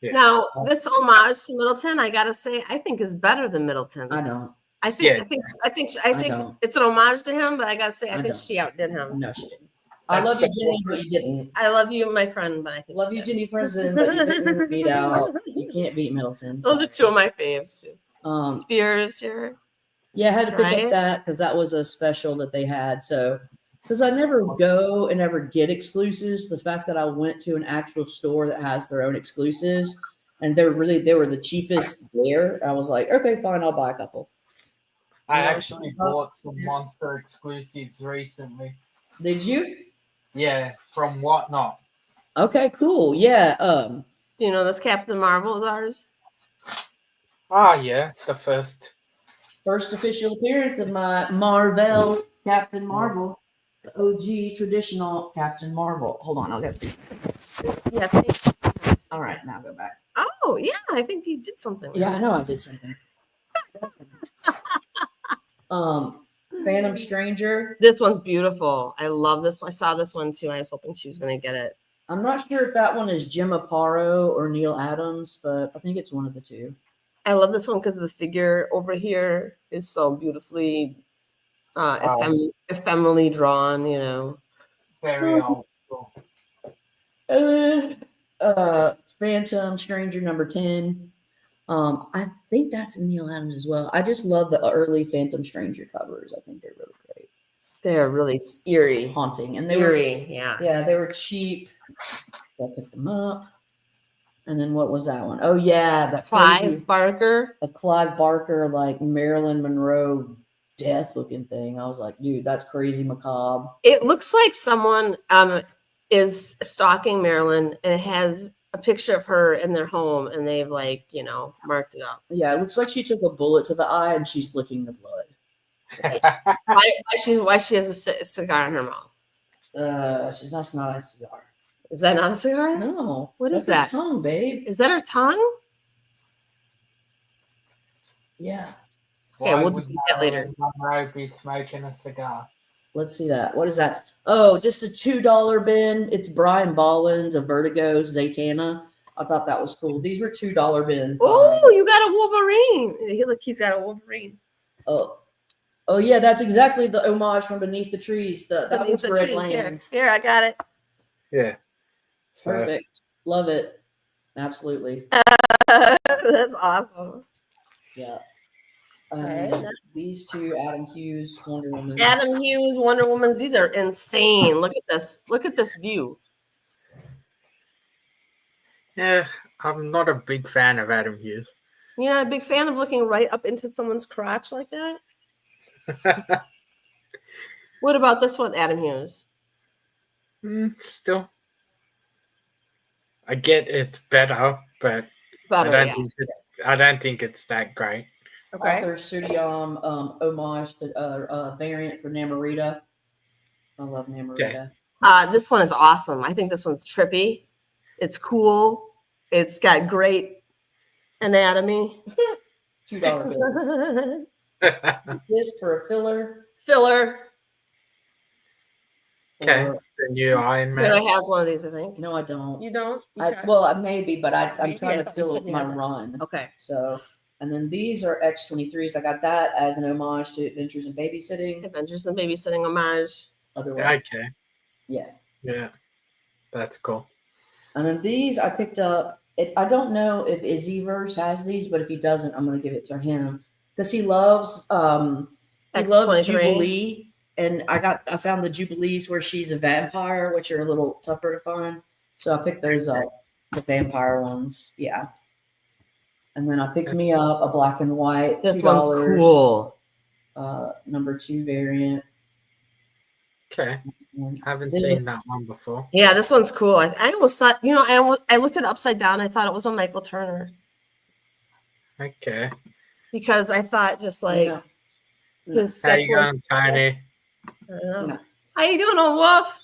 Yeah. Now, this homage to Middleton, I gotta say, I think is better than Middleton. I don't. I think don't. it's an homage to him, but I gotta say, I think don't. she outdid him. No, she didn't. I love you, Jenny, but you didn't. I love you, my friend, but I think Love you, Jenny Friendson, but you didn't beat out. You can't beat Middleton. Those are two of my faves. Spears here. Yeah, I had to pick up that because that was a special that they had. So, because I never go and ever get exclusives, the fact that I went to an actual store that has their own exclusives and they were the cheapest there, I was like, okay, fine, I'll buy a couple. I actually bought some Monster exclusives recently. Did you? Yeah, from Whatnot. Okay, cool. Yeah. Do you know this Captain Marvel is ours? Oh yeah, the first official appearance of my Marvel Captain Marvel, the OG traditional Captain Marvel. Hold on, I'll get these. Yeah. All right, now go back. Oh yeah, I think you did something. Yeah, I know I did something. Phantom Stranger. This one's beautiful. I love this one. I saw this one too. I was hoping she was going to get it. I'm not sure if that one is Jim Aparo or Neil Adams, but I think it's one of the two. I love this one because the figure over here is so beautifully ephemerally drawn, you know. very old school. Phantom Stranger number 10. I think that's Neil Adams as well. I just love the early Phantom Stranger covers. I think they're really great. They're really eerie. Haunting. And they eerie, were they were cheap. I picked them up. And then what was that one? Oh yeah, the Clive Barker. A Clive Barker, like Marilyn Monroe death looking thing. I was like, dude, that's crazy macabre. It looks like someone is stalking Marilyn and it has a picture of her in their home and they've marked it up. Yeah, it looks like she took a bullet to the eye and she's licking the blood. Why she has a cigar in her mouth? She's not a cigar. Is that not a cigar? No. What is that? that? Her tongue, babe. Is that her tongue? Yeah. Okay, we'll do that later. Monroe be smoking a cigar. Let's see that. What is that? Oh, just a $2 bin. It's Brian Bolland's a Vertigo Zatanna. I thought that was cool. These were $2 bins. Oh, you got a Wolverine. Look, he's got a Wolverine. Oh yeah, that's exactly the homage from Beneath the Trees. That Beneath one's the Red trees. Land. Here, I got it. Yeah. So, Perfect. Love it. Absolutely. That's awesome. Yeah. Okay. These two Adam Hughes Wonder Woman. Adam Hughes, Wonder Woman's. These are insane. Look at this. Look at this view. yeah, I'm not a big fan of Adam Hughes. You're not a big fan of looking right up into someone's crotch like that? What about this one, Adam Hughes? Still, I get it's better, but Better, Oh, I don't think it's that great. Okay. Author Studium homage to variant for Namorita. I love Namorita. This one is awesome. I think this one's trippy. It's cool. It's got great anatomy. $2 bill. This for a filler. Filler. Okay, Or, the new Iron Man. Taylor has one of these, I think. no, I don't. You don't? Maybe, but I'm Maybe, trying I to thought you fill said you my had that. run. Okay. So, and then these are X-23s. I got that as an homage to Adventures in Babysitting. Adventures in Babysitting homage. Otherwise, Okay, yeah. yeah, that's cool. And then these I picked up. I don't know if Izzyverse has these, but if he doesn't, I'm gonna give it to him because he loves X23. Jubilee. And I found the Jubilees where she's a vampire, which are a little tougher to find. So I picked those up, the vampire ones. Yeah. And then I picked me up a black and white This $2 one's cool. number 2 variant. Okay, And haven't this- seen that one before. Yeah, this one's cool. I almost thought, I looked at it upside down. I thought it was a Michael Turner Okay, because I thought just like No. his how you sketch work. going, Tiny? I don't know. No. How you doing, old Wolf?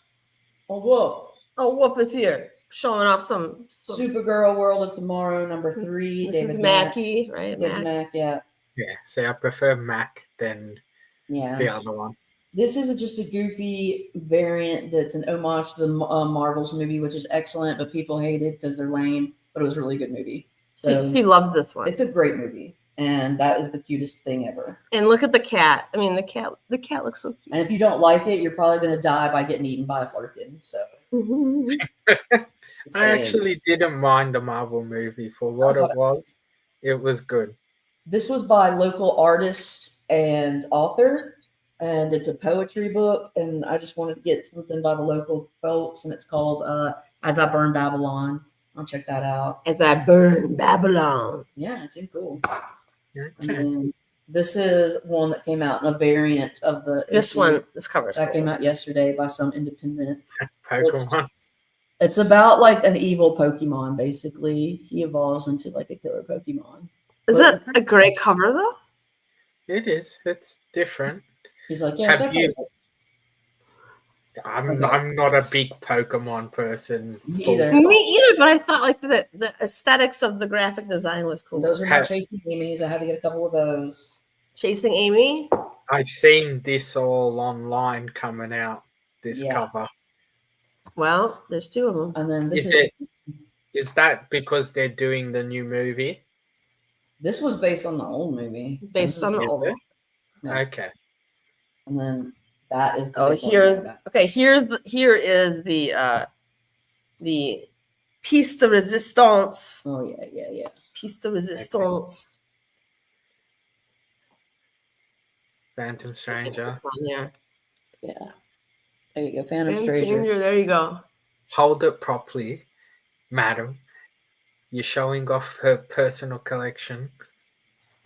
Oh, whoa. Oh, Wolf is here, showing off some. Supergirl World of Tomorrow, number 3. This David is Mack. Mackie, right? David Mack. Mack, yeah. Yeah, see, I prefer Mac than Yeah. the other one. This is just a goofy variant that's an homage to the Marvels movie, which is excellent, but people hate it because they're lame, but it was a really good movie. So He loves this one. it's a great movie, and that is the cutest thing ever. And look at the cat. I mean, the cat looks so cute. And if you don't like it, you're probably going to die by getting eaten by a flurkin. So I actually didn't mind the Marvel movie for what it was. It was good. This was by local artists and author, and it's a poetry book. And I just wanted to get something by the local folks, and it's called "As I Burn Babylon." I'll check that out. As I burn Babylon. Yeah, it's cool. And Okay. then this is one that came out in a variant of the This issue one, this covers. that came out yesterday by some independent. Pokemon. It's about like an evil Pokemon. Basically, he evolves into like a killer Pokemon. Is that a great cover though? It is. It's different. He's like, yeah, Have that's you- all. I'm not a big Pokemon person. Me full either. stop. Me either, but I thought like the aesthetics of the graphic design was cool. Those are my chasing enemies. I had to get a couple of those. Chasing Amy. I've seen this all online coming out. This Yeah. cover. Well, there's 2 of them. And then this Is that because they're doing the new movie? this was based on the old movie. Based on the Is old it? one. Yeah. Okay. And then that is. the Oh, big one here like that. is the piece de resistance. Oh yeah. Piece de resistance. Phantom Stranger. Yeah. Yeah. There you go, Phantom Phantom Stranger. Stranger, there you go. Hold it properly, madam. You're showing off her personal collection.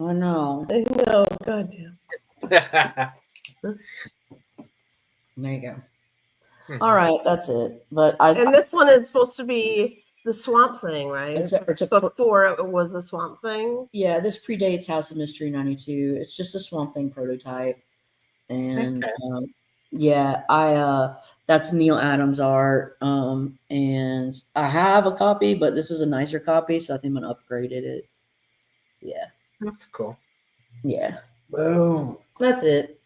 I know. I know, goddamn. There you go. All right, that's it. But And this one is supposed to be the Swamp Thing, right? it's a Before it was the Swamp Thing. yeah, this predates House of Mystery 92. It's just a Swamp Thing prototype. And Okay. yeah, that's Neil Adams art. And I have a copy, but this is a nicer copy, so I think I'm gonna upgrade it. Yeah. That's cool. Yeah. Boom. That's it.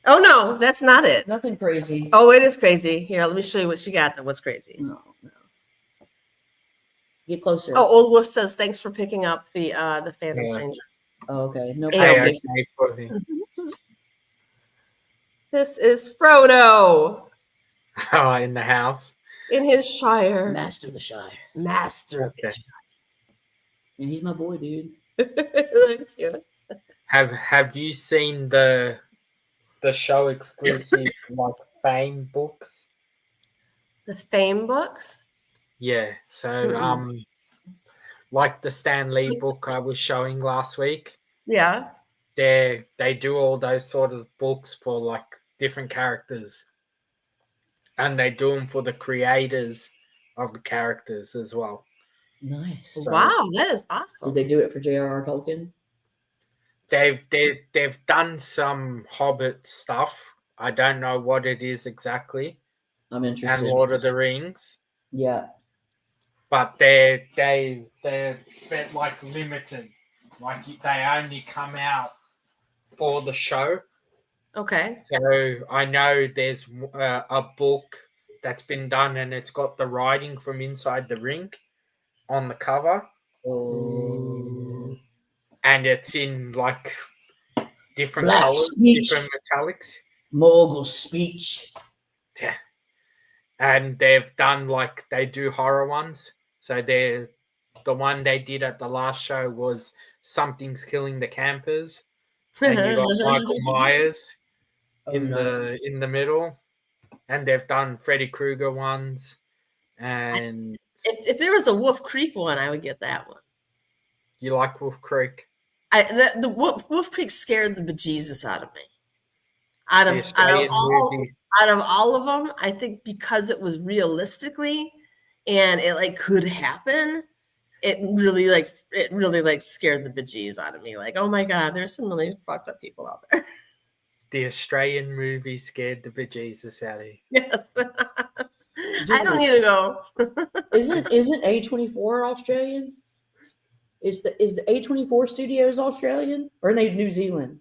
Oh no, that's not it. Nothing crazy. Oh, it is crazy. Here, let me show you what she got that was crazy. No. Get closer. Oh, Old Wolf says thanks for picking up the Phantom Yeah. Stranger. Oh, okay. No Hey, problem. okay. okay, fully. This is Frodo Oh, in the house. in his Shire. Master of the Shire. Master. Okay. Yeah, he's my boy, dude. Thank you. Have you seen the show exclusive like Fame books? The Fame books. Yeah. So Mm-mm. like the Stan Lee book I was showing last week. Yeah. They do all those sort of books for like different characters, and they do them for the creators of the characters as well. Nice. So Wow, that is Did awesome. they do it for J.R.R. Tolkien? they've done some Hobbit stuff. I don't know what it is exactly, I'm and interested. Lord of the Rings, Yeah. but they're like limited. Like they only come out for the show. Okay. So I know there's a book that's been done, and it's got the writing from inside the ring on the cover, Oh. and it's in like different Black colors, speech. different metallics. Mogul speech. Yeah. And they've done like they do horror ones. So the one they did at the last show was Something's Killing the Campers, and you got Michael Myers in nice. the middle, and they've done Freddy Krueger ones. And if there was a Wolf Creek one, I would get that one. you like Wolf Creek? The Wolf Creek scared the bejesus out of me. Out The of Australian movie. all of them, I think because it was realistically and it like could happen, it really scared the bejesus out of me. Like, oh my god, there's some really fucked up people out there. The Australian movie scared the bejesus out of you. Yes. I don't need to go. Isn't A24 Australian? Is the A24 Studios Australian or are they New Zealand?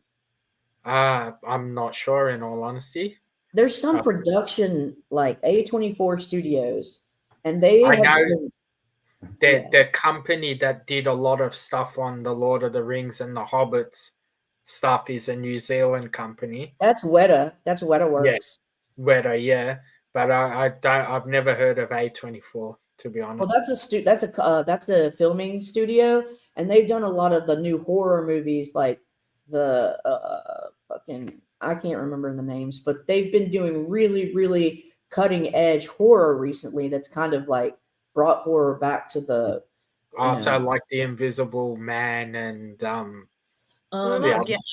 I'm not sure, in all honesty. There's some production like A24 Studios, and they I have know been, the company that did a lot of stuff on the Lord of the Rings and the Hobbits stuff is a New Zealand company. that's Weta. That's Weta Works. Weta, yeah, but I've never heard of A24, to be honest. Well, that's a filming studio, and they've done a lot of the new horror movies, like the fucking I can't remember the names, but they've been doing really, really cutting edge horror recently. That's kind of like brought horror back to the. Also, like the Invisible Man and Get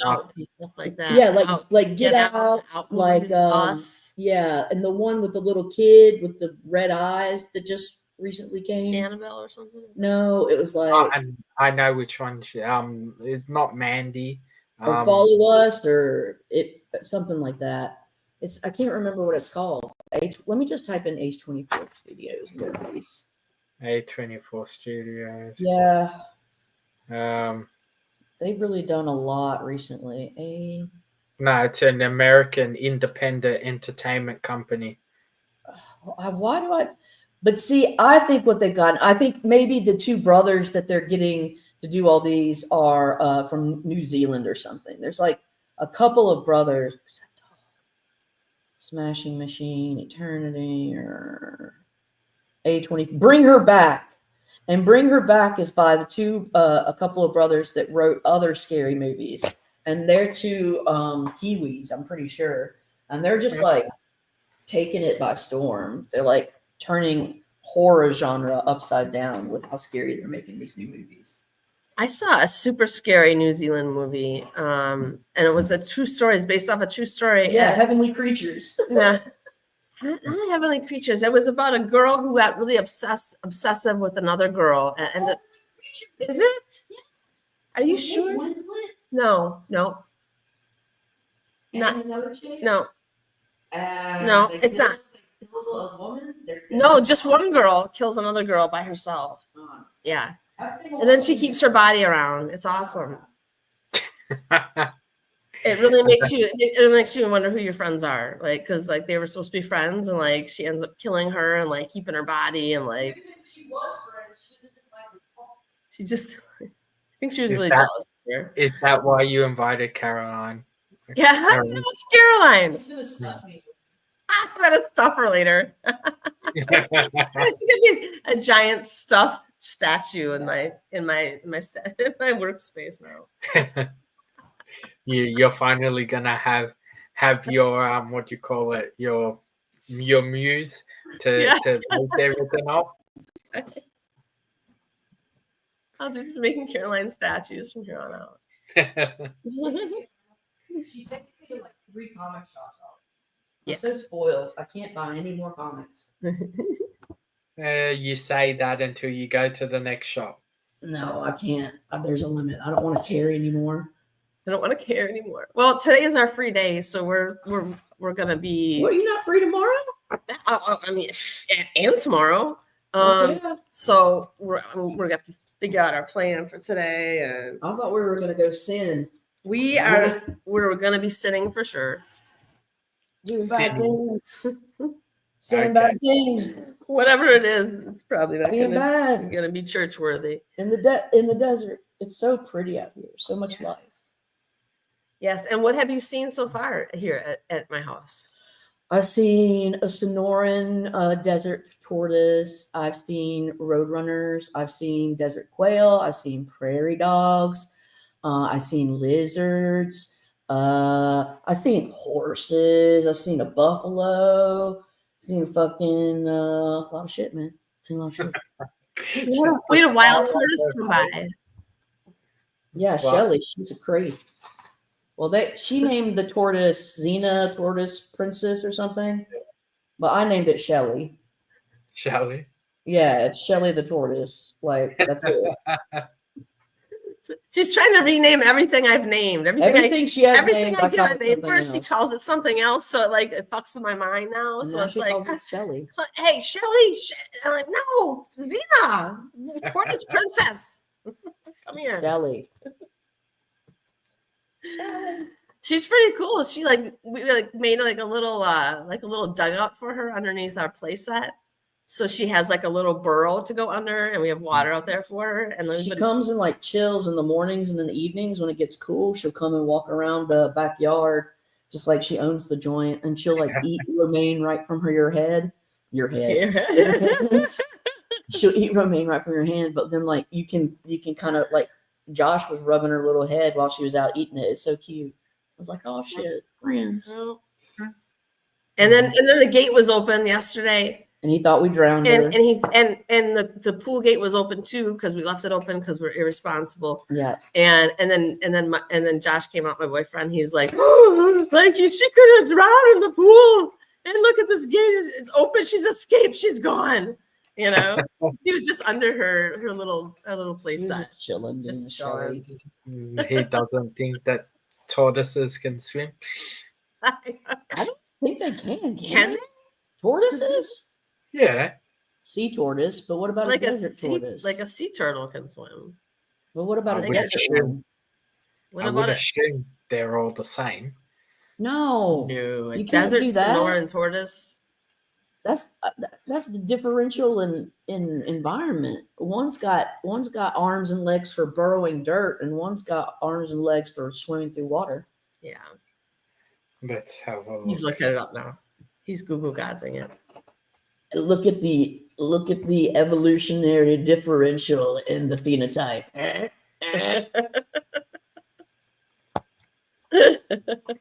Out and stuff like that. Yeah, like Get Out, like Us. Yeah, and the one with the little kid with the red eyes that just recently came. Annabelle or something. No, it was like I know which one. It's not Mandy. or Follow Us or something like that. I can't remember what it's called. Let me just type in H24 Studios. Please. A24 Studios. Yeah. Um. They've really done a lot recently. No, it's an American independent entertainment company. Why do I? But see, I think what they got, I think maybe the two brothers that they're getting to do all these are from New Zealand or something. There's like a couple of brothers, Smashing Machine, Eternity, or A20. Bring Her Back. And Bring Her Back is by a couple of brothers that wrote other scary movies. And they're two Kiwis, I'm pretty sure. And they're just like taking it by storm. They're like turning horror genre upside down with how scary they're making these new movies. I saw a super scary New Zealand movie, and it was a true story. It's based off a true story. Yeah, Heavenly Creatures. Yeah. Not Heavenly Creatures. It was about a girl who got really obsessive with another girl. And is it? Are you sure? No. No, it's not. No, just one girl kills another girl by herself. Yeah. And then she keeps her body around. It's awesome. It really makes you. It makes you wonder who your friends are, like, because like they were supposed to be friends, and like she ends up killing her and like keeping her body, and like She was friends. she just. I think she was Is really that- jealous here. Is that why you invited Caroline? Yeah, no, it's Caroline. She's gonna stuff me. I'm gonna stuff her later. She's gonna be a giant stuffed statue in my workspace now. You're finally gonna have your what do you call it, your muse to make everything up. I'll just be making Caroline statues from here on out. She's taking like 3 comic shops out. Yeah. I'm so spoiled. I can't buy any more comics. You say that until you go to the next shop. No, I can't. There's a limit. I don't want to carry anymore. I don't want to care anymore. Well, today is our free day, so we're gonna be. Well, you not free tomorrow? I mean, and tomorrow. Yeah. So we're gonna have to figure out our plan for today, and I thought we were gonna go sin. we're gonna be sitting for sure. Doing bad Sin. things. Saying bad things. Whatever it is, it's probably not Being bad. gonna be church worthy. In the desert. It's so pretty out here. So much life. Yes. And what have you seen so far here at my house? I've seen a Sonoran desert tortoise. I've seen roadrunners. I've seen desert quail. I've seen prairie dogs. I've seen lizards. I've seen horses. I've seen a buffalo. I've seen fucking a lot of shit, man. I've seen a lot of shit. We had a wild tortoise come by. Yeah, Wow. Shelly. She's a crazy. Well, she named the tortoise Xena Tortoise Princess or something, but I named it Shelly. Shall we? Yeah, it's Shelly the tortoise. Like that's it. She's trying to rename everything I've named. Everything she has Everything named, I I give call a it name something first, she else. calls it something else. So it fucks with my mind now. So Now it's she like, calls it Shelly. hey, Shelly. I'm like, no, Xena, tortoise princess. Come here. Shelly. She's pretty cool. She we made like a little dugout for her underneath our playset. So she has like a little burrow to go under, and we have water out there for her. And then She comes and like chills in the mornings and in the evenings when it gets cool. She'll come and walk around the backyard just like she owns the joint, and she'll like eat romaine right from your head. Your head. She'll eat romaine right from your hand, but then like you can kind of like Josh was rubbing her little head while she was out eating it. It's so cute. I was like, oh shit, friends. And then the gate was open yesterday. And he thought we drowned her. And the pool gate was open too because we left it open because we're irresponsible. Yeah. And then Josh came out, my boyfriend. He's like, oh, like she could have drowned in the pool. And look at this gate, it's open. She's escaped. She's gone. You know, he was just under her little place set, chilling, just chilling. He doesn't think that tortoises can swim. I don't think they can. Can they? Tortoises? Yeah. Sea tortoise, but what about Like a desert tortoise? like a sea turtle can swim. But what about I a would desert assume- one? What I about would it? assume they're all the same. No, No, a you can't desert do that. Sonoran tortoise. That's the differential in environment. One's got arms and legs for burrowing dirt, and one's got arms and legs for swimming through water. Yeah, Let's have a look. he's looking it up now. He's Google Godsing it. Look at the evolutionary differential in the phenotype.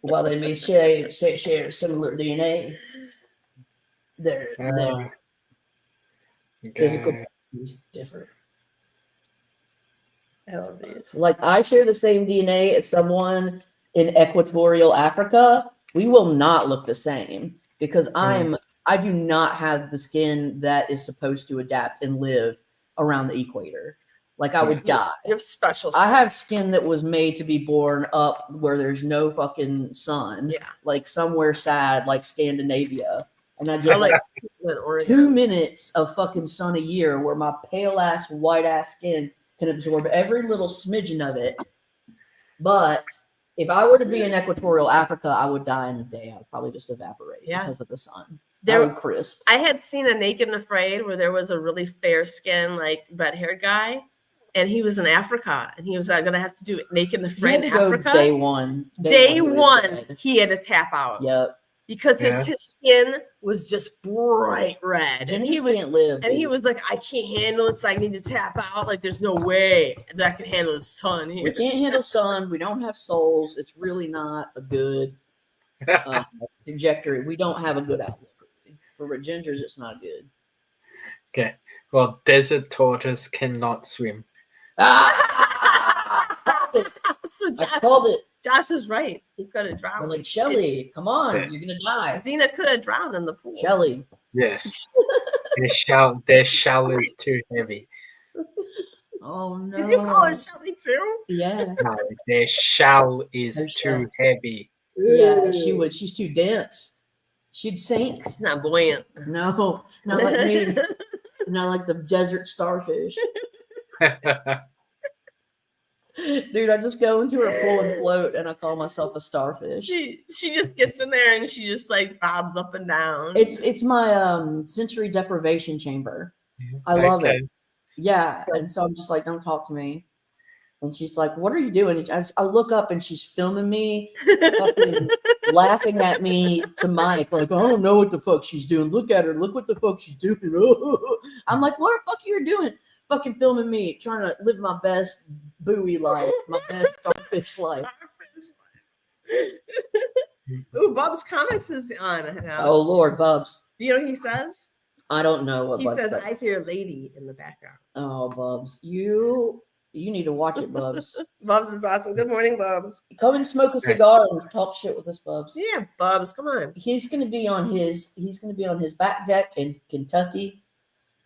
While they may share similar DNA, their physical is different. I love these. Like I share the same DNA as someone in equatorial Africa, we will not look the same because I do not have the skin that is supposed to adapt and live around the equator. Like I would die. You have special. I have skin that was made to be born up where there's no fucking sun. Yeah. Like somewhere sad, like Scandinavia. And I I just like 2 minutes of fucking sun a year where my pale ass, white ass skin can absorb every little smidgen of it. But If I were to be in equatorial Africa, I would die in a day. I'd probably just evaporate because of the sun. I would crisp. I had seen a Naked and Afraid where there was a really fair skinned, like red-haired guy, and he was in Africa, and he was going to have to do Naked and Afraid in Africa. Day one. Day one, he had to tap out. Yep. Because his skin was just bright red, and he can't live. And he was like, "I can't handle it, so I need to tap out. Like, there's no way that I can handle the sun here. We can't handle sun. We don't have souls. It's really not a good trajectory. We don't have a good outlook. For gingers, it's not good." Okay. Well, desert tortoise cannot swim. So I called it. Josh is right. He could have drowned. I'm like, Shelly, come on, you're gonna die. Zena could have drowned in the pool. Shelly. Yes. Their shell is too heavy. Oh no. Did you call her Shelly too? Yeah. No, their shell is too heavy. Yeah, she would. She's too dense. She'd sink. She's not buoyant. No, not like me. Not like the desert starfish. Dude, I just go into her pool and float, and I call myself a starfish. She just gets in there and she just like bobs up and down. It's my sensory deprivation chamber. I love it. Yeah, and so I'm just like, don't talk to me. And she's like, what are you doing? I look up and she's filming me, fucking laughing at me to Mike, like, I don't know what the fuck she's doing. Look at her. Look what the fuck she's doing. I'm like, what the fuck are you doing? Fucking filming me, trying to live my best buoy life, my best starfish life. Ooh, Bub's Comics is on now. Oh, Lord, Bubs. Do you know what he says? I don't know what he Bubs says. says. I hear lady in the background. Oh, Bubs. You need to watch it, Bubs. Bubs is awesome. Good morning, Bubs. Come and smoke a cigar and talk shit with us, Bubs. Yeah, Bubs, come on. He's gonna be on his back deck in Kentucky,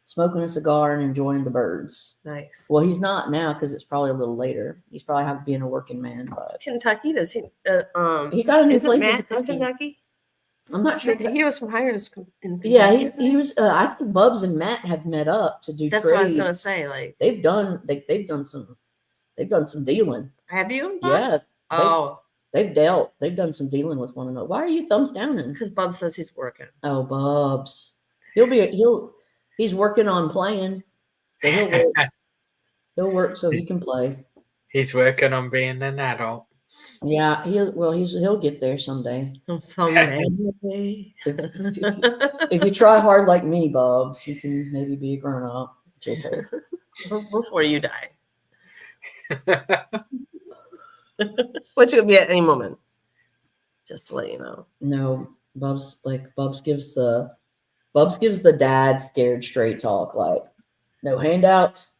smoking a cigar and enjoying the birds. Nice. Well, he's not now because it's probably a little later. He's probably have being a working man, but Kentucky, does he? he got a new place Matt in from Kentucky? I'm not sure. He was from Hires in Kentucky. Yeah, he was. I think Bubs and Matt have met up to do. That's trades. what I was gonna say. Like they've done some dealing. Have you? Bubs? Yeah. Oh, They've done some dealing with one another. Why are you thumbs downing? because Bubs says he's working. Oh, Bubs. He's working on playing. So he'll work so he can play. He's working on being an adult. Yeah, he'll get there someday. Someday. If you try hard like me, Bubs, you can maybe be a grown up. Before you die. Which could be at any moment. Just to let you know. No, Bubs gives the dad scared straight talk, like no handouts.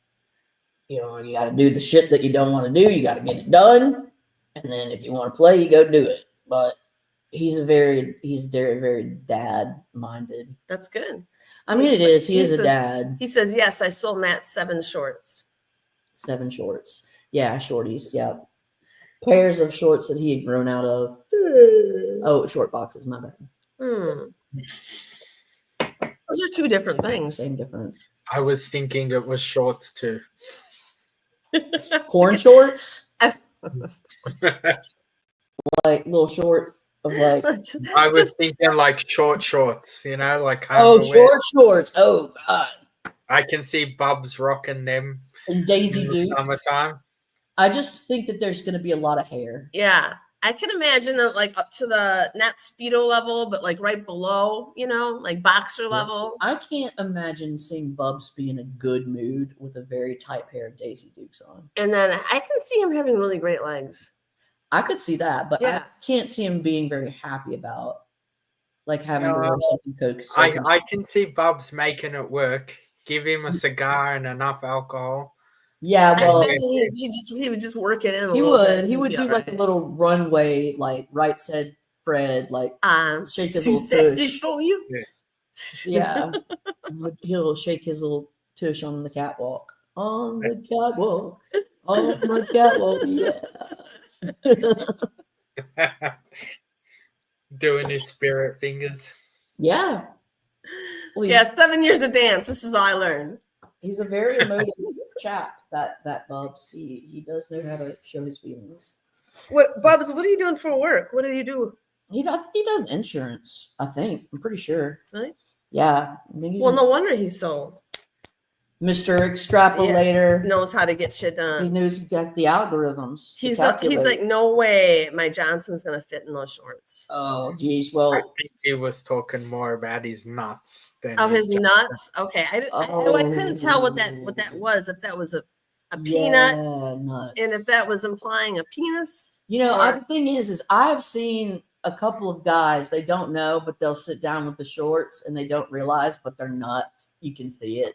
You know, you got to do the shit that you don't want to do. You got to get it done, and then if you want to play, you go do it. But he's very, very dad minded. That's good. I mean, it is. He is a dad. He says, "Yes, I sold Matt 7 shorts." 7 shorts. Yeah, shorties. Yeah, pairs of shorts that he had grown out of. Oh, short boxes. My bad. Those are 2 different things. Same difference. I was thinking it was shorts too. Corn shorts, like little shorts of like. I was thinking like short shorts, you know, like Shorts. Oh God. I can see Bubs rocking them And Daisy in the Dukes. summertime. I just think that there's going to be a lot of hair. Yeah. I can imagine that, like up to the not Speedo level, but like right below, you know, like boxer level. I can't imagine seeing Bubs be in a good mood with a very tight pair of Daisy Dukes on. And then I can see him having really great legs. I could see that, but I can't see him being very happy about like having to wear something Coke. I can see Bubs making it work. Give him a cigar and enough alcohol. Yeah, well, he would just work it in. He would do like a little runway, like Right Said Fred, like shake his little tush. Yeah, he'll shake his little tush on the catwalk. On the catwalk, on the catwalk, yeah. Doing his spirit fingers. Yeah. Well, yeah, 7 years of dance. This is what I learned. He's a very emotive chap, that Bubs. He does know how to show his feelings. What, Bubs? What are you doing for work? What do you do? He does insurance, I think. I'm pretty sure. Really? Yeah. I think he's Well, no wonder he's so Mr. Extrapolator. knows how to get shit He done. knows he's got the algorithms. to He's calculate. like, no way, my Johnson's gonna fit in those shorts. Oh, geez. I Well, think he was talking more about his nuts than Oh, his Johnson. nuts. Okay, I couldn't tell what that was. If that was a peanut, yeah, nuts. and if that was implying a penis. You know, or- the thing is I've seen a couple of guys, they don't know, but they'll sit down with the shorts and they don't realize, but they're nuts. You can see it.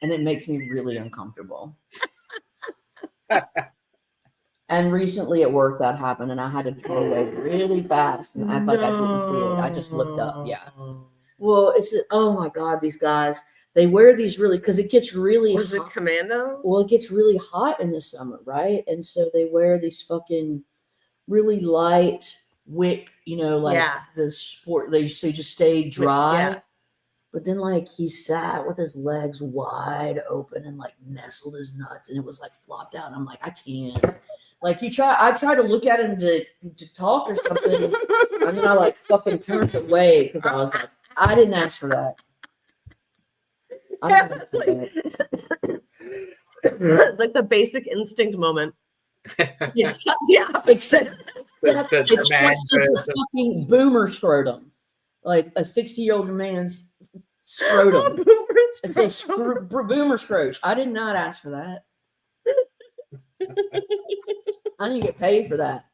And it makes me really uncomfortable. And recently at work that happened, and I had to turn away really fast and act like I didn't see it. I just looked up. Yeah. Well, oh my God, these guys, they wear these really, because it gets really Was hot. it Commando? Well, it gets really hot in the summer, right? And so they wear these fucking really light wick, like the sport. So you just stay dry. Yeah. But then, like, he sat with his legs wide open and like nestled his nuts, and it was like flopped out. And I'm like, I can't. Like, I tried to look at him to talk or something, and then I like fucking turned away because I was like, I didn't ask for that. I didn't ask for that. Like the basic instinct moment. Except The man it's a fucking boomer scrotum. Like a 60-year-old man's scrotum. It's a boomer scroach. I did not ask for that. I didn't get paid for that.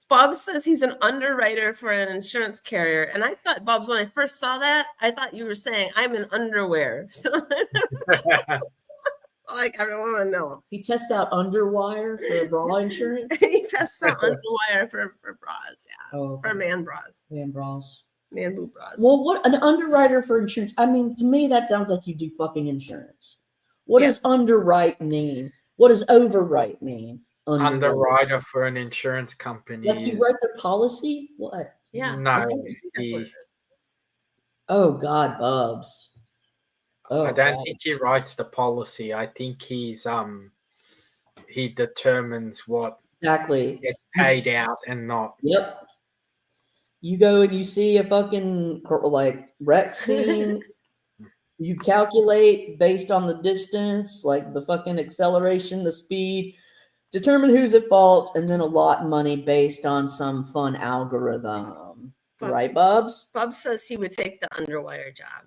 Bob says he's an underwriter for an insurance carrier. And I thought, Bob's, when I first saw that, I thought you were saying I'm in underwear. So like, I don't want to know. He tests out underwire for bra insurance. He tests out underwire for bras, yeah. Oh, For man bras. man bras. Man boob bras. Well, what an underwriter for insurance? I mean, to me, that sounds like you do fucking insurance. What does underwrite mean? What does overwrite mean? Underwriter for an insurance company. Like you write their policy? What? Yeah. No, That's what it is. Oh God, Bubs. Oh, I don't God. think he writes the policy. I think he determines what Exactly. gets paid out and not. Yep. You go and you see a fucking like wreck scene. You calculate based on the distance, like the fucking acceleration, the speed, determine who's at fault, and then allot money based on some fun algorithm. Right, Bubs? Bob says he would take the underwire job.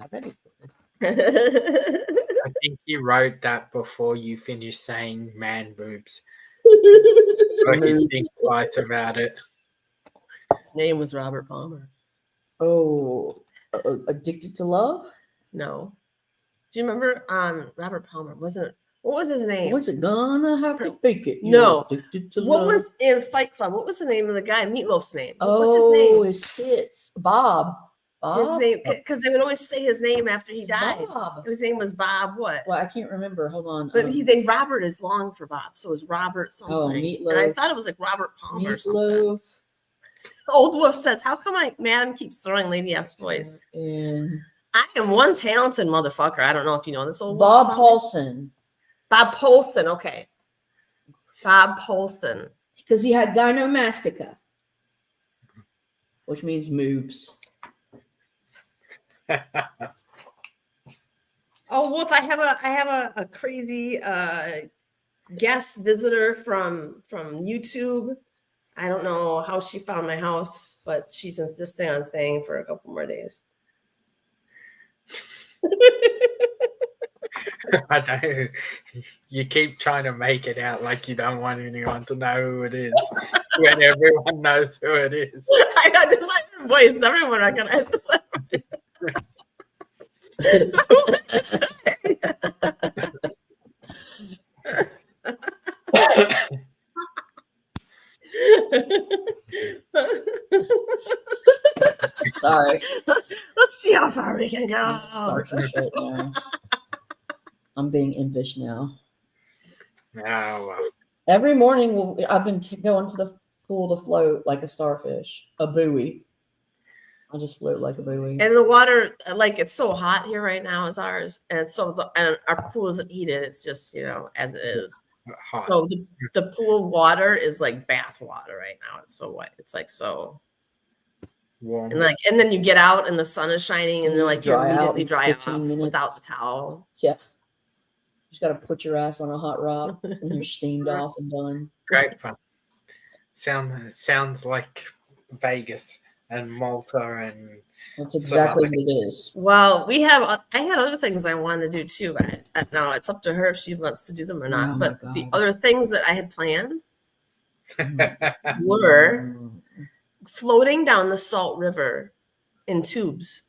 I bet he would. I think you wrote that before you finished saying man boobs. Like you think twice about it. His name was Robert Palmer. Oh, Addicted to Love? No. Do you remember Robert Palmer? What was his name? What's it gonna have to fake it? No. Addicted to What Love. was in Fight Club? What was the name of the guy? Meatloaf's name. What Oh, was his name? his tits. Bob. His name, because they would always say his name after he died. Bob. His name was Bob what? Well, I can't remember. Hold on. But Robert is long for Bob, so it was Robert something. Oh, And I Meatloaf. thought it was like Robert Palmer or something. Meatloaf. Old Wolf says, "How come Madam keeps throwing Lady F's voice? And I am one talented motherfucker. I don't know if you know this old Bob Wolf. Paulson. Bob Polston. Okay, Bob Polston. Because he had gynomastica, which means moobs. Oh, Wolf, I have a crazy guest visitor from YouTube. I don't know how she found my house, but she's insisting on staying for a couple more days. I know. You keep trying to make it out like you don't want anyone to know who it is when everyone knows who it is. I know, just like her voice, everyone recognizes Sorry. Let's see how far we can go. Start some shit now. I'm being impish now. Oh, well. Every morning, I've been going to the pool to float like a starfish, a buoy. I just float like a buoy. And the water, like it's so hot here right now, is ours, and so and our pool isn't heated. It's just as it is. hot. So the pool water is like bath water right now. It's so wet. It's like so Warm. and then you get out and the sun is shining and then like you Dry out immediately in dry 15 off minutes. without the towel. Yeah. You just got to put your ass on a hot rock and you're steamed off and done. Great fun. Sounds like Vegas and Malta and That's exactly what it is. Well, I had other things I wanted to do too. But no, it's up to her if she wants to do them or not. Oh, but my the God. other things that I had planned were floating down the Salt River in tubes.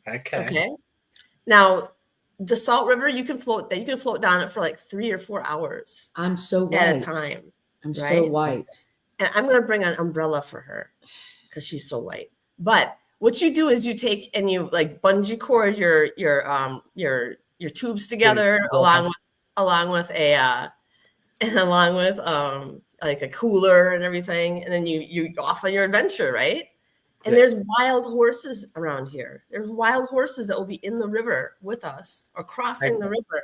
Okay. Now, the Salt River, you can float down it for like 3 or 4 hours I'm so white. at a time. I'm so right? white. And I'm going to bring an umbrella for her because she's so white. But what you do is you take and you like bungee cord your tubes together along with like a cooler and everything, and then you go off on your adventure, right? And there's wild horses around here. There's wild horses that will be in the river with us or crossing the river.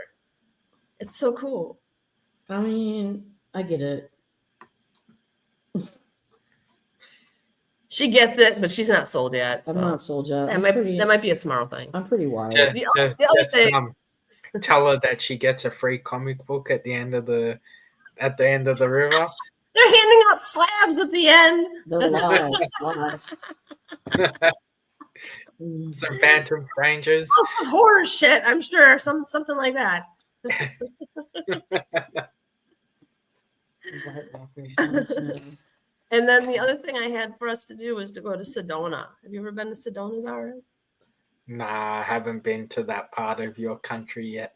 It's so cool. I mean, I get it. She gets it, but she's not sold yet. I'm not sold yet. That might be a tomorrow thing. I'm pretty wild. The other thing, tell her that she gets a free comic book at the end of the river. They're handing out slabs at the end. The lies. Some Phantom Strangers. Oh, some horror shit, I'm sure. Something like that. And then the other thing I had for us to do was to go to Sedona. Have you ever been to Sedona, Zarz? Nah, I haven't been to that part of your country yet.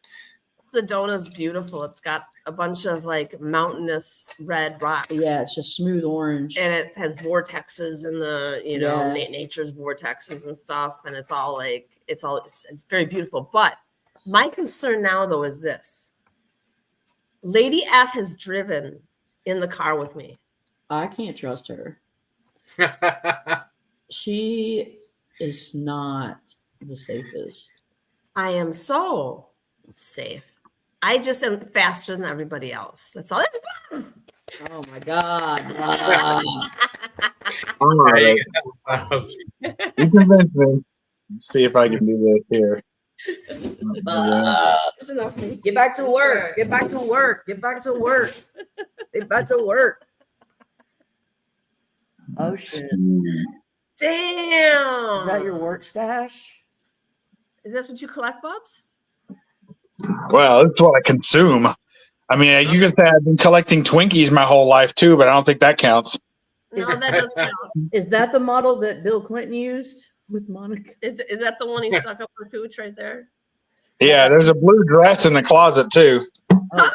Sedona's beautiful. It's got a bunch of like mountainous red rock. Yeah, it's just smooth orange. And it has vortexes in the, nature's vortexes and stuff. And it's all like, it's very beautiful. But my concern now though is this. Lady F has driven in the car with me. I can't trust her. She is not the safest. I am so safe. I just am faster than everybody else. That's all. Oh my God. All right. You convinced me. Let's see if I can do this here. Get back to work. Get back to work. Get back to work. Get back to work. Oh shit. Damn. Is that your work stash? Is that what you collect, Bubs? Well, that's what I consume. I mean, you guys have been collecting Twinkies my whole life too, but I don't think that counts. No, that does count. Is that the model that Bill Clinton used with Monica? Is that the one he stuck up her pooch right there? Yeah, there's a blue dress in the closet too. Oh,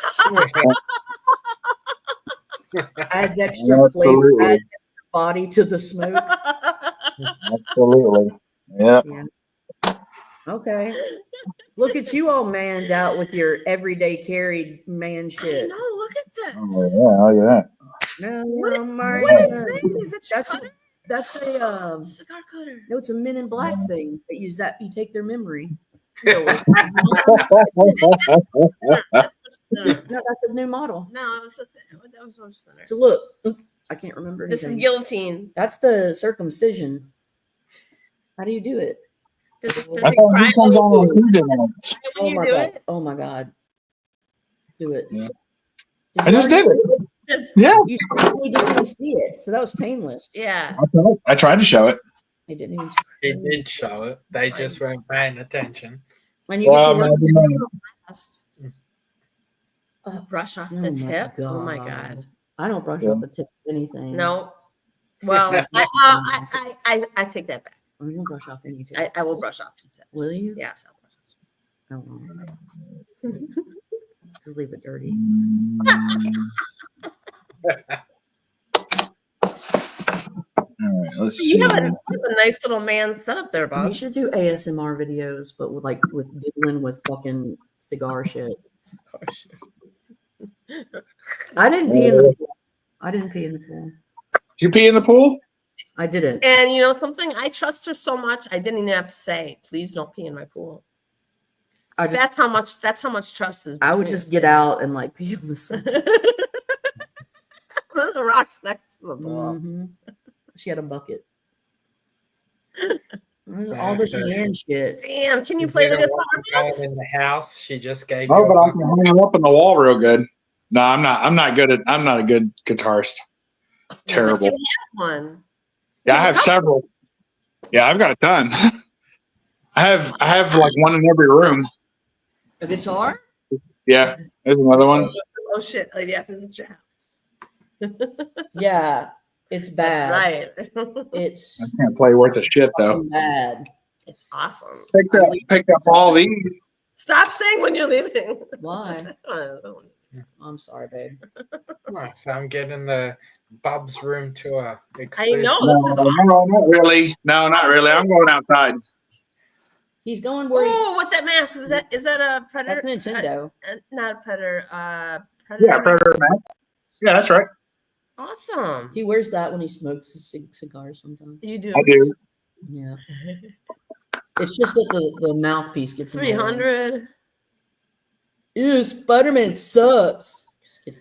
shit. Adds extra flavor, adds extra body to the smoke. Absolutely. Yeah. Okay. Look at you all manned out with your everyday carried man shit. No, look at this. Oh yeah. No, What is that? Is that your cutter? That's a cigar cutter. no, it's a Men in Black thing that you take their memory. No, No, that's a new model. No, it was a thing. That was so center. So look, I can't remember This is anything. guillotine. That's the circumcision. How do you do it? Does it I thought cry this comes on when with two ones. you do it? Oh my God. Do it. Yeah. Did I you just already did it. see Just, Yeah. You certainly didn't even see it, so that was painless. yeah. I tried to show it. They didn't even. They did show it. They just weren't paying attention. When you get to work, Brush off Oh the my tip. Oh my God. God. I don't brush off the tip of anything. No. Well, I take that back. I don't brush off any tip. I will brush off the tip. Will you? Yes, I'll brush off. Oh. Just leave it dirty. All right, let's see. You have a nice little man setup there, We Bob. should do ASMR videos, but with dealing with fucking cigar shit. I didn't pee in the pool. Did you pee in the pool? I didn't. And you know something? I trust her so much. I didn't even have to say, please don't pee in my pool. That's how much trust is. I would between just us get two. out and like pee on the sun. There's a rocks next to the ball. Mhm. She had a bucket. There's Yeah, all this okay. yarn shit. Damn, can you She play the didn't guitar? want to go Max? in the house. She just gave Oh, you a but I bucket. can hang them up on the wall real good. No, I'm not. I'm not good at. I'm not a good guitarist. Terrible. You have one. Yeah, I have several. Yeah, I've got a ton. I have like one in every room. A guitar? Yeah, there's another one. Oh shit! Oh yeah, it's your house. Yeah, it's bad. That's right. I It's can't play worth a shit though. fucking bad. It's awesome. Picked up all these. Stop saying when you're leaving. Why? I'm sorry, babe. Right, so I'm getting the Bub's room tour. I know. No, This is no, not really. No, not really. I'm going outside. He's going where he, Oh, what's that mask? Is that a predator? that's Nintendo. Not a predator. Predator. Yeah, Predator man. Yeah, that's right. Awesome. He wears that when he smokes his cigar sometimes. You do. I do. Yeah. It's just that the mouthpiece gets in the way. 300. Ew, Spider-Man sucks. Just kidding.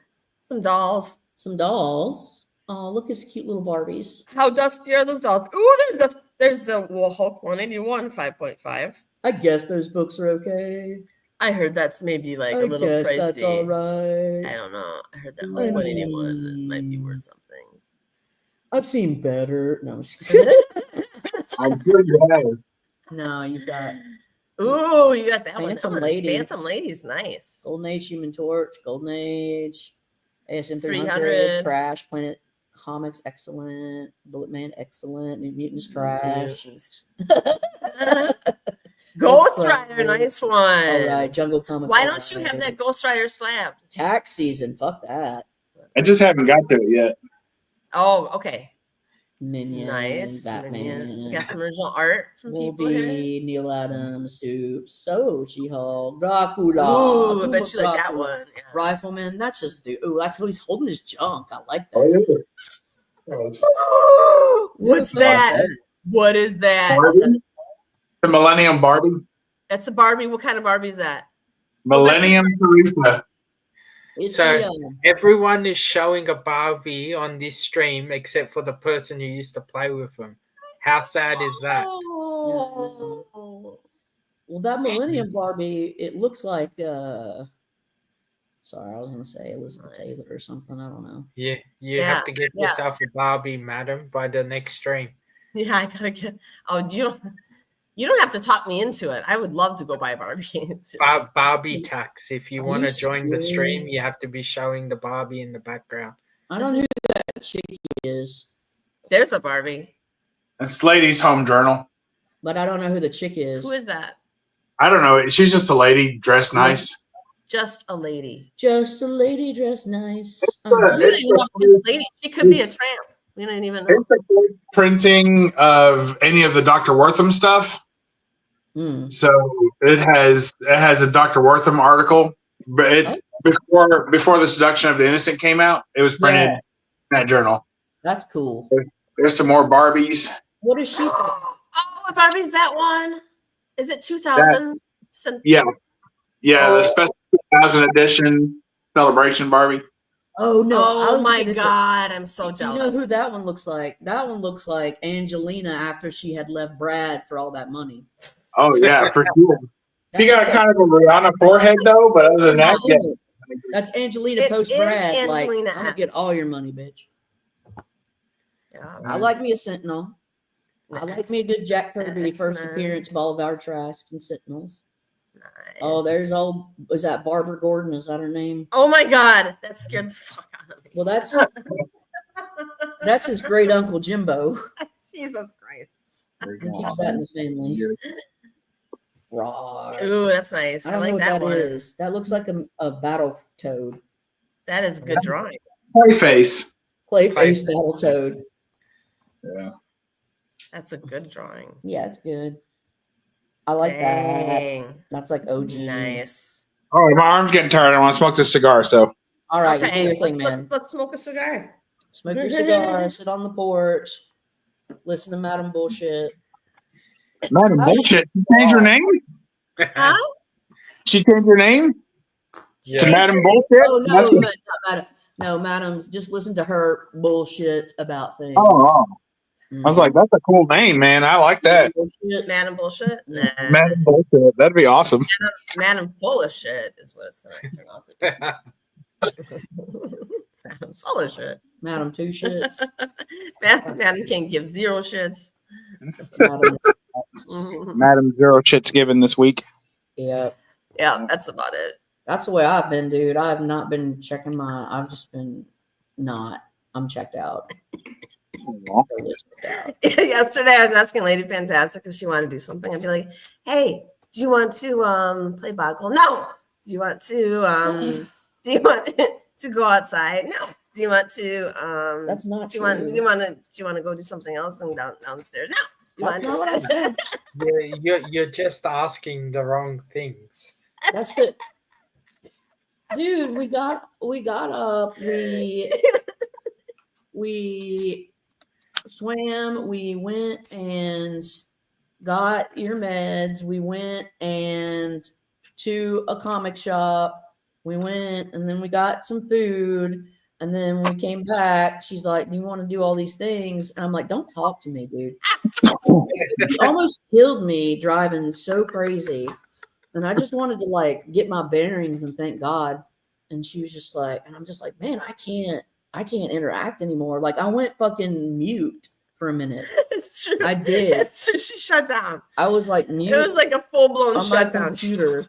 Some dolls. Some dolls. Oh, look at his cute little Barbies. How dusty are those dolls? Ooh, there's the Hulk 181 5.5. I guess those books are okay. I heard that's maybe like a I little guess pricey. that's all right. I don't know. I heard that I Hulk 181 might be worth something. I've seen better. No, I'm just kidding. I'm good. No, you've got Ooh, you got that Phantom one. Lady. Phantom Lady's nice. Golden Age, Human Torch, Golden Age, ASM 300, 300. Trash, Planet Comics, excellent. Bullet Man, excellent. New Mutants, trash. Ghost Rider, nice one. All right, Jungle Comics. Why all don't you right. have that Ghost Rider slab? Tax season? Fuck that. I just haven't got to it yet. Oh, okay. Minion, Nice. Batman, Minion. You got some original art from people here. Wolverine, Neil Adams, Soup, So She-Hulk, Dracula. Ooh, I Who bet was you like that Dracula? one. Yeah. Rifleman. That's just dude. Ooh, that's what he's holding his junk. I like that. Oh, yeah. What's Look at that? What is that? Barbie? The Millennium Barbie? That's a Barbie. What kind of Barbie is that? Millennium Teresa. It's So- the, Everyone is showing a Barbie on this stream except for the person who used to play with them. How sad is that? Oh. well, that Millennium Barbie, it looks like sorry, I was gonna say Elizabeth Taylor or something. I don't know. You Yeah, have to get yeah. yourself a Barbie, madam, by the next stream. Yeah, I gotta get. Oh, you don't have to talk me into it. I would love to go buy Barbie. It's just- Barbie tax. If you Are want to you join the stream, serious? you have to be showing the Barbie in the background. I don't know who that chick is, There's a Barbie. It's Ladies Home Journal. but I don't know who the chick is. Who is that? I don't know. She's just a lady dressed nice. Just a lady. Just a lady dressed nice. We don't even know if she's a lady. She could be a tramp. We don't even know. It's a quick printing of any of the Dr. Wortham stuff. Hmm. So it has a Dr. Wortham article, but it before the Seduction of the Innocent came out, it was printed Yeah. in that journal. That's cool. There's some more Barbies. What is she? Oh, what Barbie's that one? Is it 2000? Yeah, the special 2000 edition celebration Barbie. Oh no! I Oh was my looking at the- God, I'm so You know jealous. who that one looks like? That one looks like Angelina after she had left Brad for all that money. Oh yeah, for sure. That She got looks like- kind of a Rihanna forehead though, but other than that, yeah. That's Angelina It post is Brad. Like, I'm Angelina-esque. gonna get all your money, bitch. Yeah. I like me a Sentinel. I like me a good Jack Kirby first X-Men. appearance, Bolivar Trask and Sentinels. Nice. Oh, there's old. Was that Barbara Gordon? Is that her name? Oh my God, that scared the fuck out of me. Well, that's his great uncle Jimbo. Jesus Christ. He keeps that in the family. Rawr. Ooh, that's nice. I I, don't like know what that that one. is. That looks like a battle toad. That is a good drawing. Clayface. Clayface battle toad. Yeah. That's a good drawing. Yeah, it's good. I like that. Dang. That's like OG. Nice. Oh, my arm's getting tired. I want to smoke this cigar. So All right, you do Okay, your thing, man. let's smoke a cigar. Smoke your cigar, sit on the porch, listen to Madam Bullshit. Madam Bullshit. You changed your name? Huh? She changed her name to Yeah. Madam Bullshit? Oh no, That's- not Madam. No, Madam's. Just listen to her bullshit about things. oh. I was like, that's a cool name, man. I like that. Bullshit. Madam bullshit. Nah. Madam Bullshit. That'd be awesome. Madam full of shit is what it's gonna turn out to be. Madam's full of shit. Madam two shits. Madam can't give zero shits. Madam. Madam Zero Shit's given this week. Yeah, Yeah, that's about it. that's the way I've been, dude. I have not been checking my. I've just been not. I'm checked out. Totally checked out. Yesterday, I was asking Lady Fantastic if she wanted to do something. I'd be like, "Hey, do you want to play boggle? No. Do you want to to go outside? No. Do you want to That's not do you true. want to go do something else and downstairs? No. You That's want not what I to said. You're just asking the wrong things. That's it, dude. We got up. We swam. We went and got your meds. We went and to a comic shop. We went and then we got some food. And then we came back. She's like, "Do you want to do all these things?" And I'm like, "Don't talk to me, dude." She almost killed me driving so crazy. And I just wanted to like get my bearings and thank God. And she was just like, and I'm just like, man, I can't interact anymore. Like I went fucking mute for a minute. It's true. I did. It's true. She shut down. I was like mute. It was like a full blown on my shutdown. computer.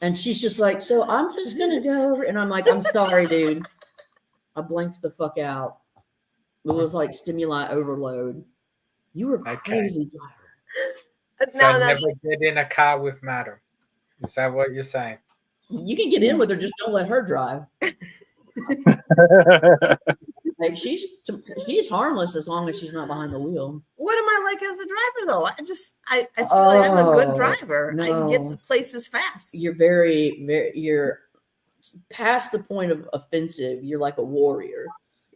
And she's just like, "So I'm just gonna go over." And I'm like, "I'm sorry, dude." I blanked the fuck out. It was like stimuli overload. You were Okay. crazy, driver. So No, never get in a car with Madam. Is that what you're saying? You can get in with her, just don't let her drive. Like she's harmless as long as she's not behind the wheel. What am I like as a driver though? I feel like I'm a good Oh, driver. I can no. get the places fast. You're you're past the point of offensive. You're like a warrior.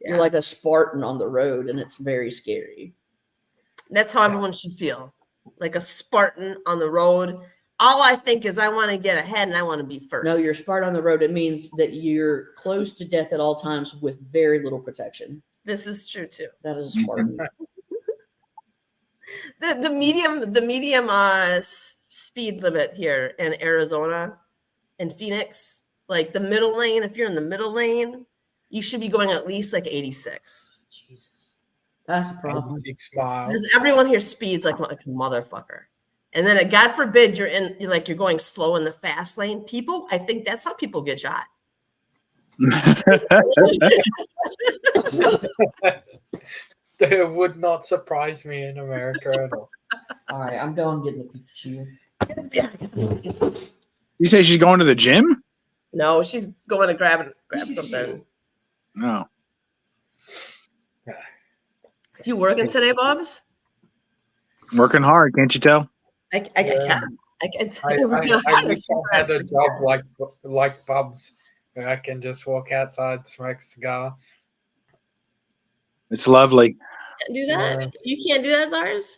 Yeah. You're like a Spartan on the road, and it's very scary. That's how everyone should feel. Like a Spartan on the road. All I think is I want to get ahead and I want to be first. No, you're Spartan on the road. It means that you're close to death at all times with very little protection. This is true too. That is a Spartan. The medium speed limit here in Arizona and Phoenix, like the middle lane, if you're in the middle lane, you should be going at least like 86. Jesus, that's a problem. 6 miles. Because everyone here speeds like a motherfucker. And then, God forbid, you're going slow in the fast lane. People, I think that's how people get shot. It would not surprise me in America at all. All right, I'm going getting the Pikachu. You say she's going to the gym? No, she's going to grab something. No. You working today, Bobs? Working hard, can't you tell? I can. I can. I wish I had a job like Bob's where I can just walk outside, smoke a cigar. It's lovely. Do that? Yeah. You can't do that, Zarz?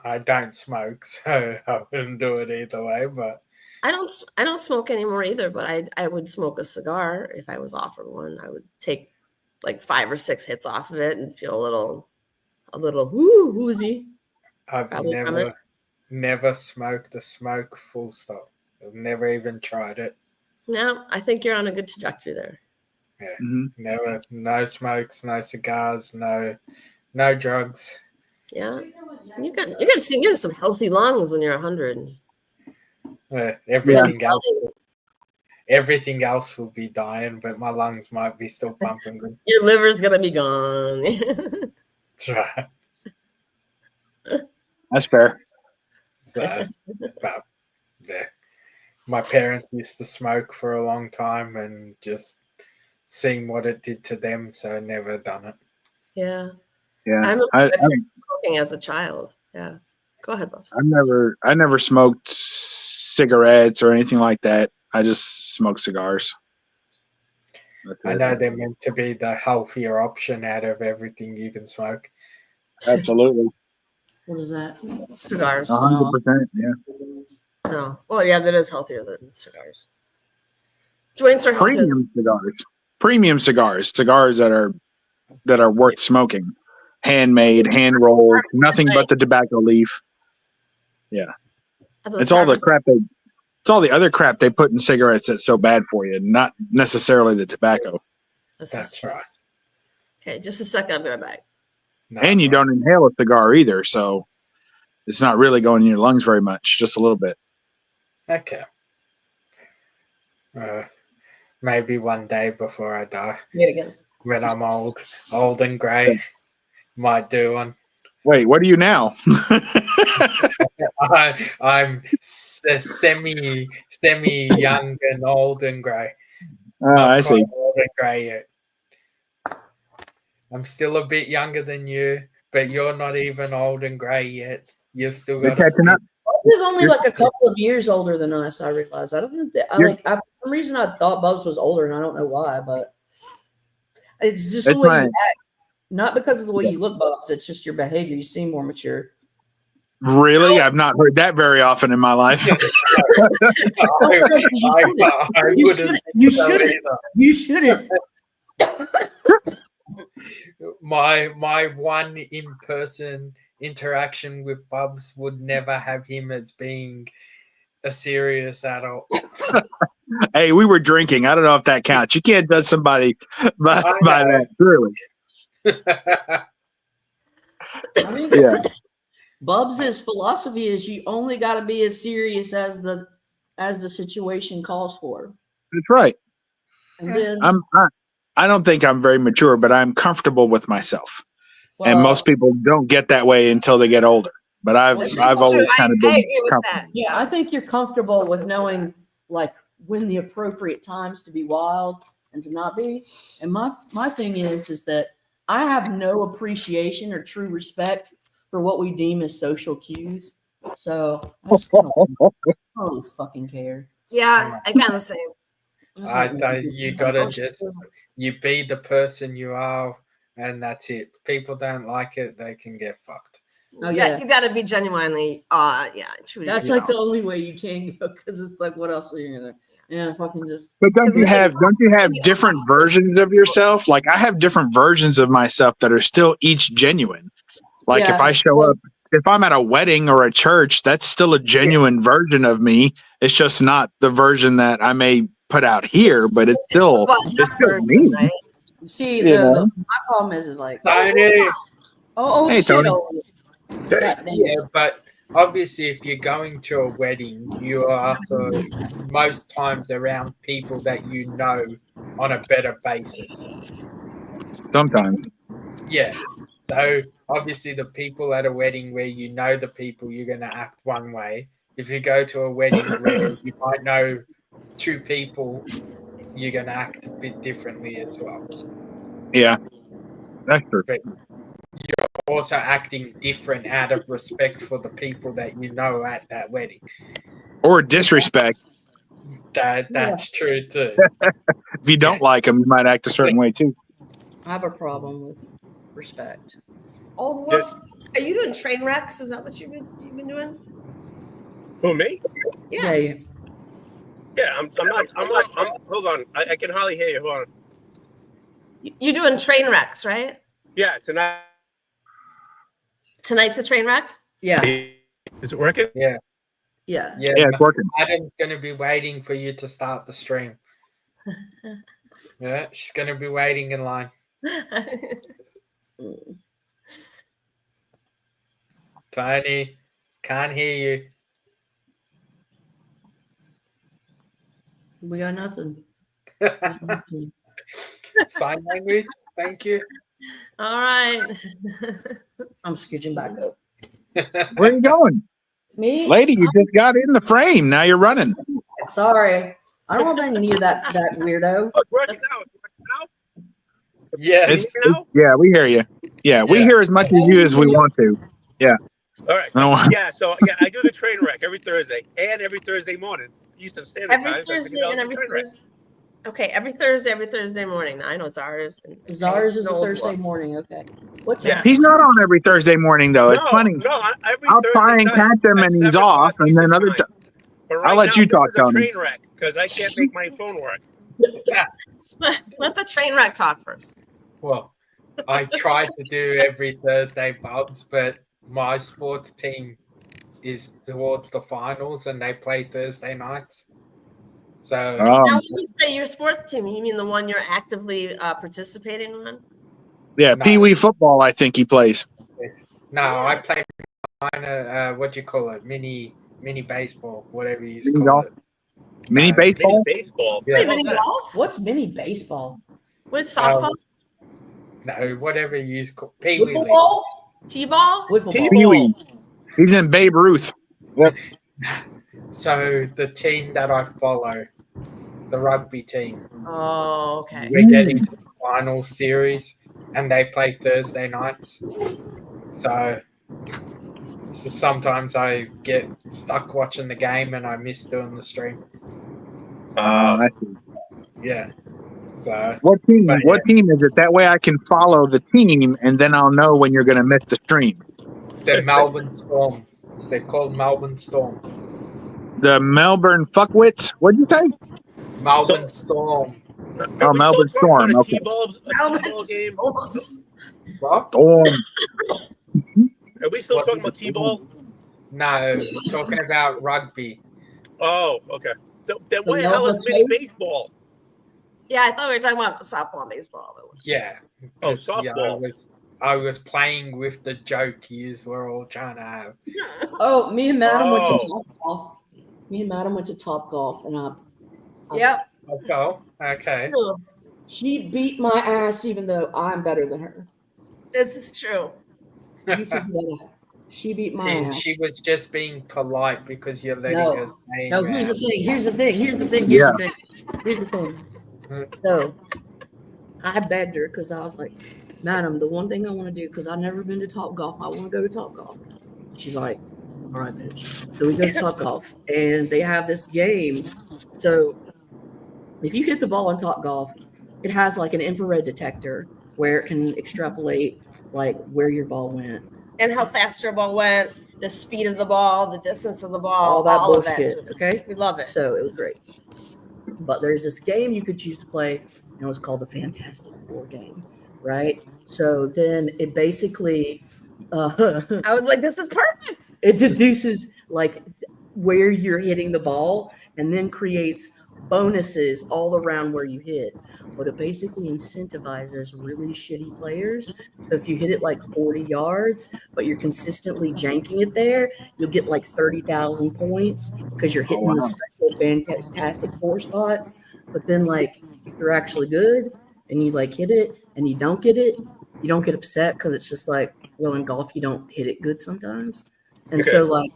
I don't smoke, so I wouldn't do it either way. But I don't smoke anymore either, but I would smoke a cigar if I was offered one. I would take like 5 or 6 hits off of it and feel a little woozy. I've Probably from it. never smoked a smoke, full stop. I've never even tried it. No, I think you're on a good trajectory there. Yeah, Mhm. never. No smokes, no cigars, no drugs. Yeah, you got some healthy lungs when you're 100. Everything else will be dying, but my lungs might be still pumping good. Your liver's gonna be gone. That's right. That's fair. So, but yeah, my parents used to smoke for a long time, and just seeing what it did to them, so I never done it. Yeah, Yeah. I remember I, my parents smoking as a child. Yeah, go ahead, Bob. I never smoked cigarettes or anything like that. I just smoked cigars. That's I it. know they're meant to be the healthier option out of everything you can smoke. Absolutely. What is that? Cigars. 100%. Yeah. No. Well, yeah, that is healthier than cigars. Joints are healthier. Premium cigars that are worth smoking, handmade, hand rolled, nothing but the tobacco leaf. Yeah, it's all the crap it's all the other crap they put in cigarettes that's so bad for you, not necessarily the tobacco. That's right. Okay, just a second. I'll be right back. No, And you don't inhale a cigar either, so it's not really going in your lungs very much, just a little bit. Okay. Maybe one day before I die, Meet again. when I'm old and grey, might do one. Wait, what are you now? I'm semi young and old and grey. Oh, I see. Old and grey yet. I'm still a bit younger than you, but you're not even old and grey yet. You've still got. Catching up. He's only like a couple of years older than us. I realize. I don't think that. For some reason, I thought Bubs was older, and I don't know why, but it's just the way you act. Not because of the way you look, Bubs. It's just your behavior. You seem more mature. Really? I've not heard that very often in my life. You shouldn't. My one in-person interaction with Bubs would never have him as being a serious adult. Hey, we were drinking. I don't know if that counts. You can't judge somebody by that. Really? Yeah. Bubs' philosophy is you only got to be as serious as the situation calls for. That's right. And then, I don't think I'm very mature, but I'm comfortable with myself. And most people don't get that way until they get older. But I've always kind of been comfortable. Yeah, I think you're comfortable with knowing like when the appropriate times to be wild and to not be. And my thing is that I have no appreciation or true respect for what we deem as social cues. So I just don't fucking care. Yeah, I kind of the same. You gotta you be the person you are, and that's it. People don't like it, they can get fucked. Oh yeah, you gotta be genuinely true. That's like the only way you can go, because it's like, what else are you gonna? Yeah, fucking just. But don't you have different versions of yourself? Like I have different versions of myself that are still each genuine. Like if I show up, if I'm at a wedding or a church, that's still a genuine version of me. It's just not the version that I may put out here, but it's still me. Right? See, my problem is like, Tony. Hey, shit. Yeah, but obviously, if you're going to a wedding, you are for most times around people that you know on a better basis. Sometimes. Yeah. So obviously, the people at a wedding where you know the people, you're going to act one way. If you go to a wedding where you might know two people, you're going to act a bit differently as well. Yeah, that's true. But you're also acting different out of respect for the people that you know at that wedding. Or disrespect. That's true too. If you don't like them, you might act a certain way too. I have a problem with respect. Oh, well, are you doing train wrecks? Is that what you've been doing? Who, me? Yeah. Yeah, I'm not. Hold on. I can hardly hear you. Hold on. You're doing train wrecks, right? Yeah, tonight. Tonight's a train wreck? Yeah. Is it working? Yeah. Yeah. Yeah, it's working. Adam's going to be waiting for you to start the stream. Yeah, she's going to be waiting in line. Tony, can't hear you. We got nothing. Sign language, thank you. All right. I'm scooching back up. Where are you going? Me? Lady, you just got in the frame. Now you're running. Sorry. I don't want any of that weirdo. Oh, it's working now. Yes. Yeah, we hear you. Yeah, we hear as much as you as we want to. Yeah. All right. No. Yeah, so I do the train wreck every Thursday and every Thursday morning. Eastern Standard Time. Every Thursday and every Thursday. Okay, every Thursday morning. I know Zarz. Zarz is a Thursday morning. Okay. What's Yeah. He's not on every Thursday morning though. It's funny. No, every I'll Thursday try and night catch him at and he's 7 off, o'clock and then Eastern other time. But I'll let now, you talk, this is a Tony. train wreck because I can't make my phone work. Let the train wreck talk first. Well, I try to do every Thursday, Bubs, but my sports team is towards the finals and they play Thursday nights. So Now, when you say your sports team, you mean the one you're actively participating in? Yeah, No. Pee Wee football. I think he plays. no, I play minor. What do you call it? Mini baseball, whatever you Mini call golf? it. Mini No. baseball. Mini baseball. Yeah. Wait, How's mini that? golf? What's mini baseball? With softball? No, whatever you call Pee Wee Wiffle League. ball? T-ball? Wiffle ball. Pee T-ball. Wee. He's in Babe Ruth. So the team that I follow, the rugby team, Oh, okay. we're getting to the final series, and they play Thursday nights. So sometimes I get stuck watching the game and I miss doing the stream. I see. Yeah. So What team? But, What team is it? That way I can follow the team, and then I'll know when you're going to miss the stream. the Melbourne Storm. They're called Melbourne Storm. The Melbourne Fuckwits. What'd you say? Melbourne Storm. Are we Melbourne still talking Storm, about okay. a T-ball game? What? Storm. Are we still What talking is about it? T-ball? No, talking about rugby. Oh, okay. Then The what the hell is Melbourne mini Toads? baseball? Yeah, I thought we were talking about softball and baseball. Yeah. Oh, 'cause, yeah, softball. I was playing with the joke you were all trying to have. Oh, me and Madam went to Oh. Top Golf. Me and Madam went to Top Golf, and Yep. Oh, okay. she beat my ass, even though I'm better than her. It's true. You figure that out. She beat my ass. She was just being polite because you're letting No. her stay. No, here's the thing. Here's the thing. Here's the thing. Yeah. Here's the thing. Hmm. So I begged her because I was like, Madam, the one thing I want to do, because I've never been to Top Golf, I want to go to Top Golf. She's like, all right, bitch. So we go to Top Golf, and they have this game. So if you hit the ball in Top Golf, it has like an infrared detector where it can extrapolate like where your ball went. And how fast your ball went, the speed of the ball, the distance of the ball, All that of bullshit. Okay. We love it. So it was great. But there's this game you could choose to play, and it was called the Fantastic Four game, right? So then it basically I was like, this is perfect. it deduces like where you're hitting the ball and then creates bonuses all around where you hit. But it basically incentivizes really shitty players. So if you hit it like 40 yards, but you're consistently janking it there, you'll get like 30,000 points because you're hitting the special Fantastic Four spots. But then like if you're actually good and you like hit it and you don't get it, you don't get upset because it's just like, well, in golf, you don't hit it good sometimes. And so like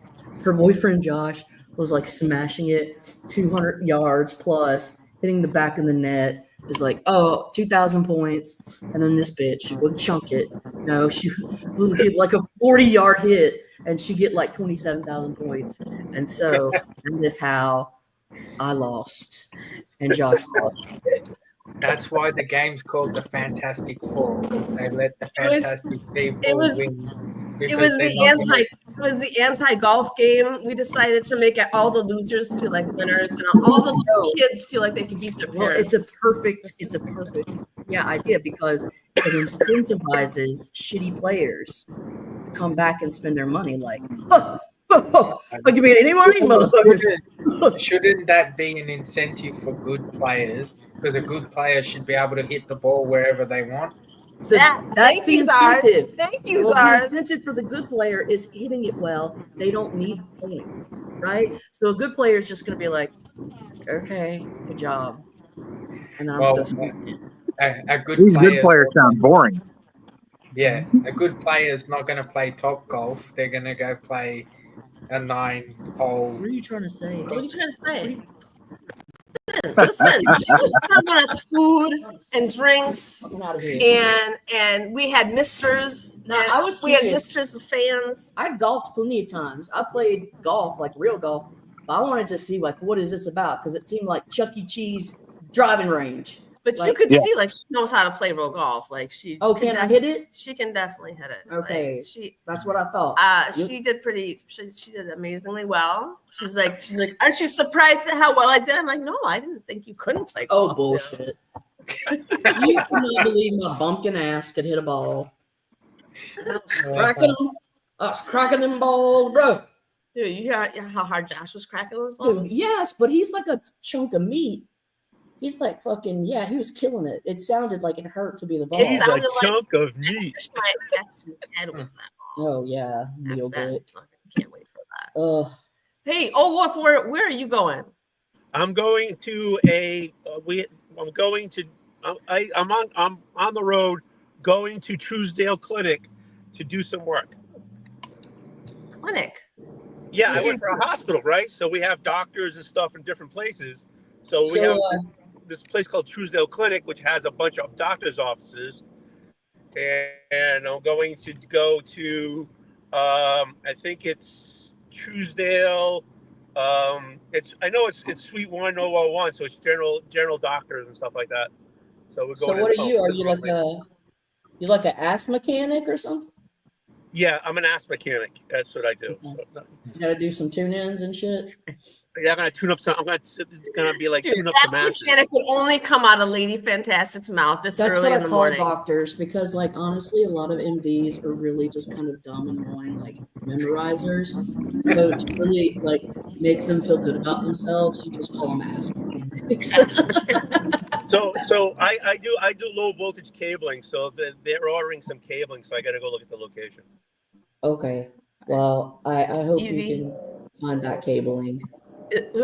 her boyfriend, Josh, was like smashing it 200 yards plus, hitting the back of the net. Is like, oh, 2,000 points. And then this bitch would chunk it. No, she would get like a 40-yard hit and she'd get like 27,000 points. And so that is how I lost and Josh lost. That's why the game's called the Fantastic Four, because they let the fantastic people win. It was the anti-golf game. We decided to make it all the losers feel like winners and all the little kids feel like they could beat their Well, parents. it's a perfect idea because it incentivizes shitty players to come back and spend their money like, I'll give you any money, motherfuckers. Shouldn't that be an incentive for good players? Because a good player should be able to hit the ball wherever they want. So that's the incentive. Thank you, Well, the Zarz. incentive for the good player is hitting it well. They don't need points, right? So a good player is just going to be like, okay, good job. And then I'm Well, still a good These player. good players sound boring. Yeah, a good player is not going to play top golf. They're going to go play a 9-hole. What are you trying to say? What are you trying to say? Listen, she was serving us food and drinks, I'm out of here. and we had misters. No, and I was we had curious. misters with fans. I golfed plenty of times. I played golf, like real golf. But I wanted to see, like, what is this about? Because it seemed like Chuck E. Cheese driving range. But Like- you could Yeah. see, like, she knows how to play real golf. Like, she. Oh, can I hit it? She can definitely hit it. Okay. Like, she. That's what I thought. She did she did amazingly well. She's like, aren't you surprised at how well I did? I'm like, no, I didn't think you couldn't play golf. Oh, bullshit. You cannot believe my bumpkin ass could hit a ball. I was cracking them balls, bro. Dude, you hear how hard Josh was cracking those Dude, balls? yes, but he's like a chunk of meat. He's like fucking, yeah, he was killing it. It sounded like it hurt to be the ball. It He's a sounded like- chunk of I meat. wish my ex's head was that ball. Oh, yeah. Meal That's good. fucking, can't wait for that. Ugh. Hey, Wolf, where are you going? I'm going to I'm going to. I'm on the road, going to Truesdale Clinic to do some work. Clinic. Yeah, I work for a hospital, right? So we have doctors and stuff in different places. So we have this place called Truesdale Clinic, which has a bunch of doctors' offices, and I'm going to go to. I think it's Truesdale. I know it's Suite 1001, so it's general doctors and stuff like that. So we're going. So what are you? Are you like an ass mechanic or something? Yeah, I'm an ass mechanic. That's what I do. So, You gotta do some tune-ins and shit. yeah, I'm gonna tune up some. I'm gonna be like Dude, tune up that's the masters. mechanic would only come out of Lady Fantastic's mouth this That's early what in I the call morning. doctors because, like, honestly, a lot of MDs are really just kind of dumb and annoying, like memorizers. So to really like make them feel good about themselves, you just call them ass mechanics. So I do low voltage cabling. So they're ordering some cabling. So I got to go look at the location. Okay. Well, I hope Easy. you can find that cabling.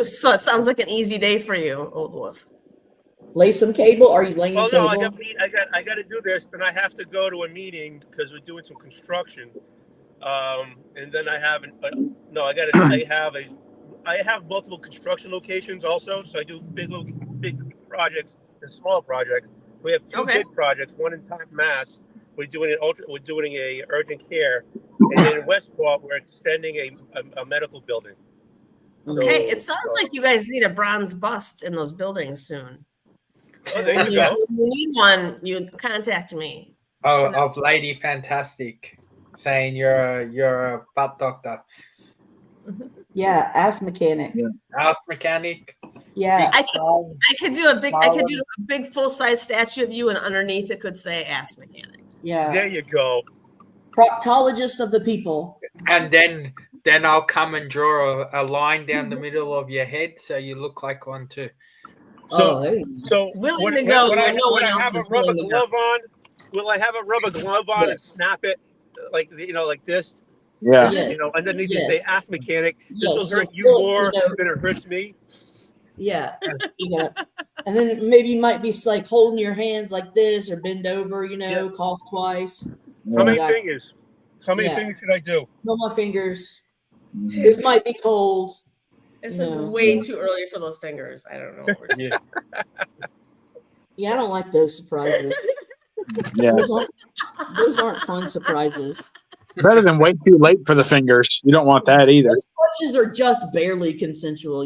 So it sounds like an easy day for you, Old Wolf. Lay some cable? Are you laying Well, cable? no, I got to do this. Then I have to go to a meeting because we're doing some construction. And then I haven't. No, I have multiple construction locations also. So I do big projects and small projects. We have two big projects. One in Top Mass. We're doing a urgent care, and then in Westport we're extending a medical building. Okay, it sounds like you guys need a bronze bust in those buildings soon. Oh, there you go. If you need one, you contact me. Oh, of Lady Fantastic, saying you're a butt doctor, Yeah, ass mechanic. ass mechanic. Yeah. I could do a big full size statue of you, and underneath it could say ass mechanic. Yeah. There you go. Proctologist of the people. And then I'll come and draw a line down the middle of your head, so you look like one too. Oh, there you go. So Willing to go where no one else is willing to go. Will I have a rubber glove on and snap it like this? Yeah. Yeah. Underneath Yes. it say ass mechanic. This Yes, will so hurt you Phil, more than it hurts me. Yeah. You gotta, and then maybe you might be like holding your hands like this or bend over, cough twice. How many Exactly. fingers? How many Yeah. fingers should I do? No more fingers. This might be cold. It's No. way too early for those fingers. I don't know. Yeah. Yeah, I don't like those surprises. Yeah. Those aren't fun surprises. Better than wait too late for the fingers. You don't want that either. Those touches are just barely consensual,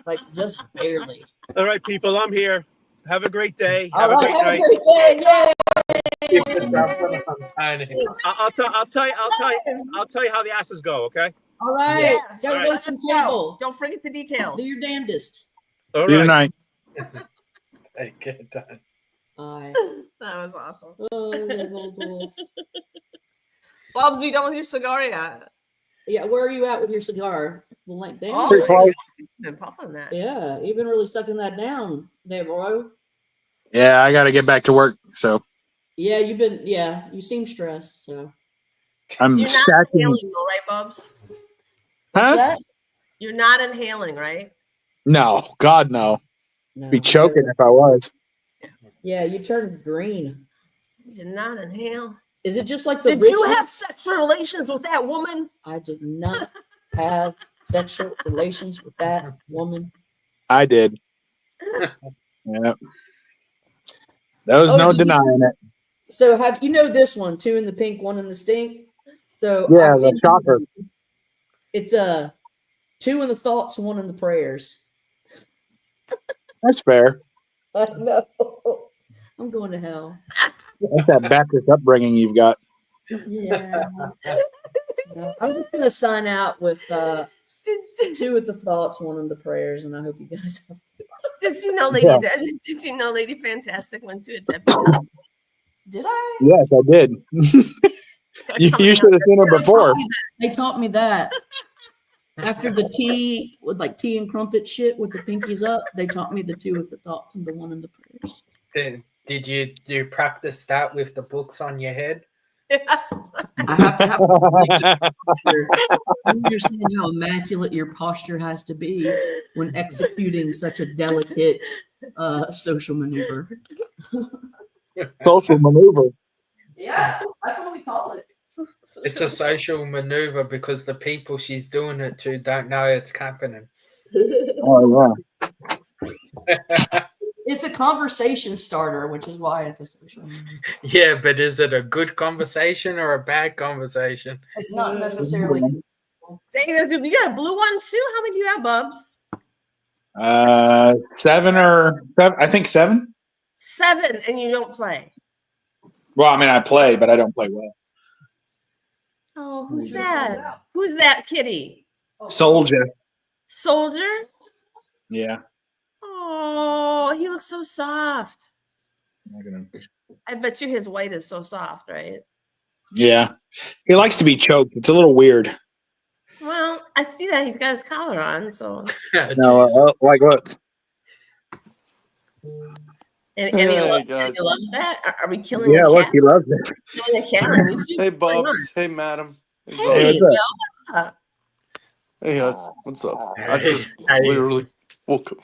like just barely. All right, people, I'm here. Have a great day. All Have a right, great have night. a great day. Yay! Keep it up when I'm tiny. I'll tell you how the asses go. Okay. All right. Yes. Gotta All lay right. some Let's go. cable. Don't forget the details. Do your damnedest. All See you right. tonight. Okay, done. Bye. That was awesome. Oh, little wolf. Bob's, you done with your cigar yet? Yeah, where are you at with your cigar? The length there. Oh, Pretty close. you've been puffing that. Yeah, you've been really sucking that down there, bro. Yeah, I got to get back to work. So Yeah, you seem stressed, so. I'm You're not stacking. inhaling, though, right, Bubs? What's Huh? that? You're not inhaling, right? No, God, no. No. Be choking if I was. Yeah, you turned green. You did not inhale. Is it just like the Did rich? you have sexual relations with that woman? I did not have sexual relations with that woman. I did. Yep. There was Oh, no did you- denying it. So have you know this one, two in the pink, one in the stink? So Yeah, I've the seen- shocker. It's two in the thoughts, one in the prayers. That's fair. I know. I'm going to hell. That's that Baptist upbringing you've got. Yeah. I'm just going to sign out with 2 of the thoughts, 1 of the prayers, and I hope you guys have. Did you know Did you know Lady Fantastic went to a debutante? Did I? Yes, I did. You should have seen her before. They taught me that. After the tea with like tea and crumpet shit with the pinkies up, they taught me the 2 with the thoughts and the 1 in the prayers. Did you practice that with the books on your head? I have to have posture. You understand how immaculate your posture has to be when executing such a delicate social maneuver. Social maneuver. Yeah, that's what we call it. It's a social maneuver because the people she's doing it to don't know it's happening. Oh It's a conversation starter, which is why it's a social maneuver. Yeah, but is it a good conversation or a bad conversation? It's not necessarily. Dang, you got a blue one too? How many do you have, Bubs? yeah. 7 or 7. I think 7. 7, and you don't play. Well, I mean, I play, but I don't play well. Oh, who's that? Who's that kitty? Soldier. Soldier? Yeah. Oh, he looks so soft. I bet you his white is so soft, right? Yeah. He likes to be choked. It's a little weird. Well, I see that he's got his collar on, so. No, like, look. And Hey, he loves, guys. he loves that? Are we killing Yeah, a look, cat? he loves it. Killing a cat on YouTube? Hey, What's going Bubs. Hey, Madam. Hey, Hey, Zarz. Bill. Hey, guys. What's up? I Hey, just hey. literally woke up.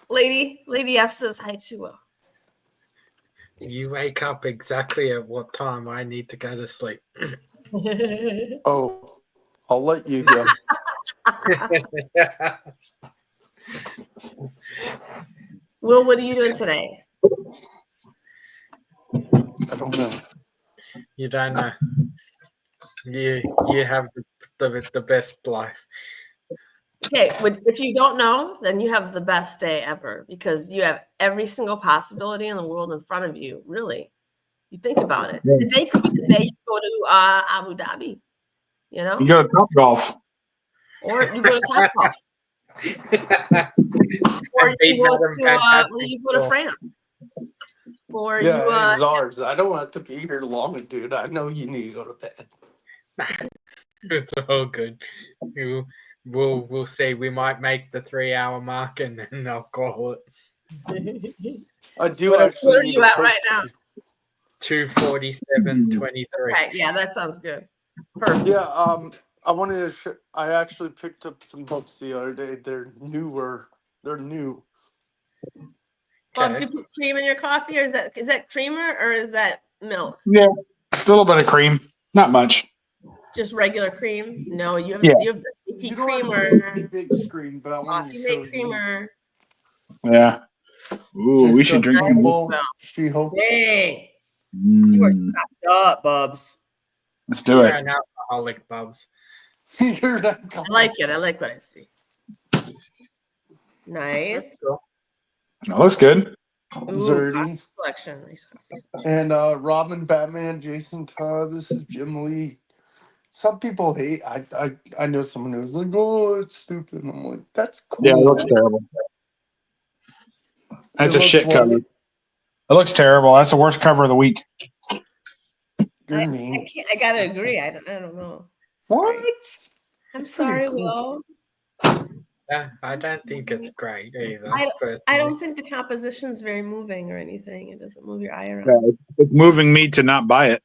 Lady F says hi to Will. You wake up exactly at what time I need to go to sleep. Oh, I'll let you go. Will, what are you doing today? I don't know. You don't know. You have the best life. Okay, if you don't know, then you have the best day ever because you have every single possibility in the world in front of you. Really, you think about it. The day could be the day you go to Abu Dhabi, you know, You go to Top Golf. or you go to Topgolf, or you go to France, or Yeah, you. hey, Zarz. I don't have to be here long, dude. I know you need to go to bed. It's all good. We'll see. We might make the 3-hour mark and then I'll call it. I do What actually. are need you a at right post- now? 2:47:23. Okay, yeah, that sounds good. Perfect. Yeah. I wanted to. I actually picked up some books the other day. They're newer. They're new. Bubs, you put cream in your coffee, or is that creamer or is that milk? Yeah. A little bit of cream. Not much. Just regular cream? No, you have Yeah. you have the You AP don't have to creamer, make a big screen, but I wanted coffee to show made you creamer. Yeah. Ooh, we should drink some. Campbell, She-Hulk. Dang, you are chopped up, Bubs. Let's do You're it. an alcoholic, Bubs. You're not I like it. I like what I see. Nice. That looks good. Ooh, Zerdy. coffee collection. Nice coffee collection. And Robin, Batman, Jason Todd. This is Jim Lee. Some people hate. I know someone who's like, "Oh, it's stupid." I'm like, "That's cool." Yeah, it looks terrible. That's It a looks shit what? cover. It looks terrible. That's the worst cover of the week. You're I mean. can't. I gotta agree. I don't know. What? I'm It's sorry, pretty cool. Will. Yeah, I don't think it's great either. I don't think the composition's very moving or anything. It doesn't move your eye Yeah, around. it's moving me to not buy it.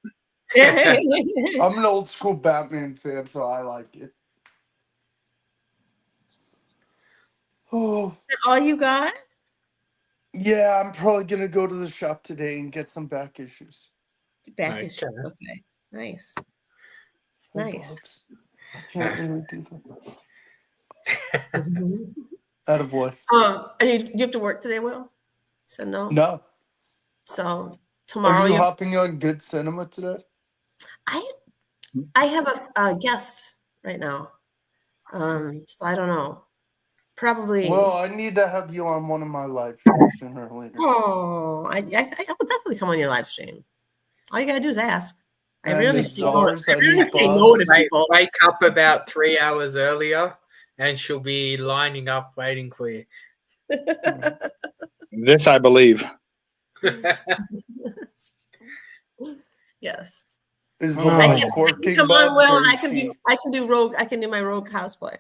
I'm an old school Batman fan, so I like it. Oh, All you got? yeah. I'm probably gonna go to the shop today and get some back issues. Back Okay. issue. Okay. Nice. No Nice. bugs. I can't really do that. Out of what? And you have to work today, Will? So no. No. So tomorrow Are you you hopping on Good Cinema today? I have a guest right now. So I don't know. Probably. Well, I need to have you on one of my live streams sooner or later. Oh, I will definitely come on your live stream. All you gotta do is ask. I And really it's say no. Zarz, I I really need say no to Buzz. people. Wake up about 3 hours earlier, and she'll be lining up waiting for you. This I believe. Yes. Is the Oh. life You working, come on, Bubs, Will, or and is I can do rogue. I can do my rogue cosplay.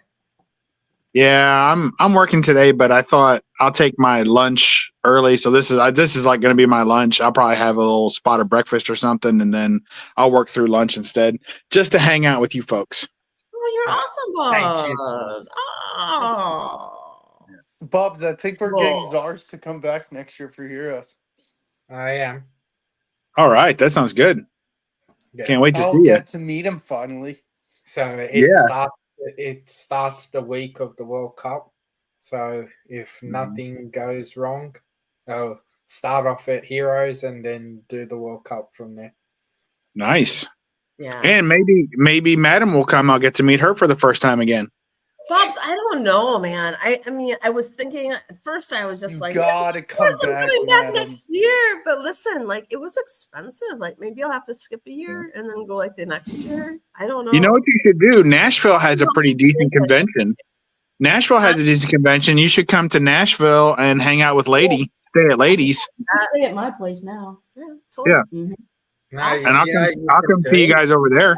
Yeah, I'm working today, but I thought I'll take my lunch early. So this is like going to be my lunch. I'll probably have a little spot of breakfast or something, and then I'll work through lunch instead, just to hang out with you folks. Oh, you're awesome, Thank you. Buzz. Oh. Bubs, I think we're getting Whoa. Zarz to come back next year for Heroes. I am. All right, that sounds good. Yeah. Can't wait to I'll see you. get to meet him finally. So it Yeah. starts the week of the World Cup. So if nothing goes wrong, I'll start off at Heroes and then do the World Cup from there. Nice. Yeah. And maybe Madam will come. I'll get to meet her for the first time again. Bubs, I don't know, man. I mean, I was thinking at first, I was just You like, gotta come yes, I'm back, coming back madam. next year. But listen, like, it was expensive. Like, maybe I'll have to skip a year and then go like the next year. I don't know. You know what you should do? Nashville has a pretty decent convention. Nashville has a decent convention. You should come to Nashville and hang out with Lady. Stay at Ladies. You can stay at my place now. Yeah, totally. Yeah. Mhm. No, Awesome. And I'll come see you guys over there.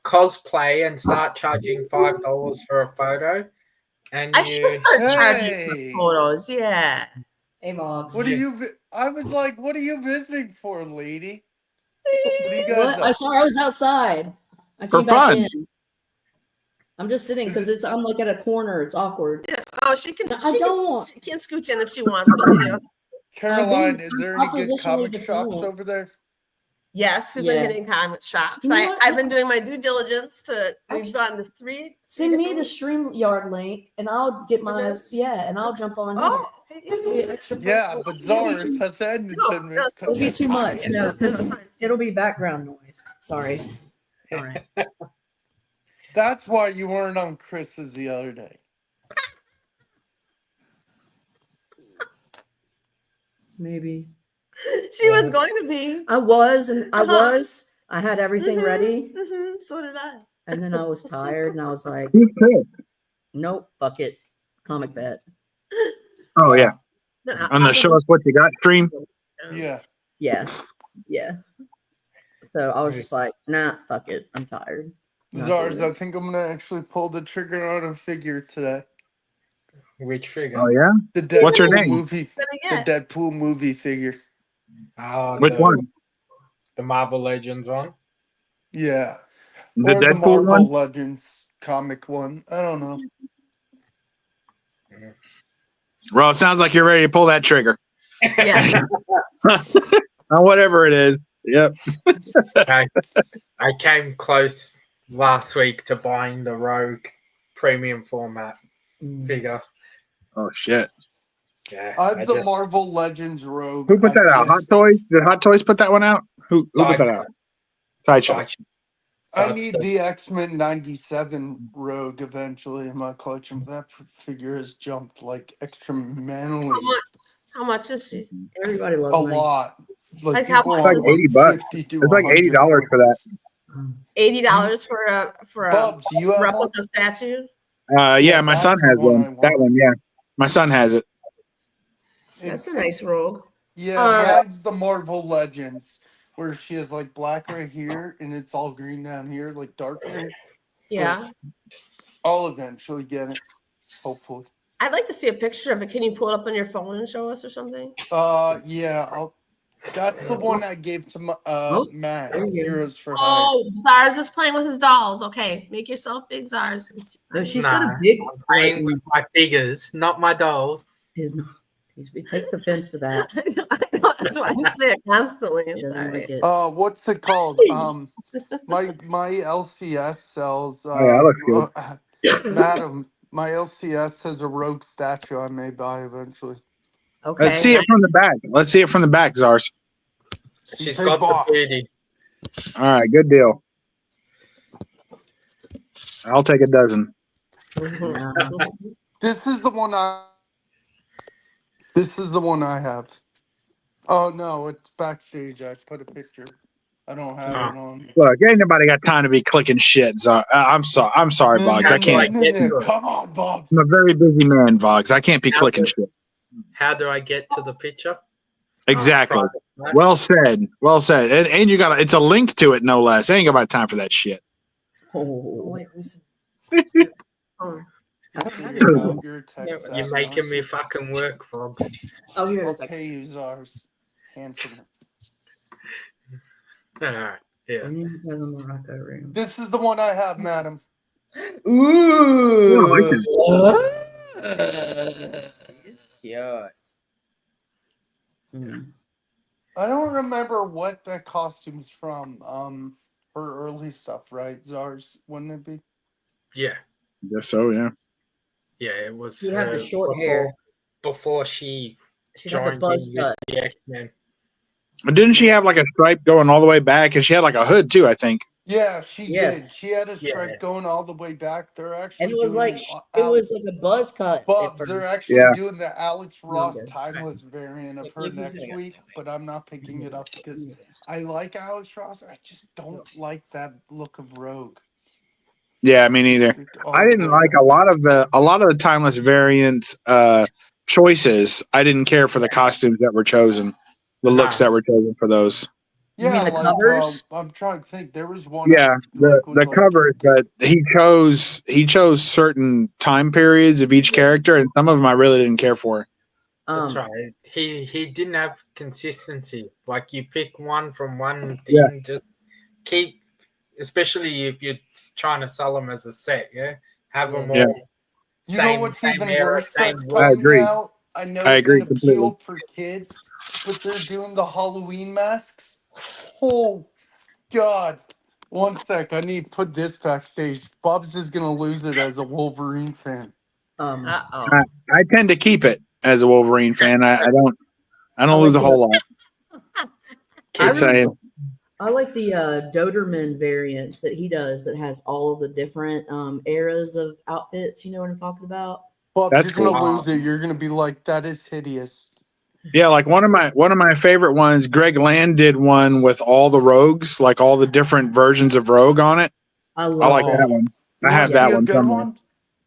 Cosplay and start charging $5 for a photo. And I should start charging Hey. for photos. Yeah. Hey, Mox. What are you? I was like, what are you visiting for, lady? What are you guys? What? I saw I was outside. I For came back fun. in. I'm just sitting because I'm like at a corner. It's awkward. Yeah. Oh, she can. I don't. She can scooch in if she wants, but you know. Caroline, is there any good oppositionally comic shops dependent. over there? Yes, we've Yeah. been hitting comic shops. You know what? I've been doing my due diligence to. We've Actually, gone to three. Send me the different- StreamYard link, and I'll get my this? and I'll jump on Oh, here. Yeah, but Zarz has ended No, that's It'll be too much. fine. No, because That's fine. it'll be background noise. Sorry. All right. That's why you weren't on Chris's the other day. Maybe She was going to be. I was, and I Uh-huh. was. I had everything Mhm, ready, mhm, so did I. and then I was tired, and I was like, Who's Chris? "Nope, fuck it, comic vet." Oh yeah, Then on the Show Us What You Got stream. Yeah. Yeah, yeah. So I was just like, "Nah, fuck it, I'm tired." Not Zarz, doing I it. think I'm gonna actually pull the trigger on a figure today. Which figure? Oh yeah. The Deadpool What's her name? movie. Gonna The get. Deadpool movie figure. Oh, Which one? The Marvel Legends one. Yeah. The or the Deadpool Marvel one. Legends comic one. I don't know. Well, it sounds like you're ready to pull that trigger. Yeah. Or whatever it is. Yep. I came close last week to buying the Rogue premium format figure. Oh shit. Yeah. I have the just- Marvel Legends Rogue. Who put I that out? Hot just- Toys? Did Hot Toys put that one out? Who put that out? Sideshow. Sideshow. I So need it's the X-Men 97 Rogue eventually in my collection. That figure has jumped like extra manly. How much is she? Everybody A loves nice. lot. Like how people much are is it? $80. 50 to It's like $80 for that. $80 for a Bubs, you have one? replica statue? Yeah, my that's son the has one one. I That want. one, yeah. My son has it. That's a nice rogue. Yeah, mine's the Marvel Legends, where she has like black right here and it's all green down here, like dark green. Yeah. I'll eventually get it, hopefully. I'd like to see a picture of it. Can you pull it up on your phone and show us or something? Yeah, that's the one I gave to Matt. there you go. Heroes for Hire. Oh, Zarz is playing with his dolls. Okay, make yourself big, Zarz. No, she's Nah, got a big. I'm playing with my figures, not my dolls. He takes offense to that. I know, that's why I say it constantly. He doesn't Sorry. like it. What's it called? My LCS sells. Oh, yeah, that looks Madam, my LCS has a rogue statue I may buy eventually. Okay. Let's see it from the back. Let's see it from the back, Zarz. She's Say got boss. the beardy. All right, good deal. I'll take a dozen. Nah. This is the one I. This is the one I have. Oh no, it's backstage. I put a picture. I don't have it on. Look, ain't nobody got time to be clicking shit. I'm sorry, Boggs. I can't. Come on, Bobs. I'm a very busy man, Boggs. I can't be clicking shit. How do I get to the picture? Exactly. Right? Well said. Well said. And you got it's a link to it, no less. I ain't got time for that shit. Oh, Wait, who's oh. You're making me fucking work, Bob. oh, here it is. Okay, you Zarz. Handsome. Yeah. This is the one I have, madam. Ooh. It's cute. I don't remember what that costume's from. Her early stuff, right? Zarz, wouldn't it be? Yeah. I guess so, yeah. Yeah, it was. She had the short hair before she She had the joined buzz in cut. with the X-Men. But didn't she have like a stripe going all the way back? And she had like a hood too, I think. Yeah, she Yes. did. She had a stripe Yeah. going all the way back. They're actually And it was doing like it was like a buzz cut. Bubs, they're actually Yeah. doing the Alex Ross Number. timeless variant of her Look, he's next sitting week, but I'm not picking it up because I like Alex Ross. I just don't like that look of Rogue. Yeah, me neither. I didn't like a lot of the timeless variant choices. I didn't care for the costumes that were chosen, the looks that were chosen for those. You mean Yeah, the like covers? I'm trying to think. There was one. Yeah, the like, covers, but he chose certain time periods of each character, and some of them I really didn't care for. That's right. He didn't have consistency. Like you pick one from one thing, Yeah. just keep. Especially if you're trying to sell them as a set, yeah. Have them all. Yeah. You know what's even worse that's I coming agree. out? I know I it's agree an completely. appeal for kids, but they're doing the Halloween masks. Oh, God. One sec. I need to put this backstage. Bubs is going to lose it as a Wolverine fan. Uh-oh. I tend to keep it as a Wolverine fan. I don't lose a whole lot. Keep saying. I like the Doberman variants that he does that has all of the different eras of outfits. You know what I'm talking about? Bubs, That's you're going to cool. lose it. You're going to be like, that is hideous. Yeah, like one of my favorite ones, Greg Land did one with all the rogues, like all the different versions of Rogue on it. I I love like that one. You I wanna have see that a one good somewhere. one?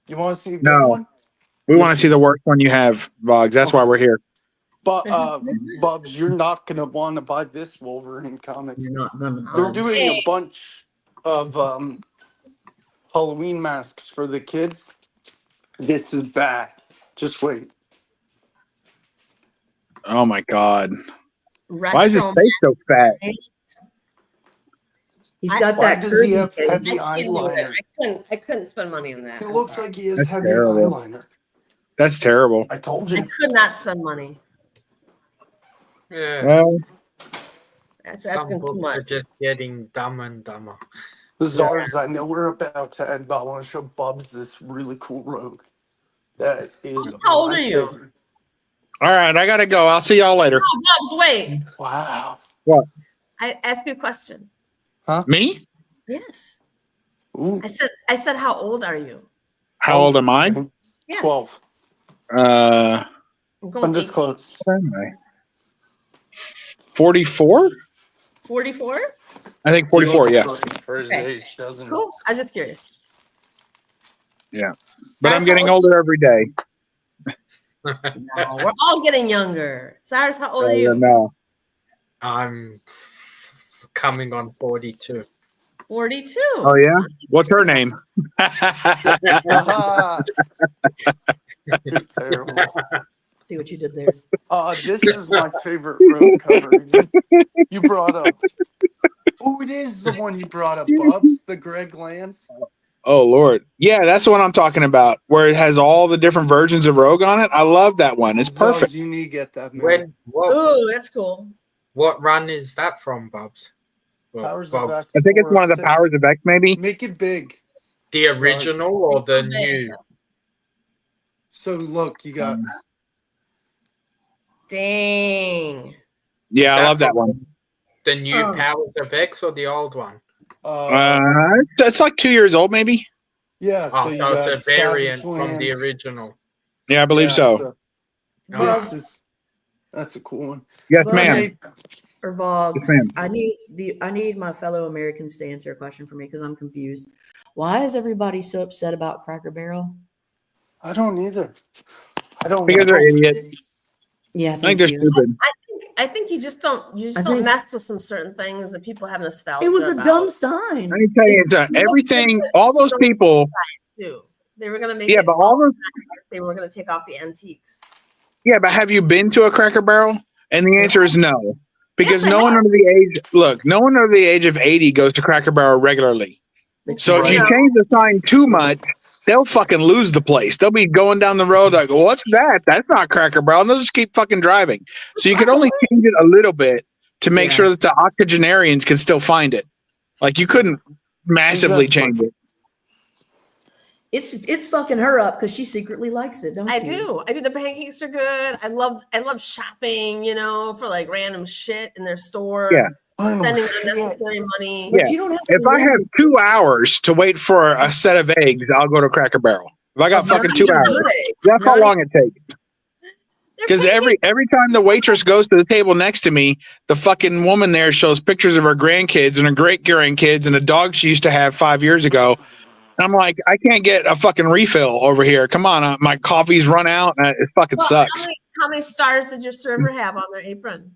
You want to see a good No. one? We want to see the worst one you have, Boggs. That's why we're here. But Bubs, you're not gonna want to buy this Wolverine comic. You're not gonna. They're doing a bunch of Halloween masks for the kids. This is bad. Just wait. Oh my God! Retro Why is his face so fat? He's got Why that does he have curvy heavy face. eyeliner? I couldn't spend money on that. He I'm looks sorry. like he has That's heavy terrible. eyeliner. That's terrible. I told I you. could not spend money. Yeah. Well, That's Some asking too books are much. just getting dumber and dumber. The Zarz, I know we're about to end, but I want to show Bubs this really cool Rogue. That is. How old my are you? favorite. all right, I gotta go. I'll see y'all later. Bubs, wait. Wow. What? I asked you a question. Me? Yes. Ooh. I said, how old are you? How old am I? Yes. 12. I'm going Undisclosed. 44? 44? I think 44. Yeah, For his Okay. age, doesn't Cool. I was just curious. yeah. But Zarz, I'm getting how old- older every day. No, we're all getting younger. Cyrus, how old are you? No. I'm coming on 42. 42. Oh yeah. What's her name? Haha. You're terrible. See what you did there. This is my favorite Rogue cover. You brought up. Oh, it is the one you brought up, Bubs. The Greg Lance. Oh Lord. Yeah, that's the one I'm talking about, where it has all the different versions of Rogue on it. I love that one. It's perfect. You need to get that, man. Ooh, that's cool. What run is that from, Bubs? Well, Powers of Bubs. X. I think it's one of the 406. Powers of X, maybe. Make it big. The original or the new? So look, you got. Dang. Yeah, Is I love that from one. The new Powers of X or the old one? It's like 2 years old, maybe. Yeah, so Oh, you so got it's a variant Savage from the Lands. original. Yeah, I believe so. Bugs That's a cool one. Yes, Bugs ma'am. Hey, or Vogs. Yes, ma'am. I need my fellow Americans to answer a question for me because I'm confused. Why is everybody so upset about Cracker Barrel? I don't either. I don't Because they're know. idiots. Yeah, I think thank they're you. stupid. I think you just don't I think- mess with some certain things that people have nostalgia It was a about. dumb sign. Let me tell you, everything, all those people. Too. They were gonna make Yeah, it but all those. they were gonna take off the antiques. Yeah, but have you been to a Cracker Barrel? And the answer is no, because Yes, I no one have. under the age. Look, no one under the age of 80 goes to Cracker Barrel regularly. So if you Right. change the sign too much, they'll fucking lose the place. They'll be going down the road like, what's that? That's not Cracker Barrel. And they'll just keep fucking driving. So you could only change it a little bit to make Yeah. sure that the octogenarians can still find it. Like you couldn't massively Exactly. change it. It's fucking her up because she secretly likes it, don't I you? do. I do. The pancakes are good. I love shopping, for like random shit in their store. Yeah. Spending Shit. unnecessary money. But Yeah. you don't have to If I live have 2 hours to wait for a set of eggs, I'll go to Cracker Barrel. If I got with fucking not 2 even hours, good eggs. that's how Not long it takes. They're Because every time the waitress goes to the table next to me, the fucking woman there shows pictures of her grandkids and her great grandkids and a dog she used to have 5 years ago. And I'm like, I can't get a fucking refill over here. Come on, my coffee's run out. And it fucking sucks. How many stars did your server have on their apron?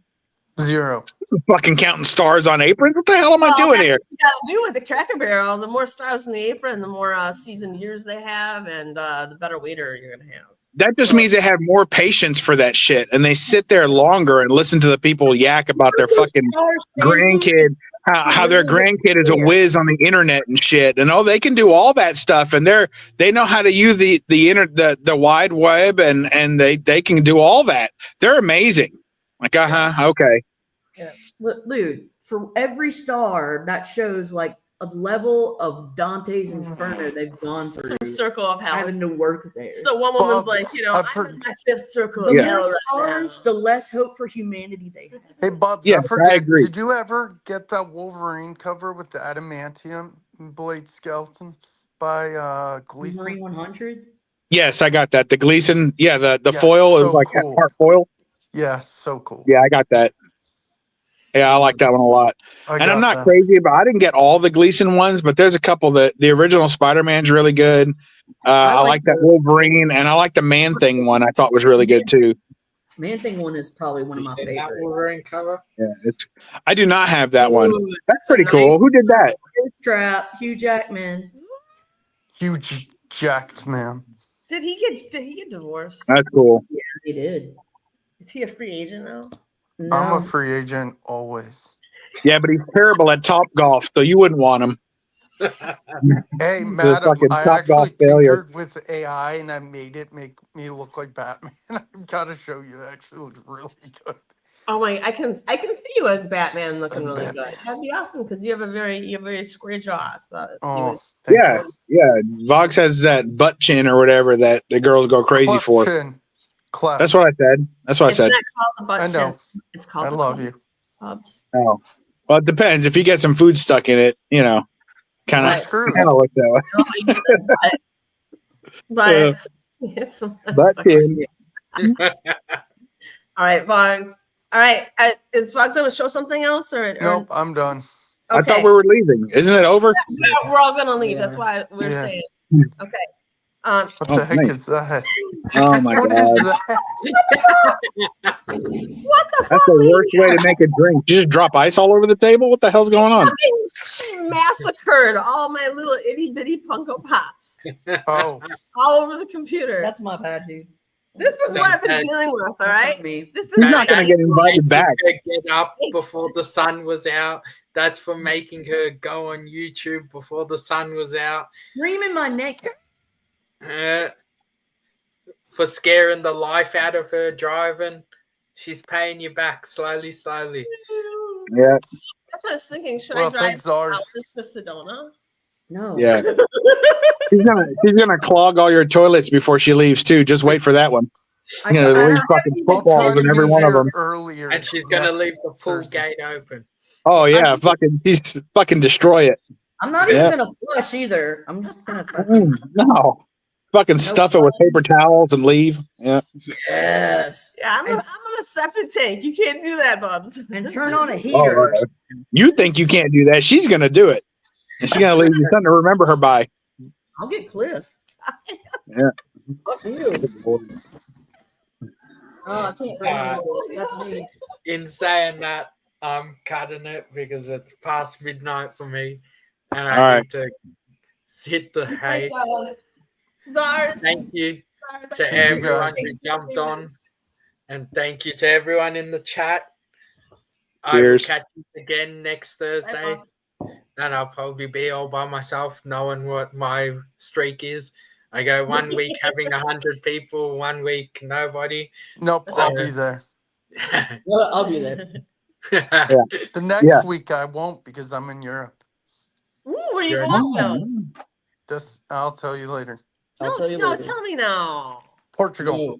0. Fucking counting stars on aprons. What the hell am I doing here? You gotta do with the Cracker Barrel. The more stars on the apron, the more seasoned years they have, and the better waiter you're gonna have. That just means they have more patience for that shit, and they sit there longer and listen to the people yak about their fucking grandkid, how their grandkid is a whiz on the internet and shit, and they can do all that stuff, and they know how to use the wide web, and they can do all that. They're amazing. Like, okay. Look, dude, for every star, that shows like a level of Dante's Inferno they've gone through Some circle of hell. having to work there. So one woman's Bubs, like, I've I'm heard- in my 5th circle The of Yeah. hell more right now. stars, the less hope for humanity they have. Hey, Bubs, Yes, I I forget. agree. Did you ever get that Wolverine cover with the adamantium blade skeleton by Gleason? Marine 100. Yes, I got that. The Gleason, the Yeah, foil is so like cool. part foil. Yeah, so cool. Yeah, I got that. Yeah, I like that one a lot. I And got I'm not that. crazy, but I didn't get all the Gleason ones, but there's a couple that the original Spider-Man's really good. I like that those. Wolverine, and I like the Man Thing one. I thought was really good too. Man Thing one is probably one of You my seen that favorites. Wolverine cover? Yeah, I do not have that one. Ooh, That's pretty nice. cool. Who did that? Trap, Hugh Jackman. Huge jacked man. Did he get divorced? That's cool. Yeah, he did. Is he a free agent now? No, I'm a free agent always. Yeah, but he's terrible at Top Golf, so you wouldn't want him. Hey, madam, fucking I Top Golf actually failure. tinkered with AI and I made it make me look like Batman. I've got to show you. It actually looks really good. Oh my! I can see you as Batman looking As really Batman. good. That'd be awesome because you have a very square jaw. So you Oh, would- thank Yeah, yeah. Vox has that butt chin or whatever that the girls go crazy Cleft for. chin. Cleft. That's what I said. That's what I it's said. not called the butt I know. chin. It's called. I the love club you. Pubs. Oh, well, it depends. If you get some food stuck in it, kind That's of true. look that way. No, you said butt. But yes, Butt chin. All right, Vaughn. All right, is Fox going to show something else or? Nope, I'm done. I thought we were leaving. Isn't it over? No, we're all going to leave. Yeah. That's why we're Yeah. saying. Okay. What Oh, the heck nice. is that? Oh my What god, is that? What the that's the worst way to make a drink. You just drop ice all over the table. What the hell's going on? I massacred all my little itty bitty Funko Pops Oh, all over the computer. that's my bad, dude. This is what I've been dealing with. All That's right. on me. This is He's not going to get invited back. Get up before the sun was out. That's for making her go on YouTube before the sun was out. Cream in my neck. For scaring the life out of her driving. She's paying you back slowly. Yeah, That's what I was thinking. Should well, I drive thanks, Zarz. out to Sedona? No. yeah. She's gonna clog all your toilets before she leaves too. Just wait for that one. I, You know, I- there's I fucking haven't even- I'll try footballs to in every be one of there them. earlier. And she's going to next leave the pool Thursday. gate open. Oh yeah, she's fucking destroy it. I'm not Yeah. even gonna flush either. I'm just gonna. No, fucking stuff it with paper towels and leave. Yeah. Yes. Yeah, I'm on a septic tank. You can't do that, Bubs. And turn on a heater. You think you can't do that? She's gonna do it, and she's gonna leave you something to remember her by. I'll get Cliff. Yeah. Fuck you. Oh, I can't remember this. That's me. In saying that, I'm cutting it because it's past midnight for me, and I need to hit the hay. Zarz. Thank you to Thank you, everyone guys. who jumped on, and thank you to everyone in the chat. Cheers. I will catch you again next Thursday, and I'll probably be all by myself, knowing what my streak is. I go 1 week having 100 people, 1 week nobody. Nope, So- I'll be there. Well, I'll be there. The next Yeah. week I won't because I'm in Europe. Ooh, where are you You're going now? Just I'll tell you later. I'll tell you No, later. tell me now. Portugal. No.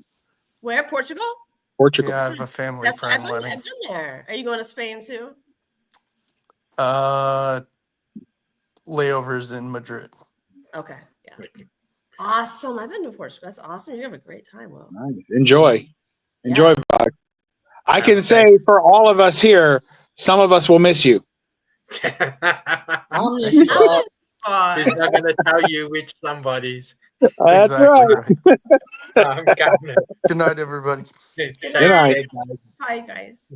Where? Portugal? Portugal. Yeah, I have a family That's friend I've wedding. been there. Are you going to Spain too? Layovers in Madrid. Okay. Yeah. Awesome. I've been to Portugal. That's awesome. You have a great time, Will. Nice. Enjoy. Yeah. Bug. I can say for all of us here, some of us will miss you. I'll miss you all. He's not going to tell you which somebody's. That's Exactly right. I'm cutting it. Good night, everybody. Take Good care, night. guys. Bye, guys.